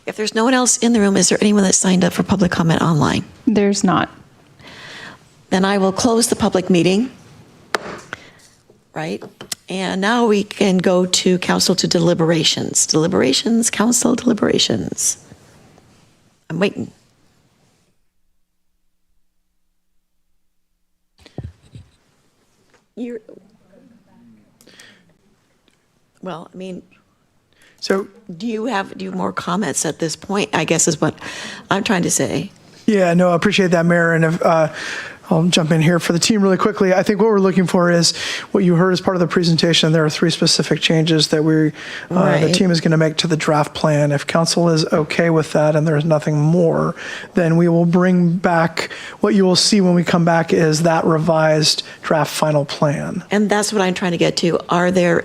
If there's no one else in the room, is there anyone that signed up for public comment online? There's not. Then I will close the public meeting. Right? And now we can go to council to deliberations. Deliberations, council deliberations. I'm waiting. Well, I mean, so do you have more comments at this point, I guess is what I'm trying to say. Yeah, no, I appreciate that, Mayor. And if, I'll jump in here for the team really quickly. I think what we're looking for is what you heard as part of the presentation. There are 3 specific changes that the team is going to make to the draft plan. If council is okay with that and there's nothing more, then we will bring back, what you will see when we come back is that revised draft final plan. And that's what I'm trying to get to.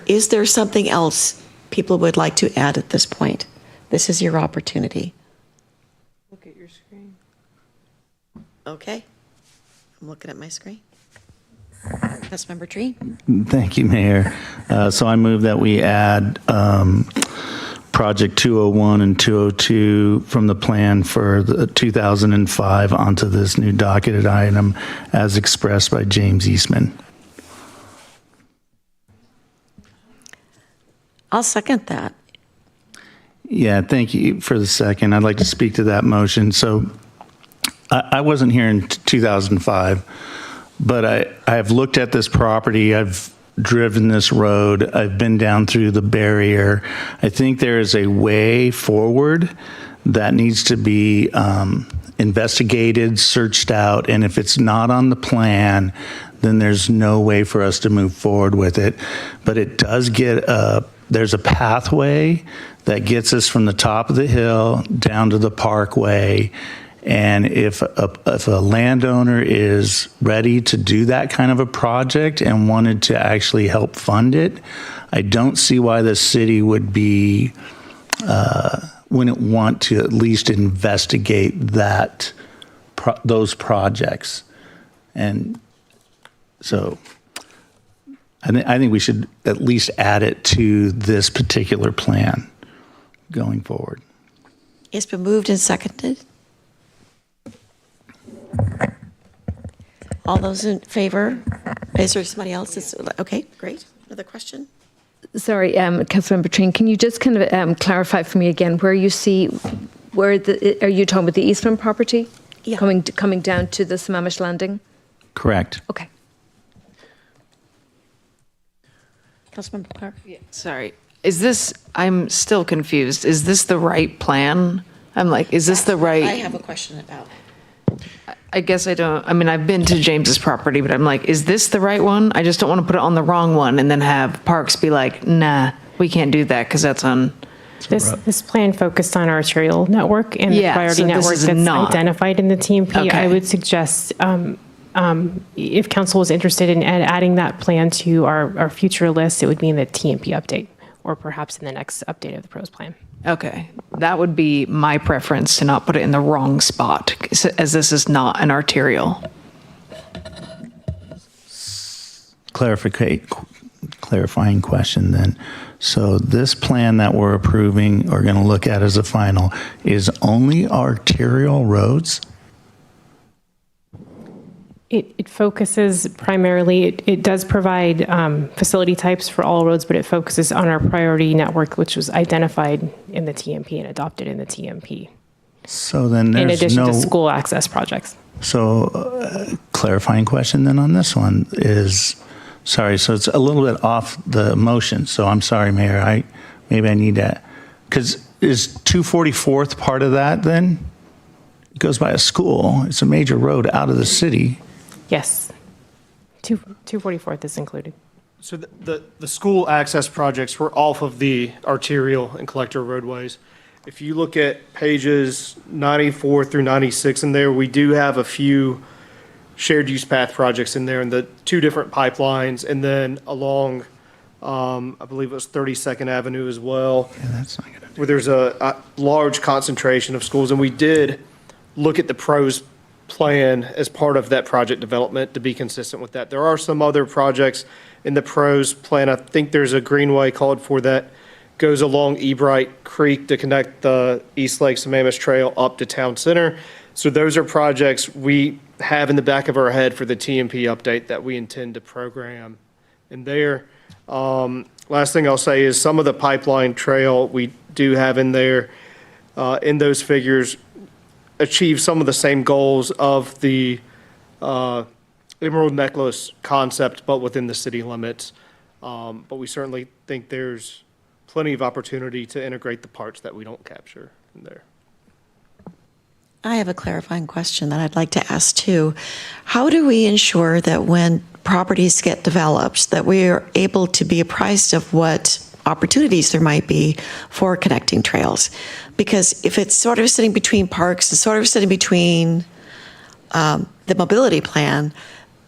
Is there something else people would like to add at this point? This is your opportunity. Look at your screen. Okay. I'm looking at my screen. Councilmember Tree. Thank you, Mayor. So I move that we add Project 201 and 202 from the plan for the 2005 onto this new docketed item as expressed by James Eastman. I'll second that. Yeah, thank you for the second. I'd like to speak to that motion. So I wasn't here in 2005, but I have looked at this property. I've driven this road. I've been down through the barrier. I think there is a way forward that needs to be investigated, searched out, and if it's not on the plan, then there's no way for us to move forward with it. But it does get there's a pathway that gets us from the top of the hill down to the parkway. And if a landowner is ready to do that kind of a project and wanted to actually help fund it, I don't see why the city wouldn't want to at least investigate that those projects. And so I think we should at least add it to this particular plan going forward. It's been moved and seconded. All those in favor? Is there somebody else? Okay, great. Another question? Sorry, Councilmember Trine, can you just kind of clarify for me again where you see, are you talking about the Eastland property? Yeah. Coming down to the Sammamish Landing? Correct. Okay. Councilmember Clark? Sorry. I'm still confused. Is this the right plan? I'm like, is this the right? I have a question about. I guess I don't, I've been to James's property, but I'm like, is this the right one? I just don't want to put it on the wrong one and then have Parks be like, nah, we can't do that because that's on. This plan focused on arterial network and the Yeah, priority so this network is that's not. identified in the TMP. Okay. I would suggest, if council was interested in adding that plan to our future list, it would be in the TMP update or perhaps in the next update of the PROS plan. Okay, that would be my preference to not put it in the wrong spot, as this is not an arterial. Clarifying question then. So this plan that we're approving or going to look at as a final is only arterial roads? It focuses primarily, it does provide facility types for all roads, but it focuses on our priority network, which was identified in the TMP and adopted in the TMP. So then In there's addition no. to school access projects. So clarifying question then on this one is, sorry, so it's a little bit off the motion. So I'm sorry, Mayor, maybe I need to, because is 244th part of that then? It goes by a school. It's a major road out of the city. Yes. 244th is included. So the school access projects were off of the arterial and collector roadways. If you look at pages 94 through 96 in there, we do have a few shared use path projects in there and the two different pipelines and then along, I believe it was 32nd Avenue as well. Yeah, that's not gonna do. Where there's a large concentration of schools. And we did look at the PROS plan as part of that project development to be consistent with that. There are some other projects in the PROS plan. I think there's a greenway called for that goes along Ebright Creek to connect the East Lake Sammamish Trail up to Town Center. So those are projects we have in the back of our head for the TMP update that we intend to program in there. Last thing I'll say is some of the pipeline trail we do have in there, in those figures, achieve some of the same goals of the Emerald Necklace concept, but within the city limits. But we certainly think there's plenty of opportunity to integrate the parts that we don't capture in there. I have a clarifying question that I'd like to ask too. How do we ensure that when properties get developed, that we are able to be apprised of what opportunities there might be for connecting trails? Because if it's sort of sitting between parks and sort of sitting between the mobility plan,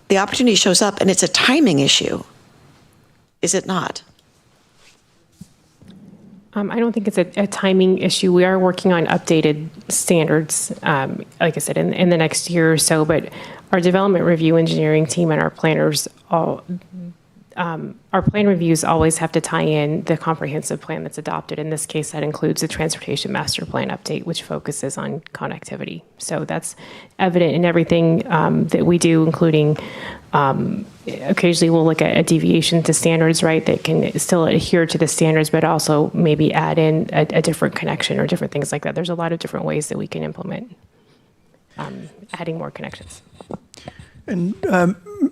the opportunity shows up and it's a timing issue. Is it not? I don't think it's a timing issue. We are working on updated standards, like I said, in the next year or so, but our development review engineering team and our planners our plan reviews always have to tie in the comprehensive plan that's adopted. In this case, that includes the Transportation Master Plan update, which focuses on connectivity. So that's evident in everything that we do, including occasionally we'll look at a deviation to standards, right, that can still adhere to the standards, but also maybe add in a different connection or different things like that. There's a lot of different ways that we can implement adding more connections. And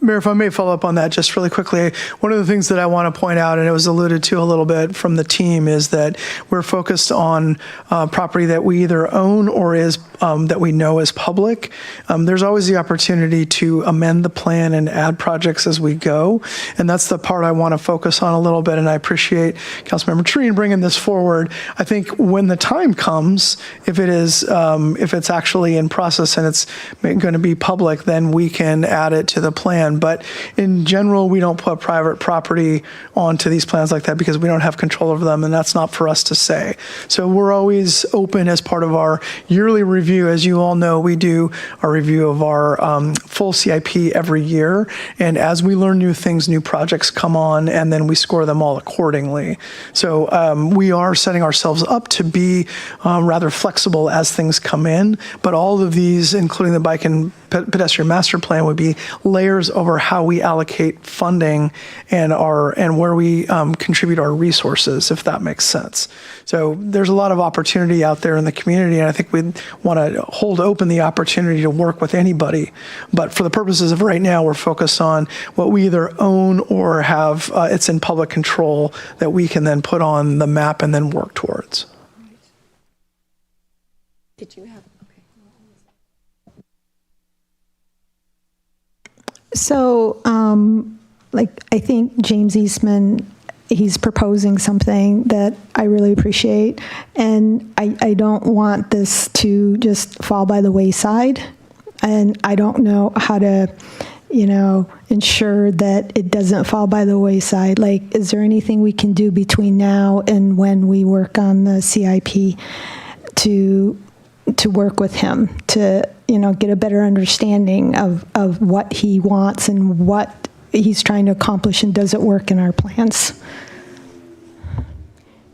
Mayor, if I may follow up on that just really quickly, one of the things that I want to point out, and it was alluded to a little bit from the team, is that we're focused on property that we either own or is that we know is public. There's always the opportunity to amend the plan and add projects as we go, and that's the part I want to focus on a little bit. And I appreciate Councilmember Trine bringing this forward. I think when the time comes, if it's actually in process and it's going to be public, then we can add it to the plan. can. But in general, we don't put private property onto these plans like that because we don't have control over them, and that's not for us to say. So we're always open as part of our yearly review. As you all know, we do a review of our full CIP every year. And as we learn new things, new projects come on, and then we score them all accordingly. So we are setting ourselves up to be rather flexible as things come in. But all of these, including the bike and pedestrian master plan, would be layers over how we allocate funding and where we contribute our resources, if that makes sense. So there's a lot of opportunity out there in the community, and I think we want to hold open the opportunity to work with anybody. But for the purposes of right now, we're focused on what we either own or have it's in public control that we can then put on the map and then work towards. Did you have? So, I think James Eastman, he's proposing something that I really appreciate, and I don't want this to just fall by the wayside, and I don't know how to, ensure that it doesn't fall by the wayside. Like, is there anything we can do between now and when we work on the CIP to work with him to get a better understanding of what he wants and what he's trying to accomplish, and does it work in our plans?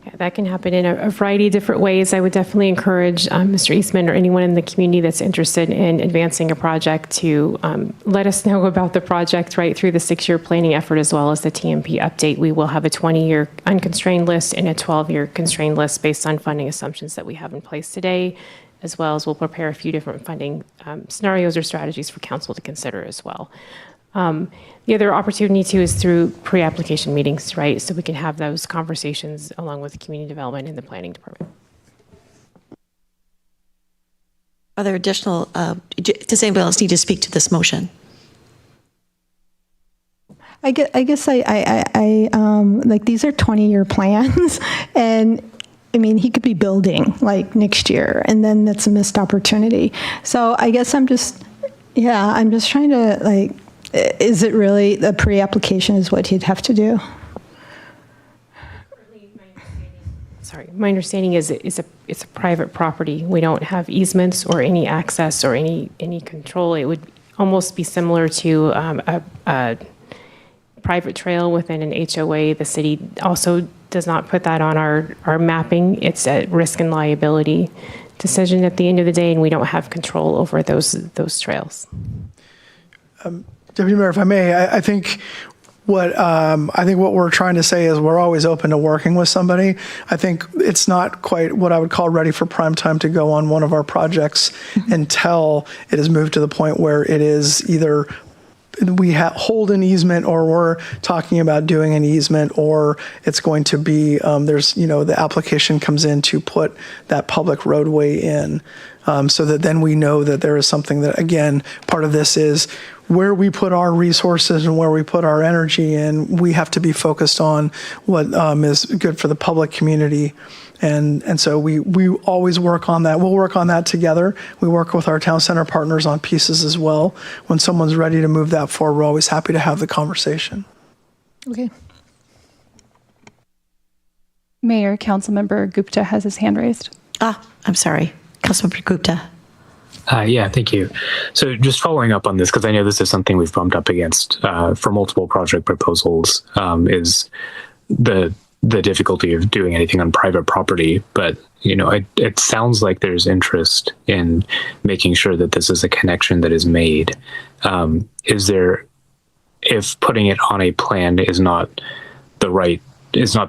Yeah, that can happen in a variety of different ways. I would definitely encourage Mr. Eastman or anyone in the community that's interested in advancing a project to let us know about the project right through the 6-year planning effort, as well as the TMP update. We will have a 20-year unconstrained list and a 12-year constrained list based on funding assumptions that we have in place today, as well as we'll prepare a few different funding scenarios or strategies for council to consider as well. The other opportunity too is through pre-application meetings, right? So we can have those conversations along with community development in the planning department. Are there additional, does anybody else need to speak to this motion? I guess I like, these are 20-year plans, and I mean, he could be building like next year, and then that's a missed opportunity. So I guess I'm just trying to, like, is it really the pre-application is what he'd have to do? Sorry, my understanding is it's a private property. We don't have easements or any access or any control. It would almost be similar to a private trail within an HOA. The city also does not put that on our mapping. It's a risk and liability decision at the end of the day, and we don't have control over those trails. Deputy Mayor, if I may, I think what we're trying to say is we're always open to working with somebody. I think it's not quite what I would call ready for prime time to go on one of our projects until it has moved to the point where it is either we hold an easement, or we're talking about doing an easement, or it's going to be the application comes in to put that public roadway in, so that then we know that there is something that, again, part of this is where we put our resources and where we put our energy in. We have to be focused on what is good for the public community. And so we always work on that. We'll work on that together. We work with our town center partners on pieces as well. When someone's ready to move that forward, we're always happy to have the conversation. Okay. Mayor, Councilmember Gupta has his hand raised. I'm sorry. Councilmember Gupta. Yeah, thank you. So just following up on this, because I know this is something we've bumped up against for multiple project proposals, is the difficulty of doing anything on private property. But, it sounds like there's interest in making sure that this is a connection that is made. If putting it on a plan is not the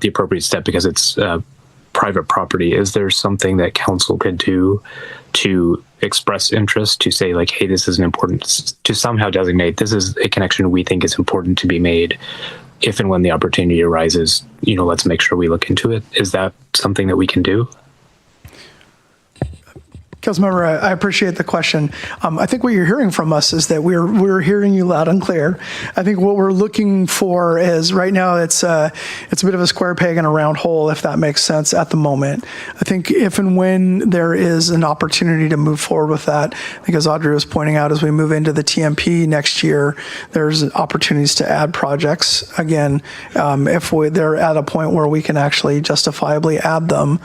appropriate step because it's private property, is there something that council could do to express interest, to say like, hey, this is an important, to somehow designate this is a connection we think is important to be made if and when the opportunity arises, let's make sure we look into it. Is that something that we can do? Councilmember, I appreciate the question. I think what you're hearing from us is that we're hearing you loud and clear. I think what we're looking for is right now it's a bit of a square peg in a round hole, if that makes sense at the moment. I think if and when there is an opportunity to move forward with that, I think as Audrey was pointing out, as we move into the TMP next year, there's opportunities to add projects. Again, if they're at a point where we can actually justifiably add them,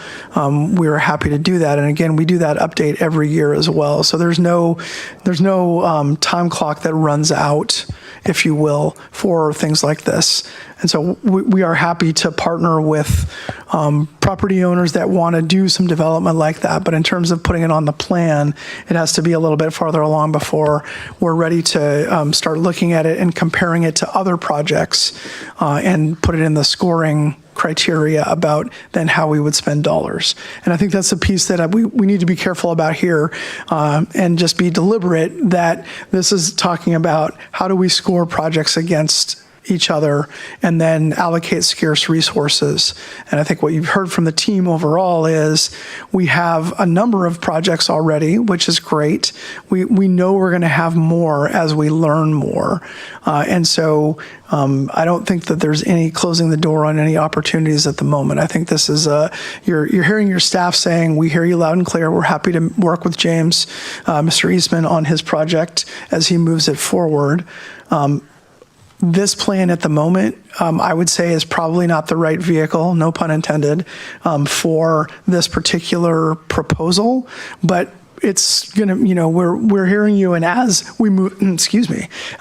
we are happy to do that. And again, we do that update every year as well. So there's no time clock that runs out, if you will, for things like this. And so we are happy to partner with property owners that want to do some development like that. But in terms of putting it on the plan, it has to be a little bit farther along before we're ready to start looking at it and comparing it to other projects and put it in the scoring criteria about then how we would spend dollars. And I think that's the piece that we need to be careful about here and just be deliberate that this is talking about how do we score projects against each other and then allocate scarce resources. And I think what you've heard from the team overall is we have a number of projects already, which is great. We know we're going to have more as we learn more. And so I don't think that there's any closing the door on any opportunities at the moment. I think this is you're hearing your staff saying, we hear you loud and clear. We're happy to work with James, Mr. Eastman, on his project as he moves it forward. This plan at the moment, I would say, is probably not the right vehicle, no pun intended, for this particular proposal. But it's gonna, we're hearing you, and as we move,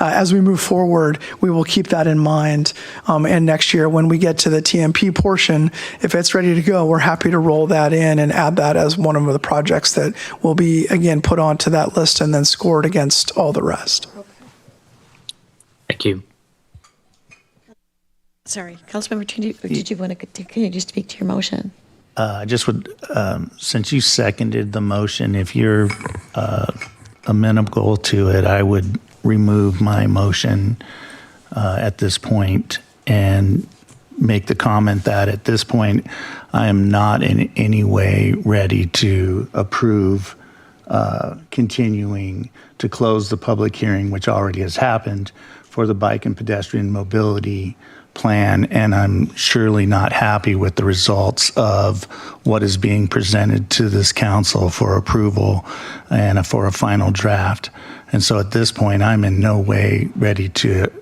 as we move forward, we will keep that in mind. And next year, when we get to the TMP portion, if it's ready to go, we're happy to roll that in and add that as one of the projects that will be again put onto that list and then scored against all the rest. Thank you. Sorry, Councilmember Cheney, did you want to continue to speak to your motion? I just would, since you seconded the motion, if you're amenable to it, I would remove my motion at this point and make the comment that at this point, I am not in any way ready to approve continuing to close the public hearing, which already has happened, for the bike and pedestrian mobility plan, and I'm surely not happy with the results of what is being presented to this council for approval and for a final draft. And so at this point, I'm in no way ready to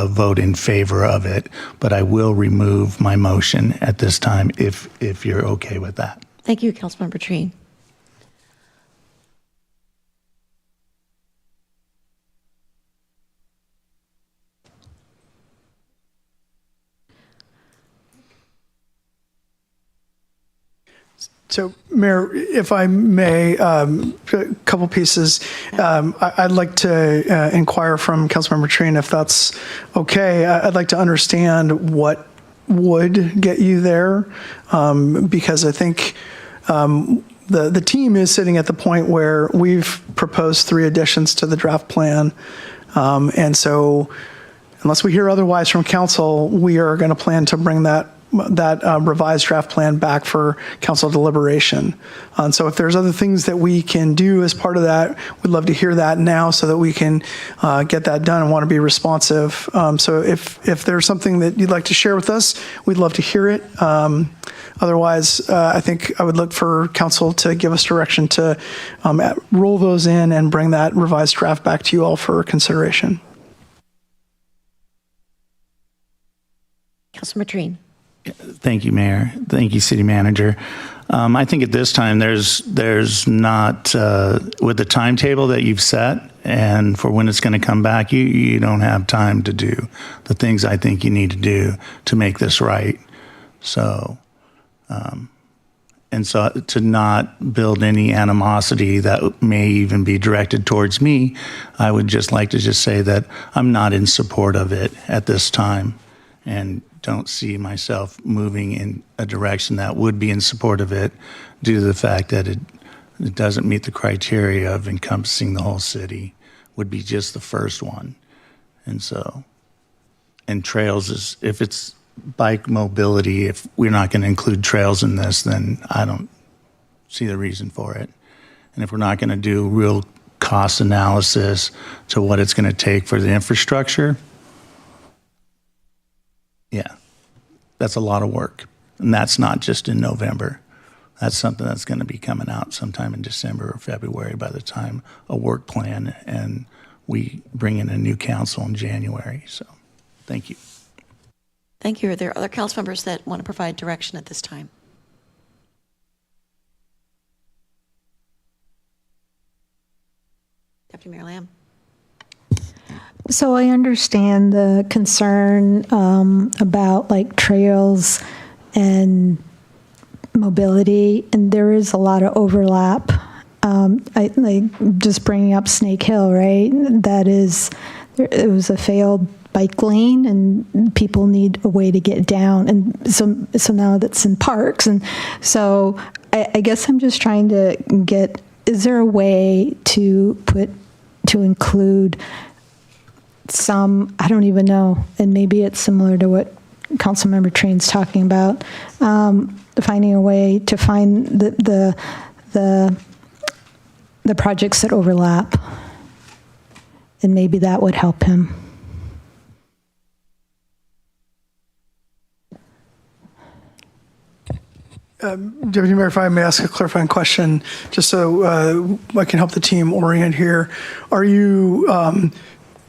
vote in favor of it, but I will remove my motion at this time if you're okay with that. Thank you, Councilmember Treen. So, Mayor, if I may, a couple pieces. I'd like to inquire from Councilmember Treen if that's okay. I'd like to understand what would get you there, because I think the team is sitting at the point where we've proposed 3 additions to the draft plan. And so unless we hear otherwise from council, we are going to plan to bring that revised draft plan back for council deliberation. And so if there's other things that we can do as part of that, we'd love to hear that now so that we can get that done and want to be responsive. So if there's something that you'd like to share with us, we'd love to hear it. Otherwise, I think I would look for council to give us direction to roll those in and bring that revised draft back to you all for consideration. Councilmember Treen. Thank you, Mayor. Thank you, City Manager. I think at this time there's not with the timetable that you've set and for when it's going to come back, you don't have time to do the things I think you need to do to make this right. So, and so to not build any animosity that may even be directed towards me, I would just like to just say that I'm not in support of it at this time, and don't see myself moving in a direction that would be in support of it due to the fact that it doesn't meet the criteria of encompassing the whole city, would be just the first one. And so, and trails is, if it's bike mobility, if we're not going to include trails in this, then I don't see the reason for it. And if we're not going to do real cost analysis to what it's going to take for the infrastructure, yeah, that's a lot of work. And that's not just in November. That's something that's going to be coming out sometime in December or February by the time a work plan, and we bring in a new council in January. So thank you. Thank you. Are there other council members that want to provide direction at this time? Deputy Mayor Lamb. So I understand the concern about like trails and mobility, and there is a lot of overlap. I like just bringing up Snake Hill, right? It was a failed bike lane, and people need a way to get down, and so now that's in parks, and so I guess I'm just trying to get. Is there a way to include some? I don't even know, and maybe it's similar to what Councilmember Train's talking about. Finding a way to find the projects that overlap, and maybe that would help him. Deputy Mayor, if I may ask a clarifying question, just so I can help the team orient here. Are you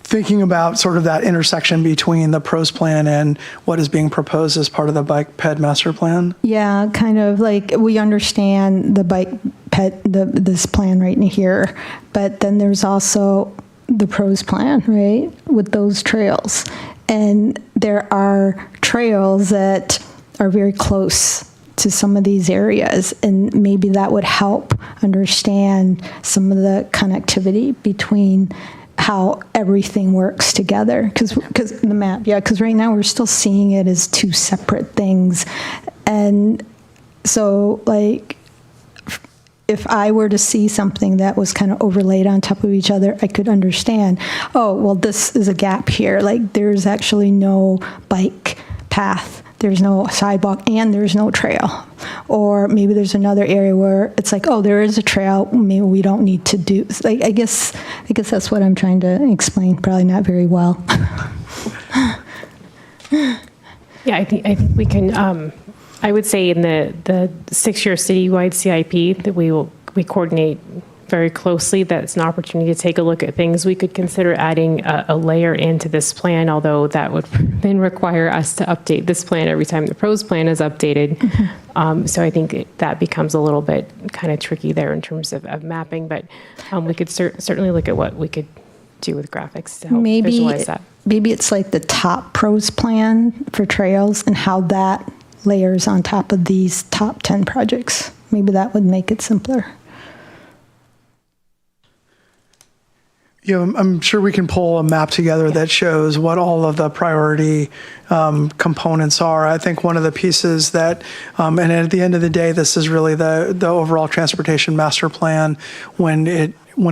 thinking about sort of that intersection between the pros plan and what is being proposed as part of the bike ped master plan? Yeah, kind of like we understand the bike ped, this plan right in here, but then there's also the pros plan, right, with those trails. And there are trails that are very close to some of these areas, and maybe that would help understand some of the connectivity between how everything works together. Because the map, because right now we're still seeing it as two separate things. And so, like, if I were to see something that was kind of overlaid on top of each other, I could understand, oh, well, this is a gap here. Like, there's actually no bike path. There's no sidewalk, and there's no trail. Or maybe there's another area where it's like, oh, there is a trail. Maybe we don't need to do. Like, I guess that's what I'm trying to explain. Probably not very well. Yeah, I think we can. I would say in the 6-year citywide CIP that we coordinate very closely. That's an opportunity to take a look at things. We could consider adding a layer into this plan, although that would then require us to update this plan every time the pros plan is updated. Mm-hmm. So I think that becomes a little bit kind of tricky there in terms of mapping, but we could certainly look at what we could do with graphics to help visualize that. Maybe it's like the top pros plan for trails and how that layers on top of these top 10 projects. Maybe that would make it simpler. Yeah, I'm sure we can pull a map together that shows what all of the priority components are. I think one of the pieces that, and at the end of the day, this is really the overall transportation master plan. When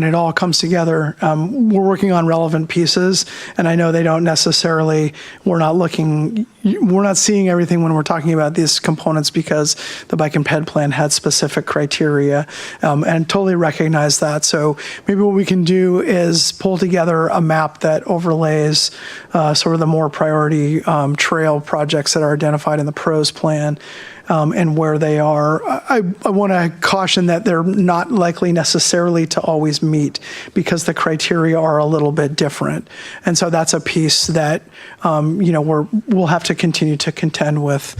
it all comes together, we're working on relevant pieces, and I know they don't necessarily, we're not seeing everything when we're talking about these components because the bike and ped plan had specific criteria, and totally recognize that. So maybe what we can do is pull together a map that overlays sort of the more priority trail projects that are identified in the pros plan. And where they are. I want to caution that they're not likely necessarily to always meet because the criteria are a little bit different. And so that's a piece that, we'll have to continue to contend with.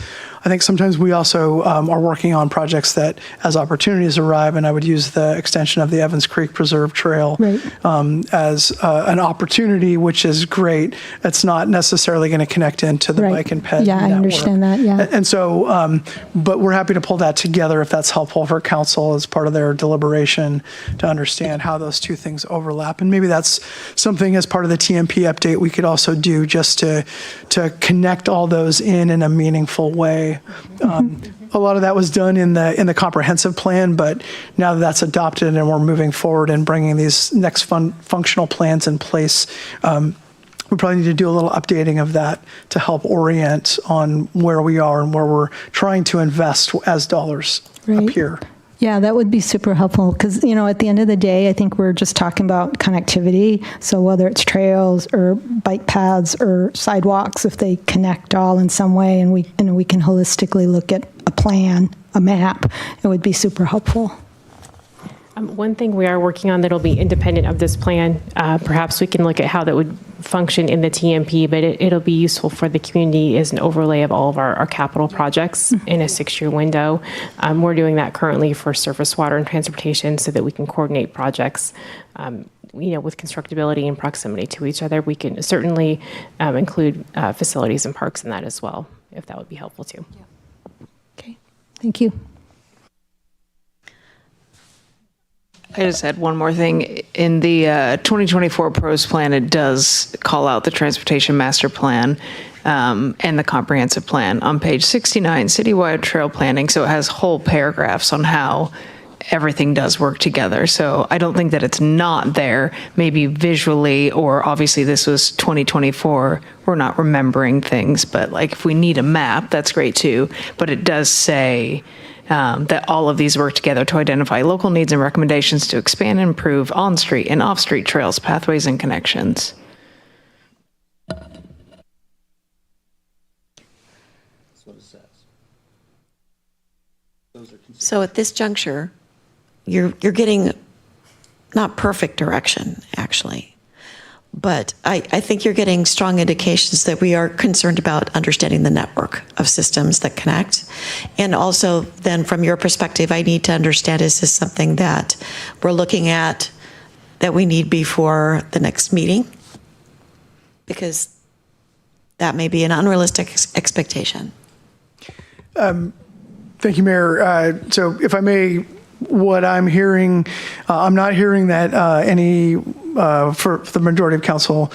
I think sometimes we also are working on projects that as opportunities arrive, and I would use the extension of the Evans Creek Preserve Trail as an opportunity, which is great. It's not necessarily going to connect into the bike and ped network. I understand that, yeah. And so, but we're happy to pull that together if that's helpful for council as part of their deliberation to understand how those two things overlap. And maybe that's something as part of the TMP update we could also do just to connect all those in a meaningful way. A lot of that was done in the comprehensive plan, but now that that's adopted and we're moving forward and bringing these next functional plans in place, we probably need to do a little updating of that to help orient on where we are and where we're trying to invest as dollars appear. Yeah, that would be super helpful because, at the end of the day, I think we're just talking about connectivity. So whether it's trails or bike paths or sidewalks, if they connect all in some way and we can holistically look at a plan, a map, it would be super helpful. One thing we are working on that'll be independent of this plan, perhaps we can look at how that would function in the TMP, but it'll be useful for the community as an overlay of all of our capital projects in a 6-year window. We're doing that currently for surface water and transportation so that we can coordinate projects with constructability and proximity to each other. We can certainly include facilities and parks in that as well, if that would be helpful too. Okay, thank you. I just had one more thing. In the 2024 PROS plan, it does call out the Transportation Master Plan and the Comprehensive Plan on page 69, Citywide Trail Planning. So it has whole paragraphs on how everything does work together. So I don't think that it's not there, maybe visually, or obviously this was 2024. We're not remembering things, but like if we need a map, that's great too. But it does say that all of these work together to identify local needs and recommendations to expand and improve on-street and off-street trails, pathways, and connections. That's what it says. So at this juncture, you're getting not perfect direction, actually. But I think you're getting strong indications that we are concerned about understanding the network of systems that connect. And also then from your perspective, I need to understand, is this something that we're looking at that we need before the next meeting? Because that may be an unrealistic expectation. Thank you, Mayor. So if I may, what I'm hearing, I'm not hearing that any, for the majority of council,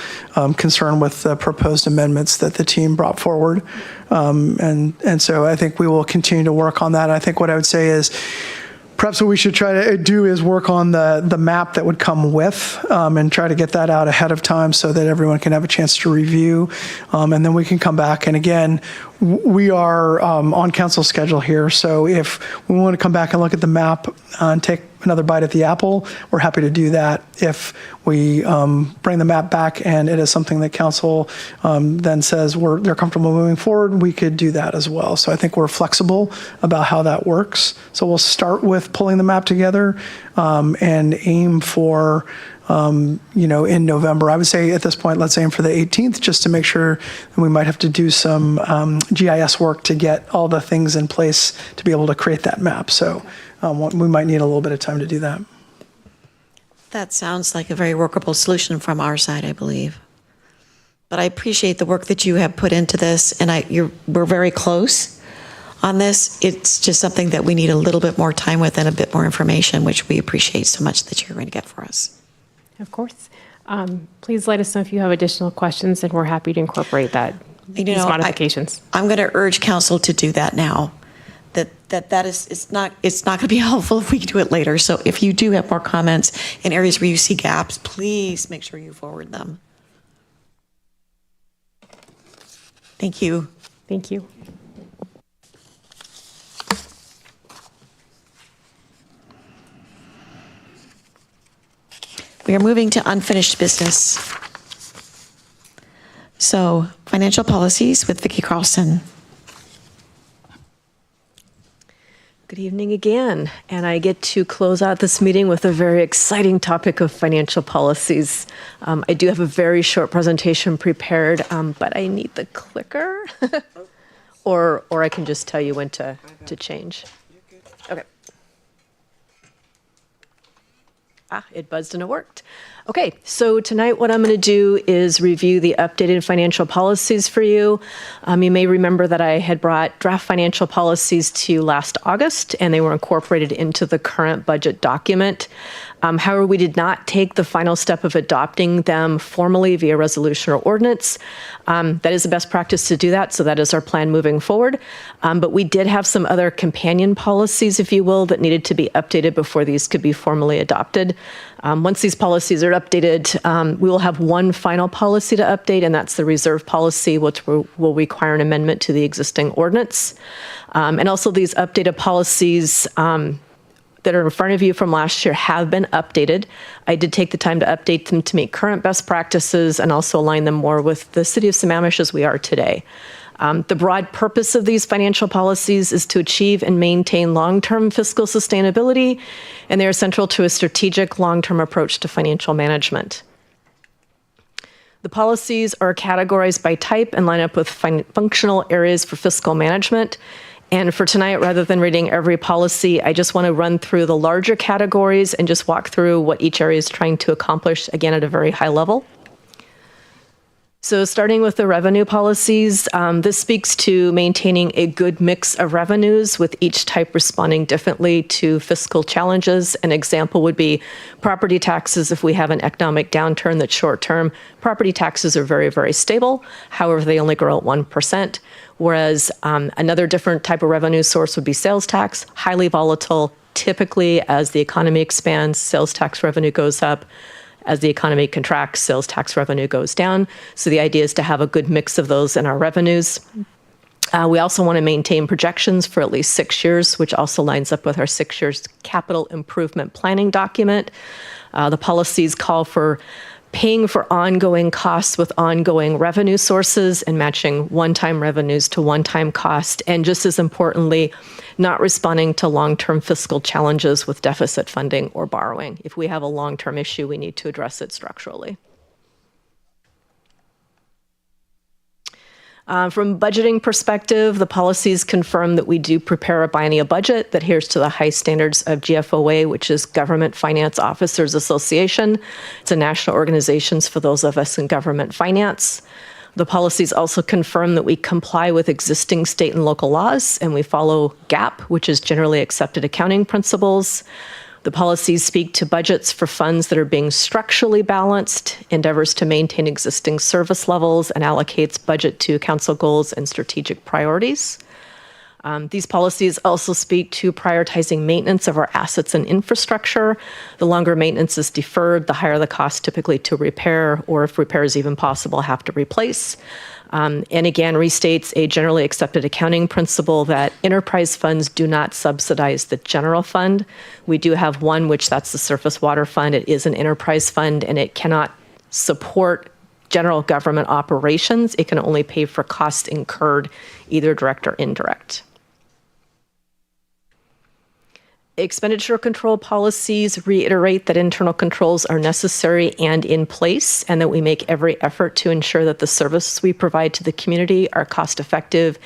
concern with the proposed amendments that the team brought forward. And so I think we will continue to work on that. I think what I would say is, perhaps what we should try to do is work on the map that would come with and try to get that out ahead of time so that everyone can have a chance to review. And then we can come back. And again, we are on council schedule here. So if we want to come back and look at the map and take another bite at the apple, we're happy to do that. If we bring the map back and it is something that council then says they're comfortable moving forward, we could do that as well. So I think we're flexible about how that works. So we'll start with pulling the map together and aim for in November. I would say at this point, let's aim for the 18th, just to make sure that we might have to do some GIS work to get all the things in place to be able to create that map. So we might need a little bit of time to do that. That sounds like a very workable solution from our side, I believe. But I appreciate the work that you have put into this, and we're very close on this. It's just something that we need a little bit more time with and a bit more information, which we appreciate so much that you're going to get for us. Of course. Please let us know if you have additional questions, and we're happy to incorporate these modifications. I'm going to urge council to do that now. That is, it's not going to be helpful if we do it later. So if you do have more comments in areas where you see gaps, please make sure you forward them. Thank you. Thank you. We are moving to unfinished business. So financial policies with Vicki Carlson. Good evening again, and I get to close out this meeting with a very exciting topic of financial policies. I do have a very short presentation prepared, but I need the clicker, or I can just tell you when to change. Okay. It buzzed and it worked. Okay, so tonight what I'm going to do is review the updated financial policies for you. You may remember that I had brought draft financial policies to you last August, and they were incorporated into the current budget document. However, we did not take the final step of adopting them formally via resolution or ordinance. That is the best practice to do that, so that is our plan moving forward. But we did have some other companion policies, if you will, that needed to be updated before these could be formally adopted. Once these policies are updated, we will have one final policy to update, and that's the reserve policy, which will require an amendment to the existing ordinance. And also these updated policies that are in front of you from last year have been updated. I did take the time to update them to meet current best practices and also align them more with the city of Sammamish as we are today. The broad purpose of these financial policies is to achieve and maintain long-term fiscal sustainability, and they are central to a strategic long-term approach to financial management. The policies are categorized by type and line up with functional areas for fiscal management. And for tonight, rather than reading every policy, I just want to run through the larger categories and just walk through what each area is trying to accomplish, again, at a very high level. So starting with the revenue policies, this speaks to maintaining a good mix of revenues with each type responding differently to fiscal challenges. An example would be property taxes. If we have an economic downturn that's short term, property taxes are very, very stable. However, they only grow at 1%. Whereas another different type of revenue source would be sales tax, highly volatile. Typically, as the economy expands, sales tax revenue goes up. As the economy contracts, sales tax revenue goes down. So the idea is to have a good mix of those in our revenues. We also want to maintain projections for at least 6 years, which also lines up with our 6 years capital improvement planning document. The policies call for paying for ongoing costs with ongoing revenue sources and matching one-time revenues to one-time cost. And just as importantly, not responding to long-term fiscal challenges with deficit funding or borrowing. If we have a long-term issue, we need to address it structurally. From a budgeting perspective, the policies confirm that we do prepare a biennial budget that adheres to the high standards of GFOA, which is Government Finance Officers Association. It's a national organization for those of us in government finance. The policies also confirm that we comply with existing state and local laws, and we follow GAAP, which is generally accepted accounting principles. The policies speak to budgets for funds that are being structurally balanced, endeavors to maintain existing service levels, and allocates budget to council goals and strategic priorities. These policies also speak to prioritizing maintenance of our assets and infrastructure. The longer maintenance is deferred, the higher the cost typically to repair, or if repair is even possible, have to replace. And again, restates a generally accepted accounting principle that enterprise funds do not subsidize the general fund. We do have one, which that's the surface water fund. It is an enterprise fund, and it cannot support general government operations. It can only pay for costs incurred, either direct or indirect. Expenditure control policies reiterate that internal controls are necessary and in place, and that we make every effort to ensure that the services we provide to the community are cost-effective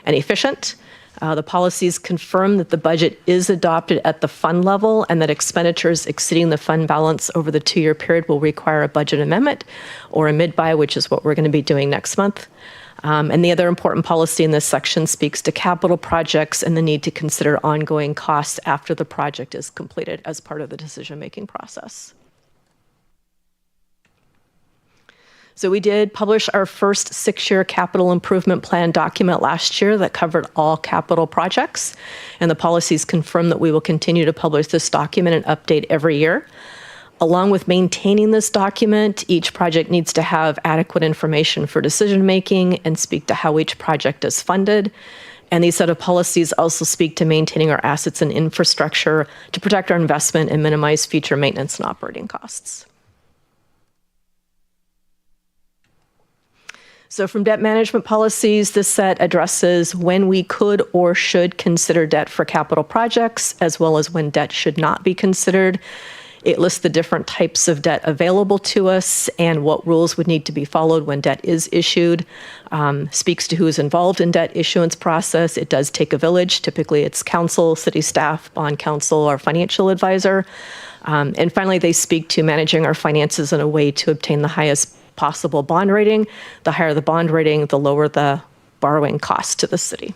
and efficient. The policies confirm that the budget is adopted at the fund level and that expenditures exceeding the fund balance over the 2-year period will require a budget amendment or a mid-buy, which is what we're going to be doing next month. And the other important policy in this section speaks to capital projects and the need to consider ongoing costs after the project is completed as part of the decision-making process. So we did publish our first 6-year capital improvement plan document last year that covered all capital projects. And the policies confirm that we will continue to publish this document and update every year. Along with maintaining this document, each project needs to have adequate information for decision-making and speak to how each project is funded. And these set of policies also speak to maintaining our assets and infrastructure to protect our investment and minimize future maintenance and operating costs. So from debt management policies, this set addresses when we could or should consider debt for capital projects, as well as when debt should not be considered. It lists the different types of debt available to us and what rules would need to be followed when debt is issued. Speaks to who is involved in debt issuance process. It does take a village. Typically, it's council, city staff, bond counsel, or financial advisor. And finally, they speak to managing our finances in a way to obtain the highest possible bond rating. The higher the bond rating, the lower the borrowing cost to the city.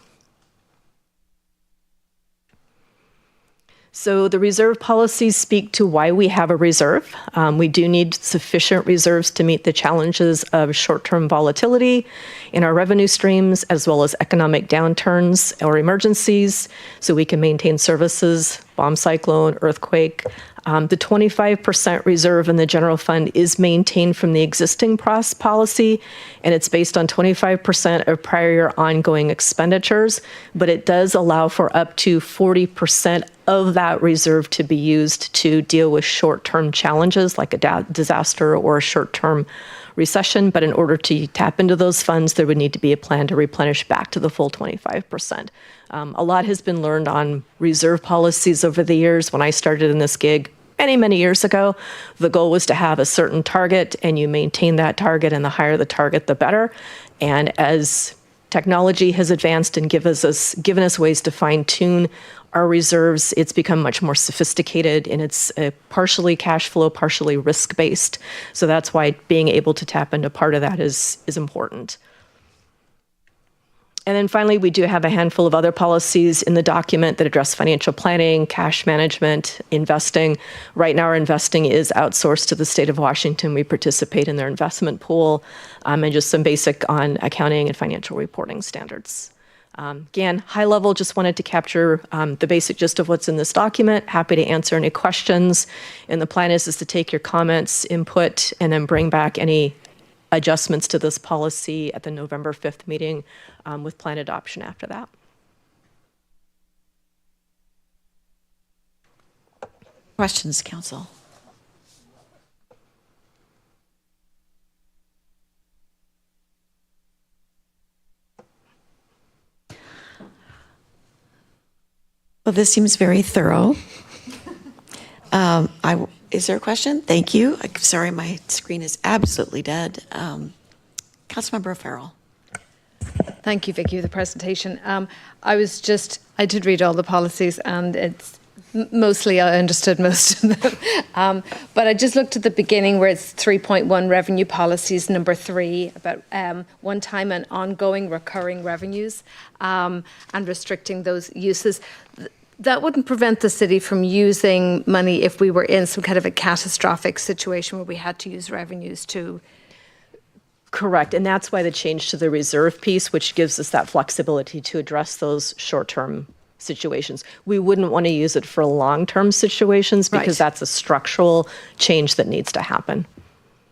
So the reserve policies speak to why we have a reserve. We do need sufficient reserves to meet the challenges of short-term volatility in our revenue streams, as well as economic downturns or emergencies, so we can maintain services bomb cyclone, earthquake. The 25% reserve in the general fund is maintained from the existing policy, and it's based on 25% of prior year ongoing expenditures, but it does allow for up to 40% of that reserve to be used to deal with short-term challenges like a disaster or a short-term recession. But in order to tap into those funds, there would need to be a plan to replenish back to the full 25%. A lot has been learned on reserve policies over the years. When I started in this gig many years ago, the goal was to have a certain target, and you maintain that target, and the higher the target, the better. And as technology has advanced and given us ways to fine-tune our reserves, it's become much more sophisticated, and it's partially cash flow, partially risk-based. So that's why being able to tap into part of that is important. And then finally, we do have a handful of other policies in the document that address financial planning, cash management, investing. Right now, our investing is outsourced to the state of Washington. We participate in their investment pool, and just some basic on accounting and financial reporting standards. Again, high level, just wanted to capture the basic gist of what's in this document. Happy to answer any questions. And the plan is to take your comments, input, and then bring back any adjustments to this policy at the November 5th meeting with plan adoption after that. Questions, Council? Well, this seems very thorough. Is there a question? Thank you. I'm sorry, my screen is absolutely dead. Councilmember Farrell. Thank you, Vicky, for the presentation. I did read all the policies, and it's mostly, I understood most of them. But I just looked at the beginning where it's 3.1 revenue policies, number 3, about one-time and ongoing recurring revenues and restricting those uses. That wouldn't prevent the city from using money if we were in some kind of a catastrophic situation where we had to use revenues to. Correct. And that's why the change to the reserve piece, which gives us that flexibility to address those short-term situations. We wouldn't want to use it for long-term situations because that's a structural change that needs to happen.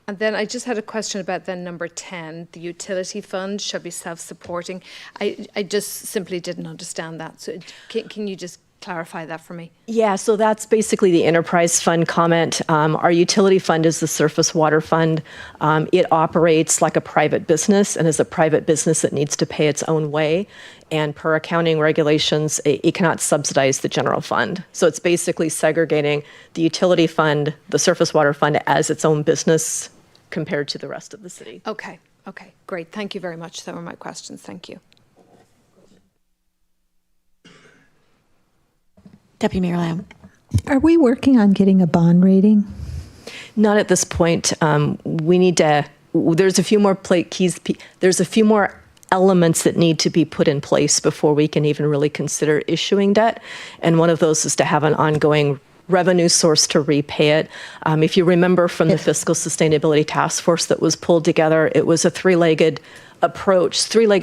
And then I just had a question about then number 10, the utility fund shall be self-supporting. I just simply didn't understand that. So can you just clarify that for me? Yeah, so that's basically the enterprise fund comment. Our utility fund is the surface water fund. It operates like a private business, and as a private business, it needs to pay its own way. And per accounting regulations, it cannot subsidize the general fund. So it's basically segregating the utility fund, the surface water fund, as its own business compared to the rest of the city. Okay, great. Thank you very much. Those were my questions. Thank you. Deputy Mayor Lamb. Are we working on getting a bond rating? Not at this point. We need to, there's a few more there's a few more elements that need to be put in place before we can even really consider issuing debt. And one of those is to have an ongoing revenue source to repay it. If you remember from the Fiscal Sustainability Task Force that was pulled together, it was a three-legged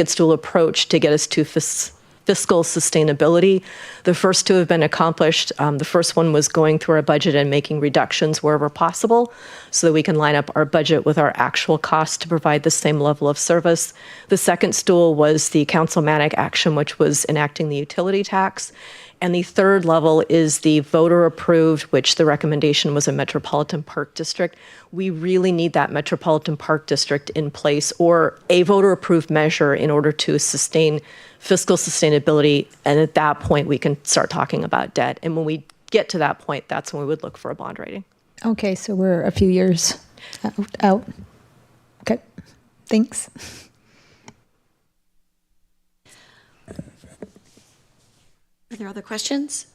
stool approach to get us to fiscal sustainability. The first two have been accomplished. The first one was going through our budget and making reductions wherever possible so that we can line up our budget with our actual costs to provide the same level of service. The second stool was the councilmanic action, which was enacting the utility tax. And the third level is the voter approved, which the recommendation was a metropolitan park district. We really need that metropolitan park district in place, or a voter approved measure, in order to sustain fiscal sustainability. And at that point, we can start talking about debt. And when we get to that point, that's when we would look for a bond rating. Okay, so we're a few years out. Okay, thanks. Are there other questions?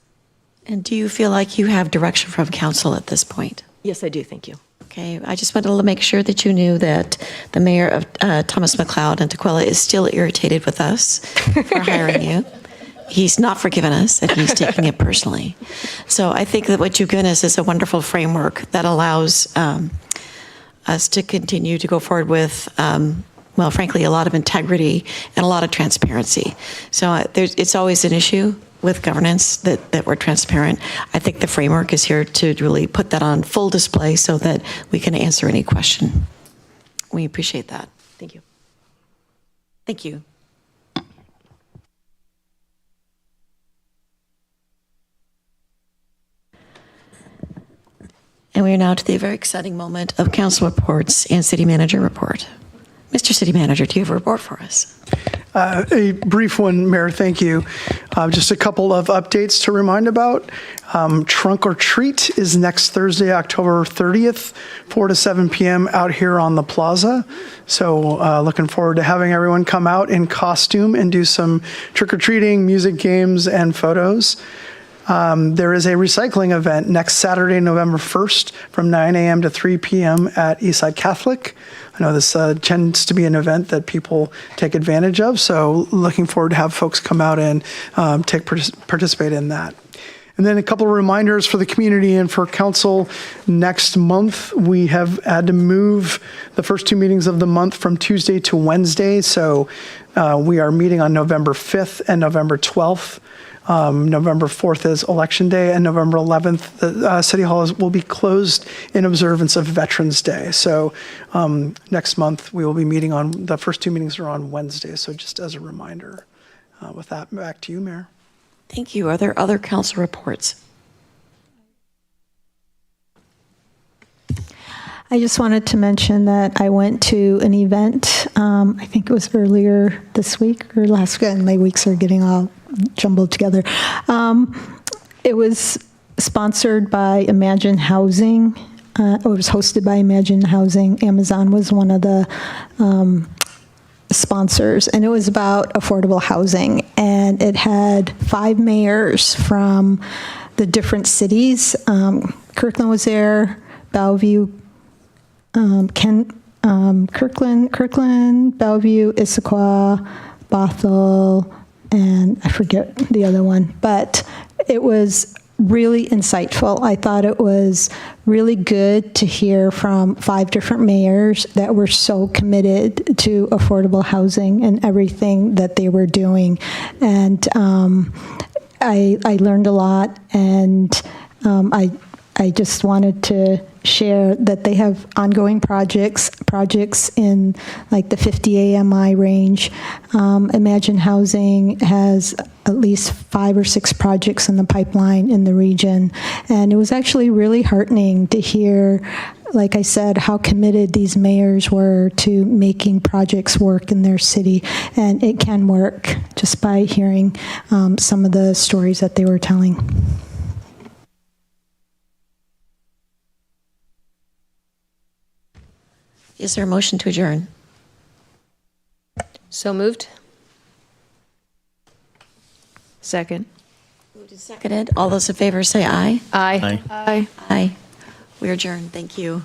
And do you feel like you have direction from council at this point? Yes, I do. Thank you. Okay, I just wanted to make sure that you knew that the mayor of Thomas McLeod and Tukwila is still irritated with us for hiring you. He's not forgiven us, and he's taking it personally. So I think that what you've given us is a wonderful framework that allows us to continue to go forward with, well, frankly, a lot of integrity and a lot of transparency. So it's always an issue with governance, that we're transparent. I think the framework is here to really put that on full display so that we can answer any question. We appreciate that. Thank you. Thank you. And we are now to the very exciting moment of council reports and city manager report. Mr. City Manager, do you have a report for us? A brief one, Mayor, thank you. Just a couple of updates to remind about. Trunk or Treat is next Thursday, October 30th, 4 to 7 p.m. out here on the plaza. So looking forward to having everyone come out in costume and do some trick-or-treating, music, games, and photos. There is a recycling event next Saturday, November 1st from 9 a.m. to 3 p.m. at Eastside Catholic. I know this tends to be an event that people take advantage of, so looking forward to have folks come out and participate in that. And then a couple of reminders for the community and for council. Next month, we have had to move the first two meetings of the month from Tuesday to Wednesday, so we are meeting on November 5th and November 12th. November 4th is Election Day, and November 11th, the City Hall will be closed in observance of Veterans Day. So next month, we will be meeting on, the first two meetings are on Wednesday, so just as a reminder. With that, back to you, Mayor. Thank you. Are there other council reports? I just wanted to mention that I went to an event, I think it was earlier this week or last week, and my weeks are getting all jumbled together. It was sponsored by Imagine Housing. It was hosted by Imagine Housing. Amazon was one of the sponsors, and it was about affordable housing. And it had 5 mayors from the different cities. Kirkland was there, Bellevue, Kirkland, Bellevue, Issaquah, Bothell, and I forget the other one, but it was really insightful. I thought it was really good to hear from 5 different mayors that were so committed to affordable housing and everything that they were doing. And I learned a lot, and I just wanted to share that they have ongoing projects in like the 50 AMI range. Imagine Housing has at least 5 or 6 projects in the pipeline in the region. And it was actually really heartening to hear, like I said, how committed these mayors were to making projects work in their city. And it can work just by hearing some of the stories that they were telling. Is there a motion to adjourn? So moved. Second. Moved and seconded. All those in favor say aye. Aye. Aye. Aye. Aye. We adjourn. Thank you.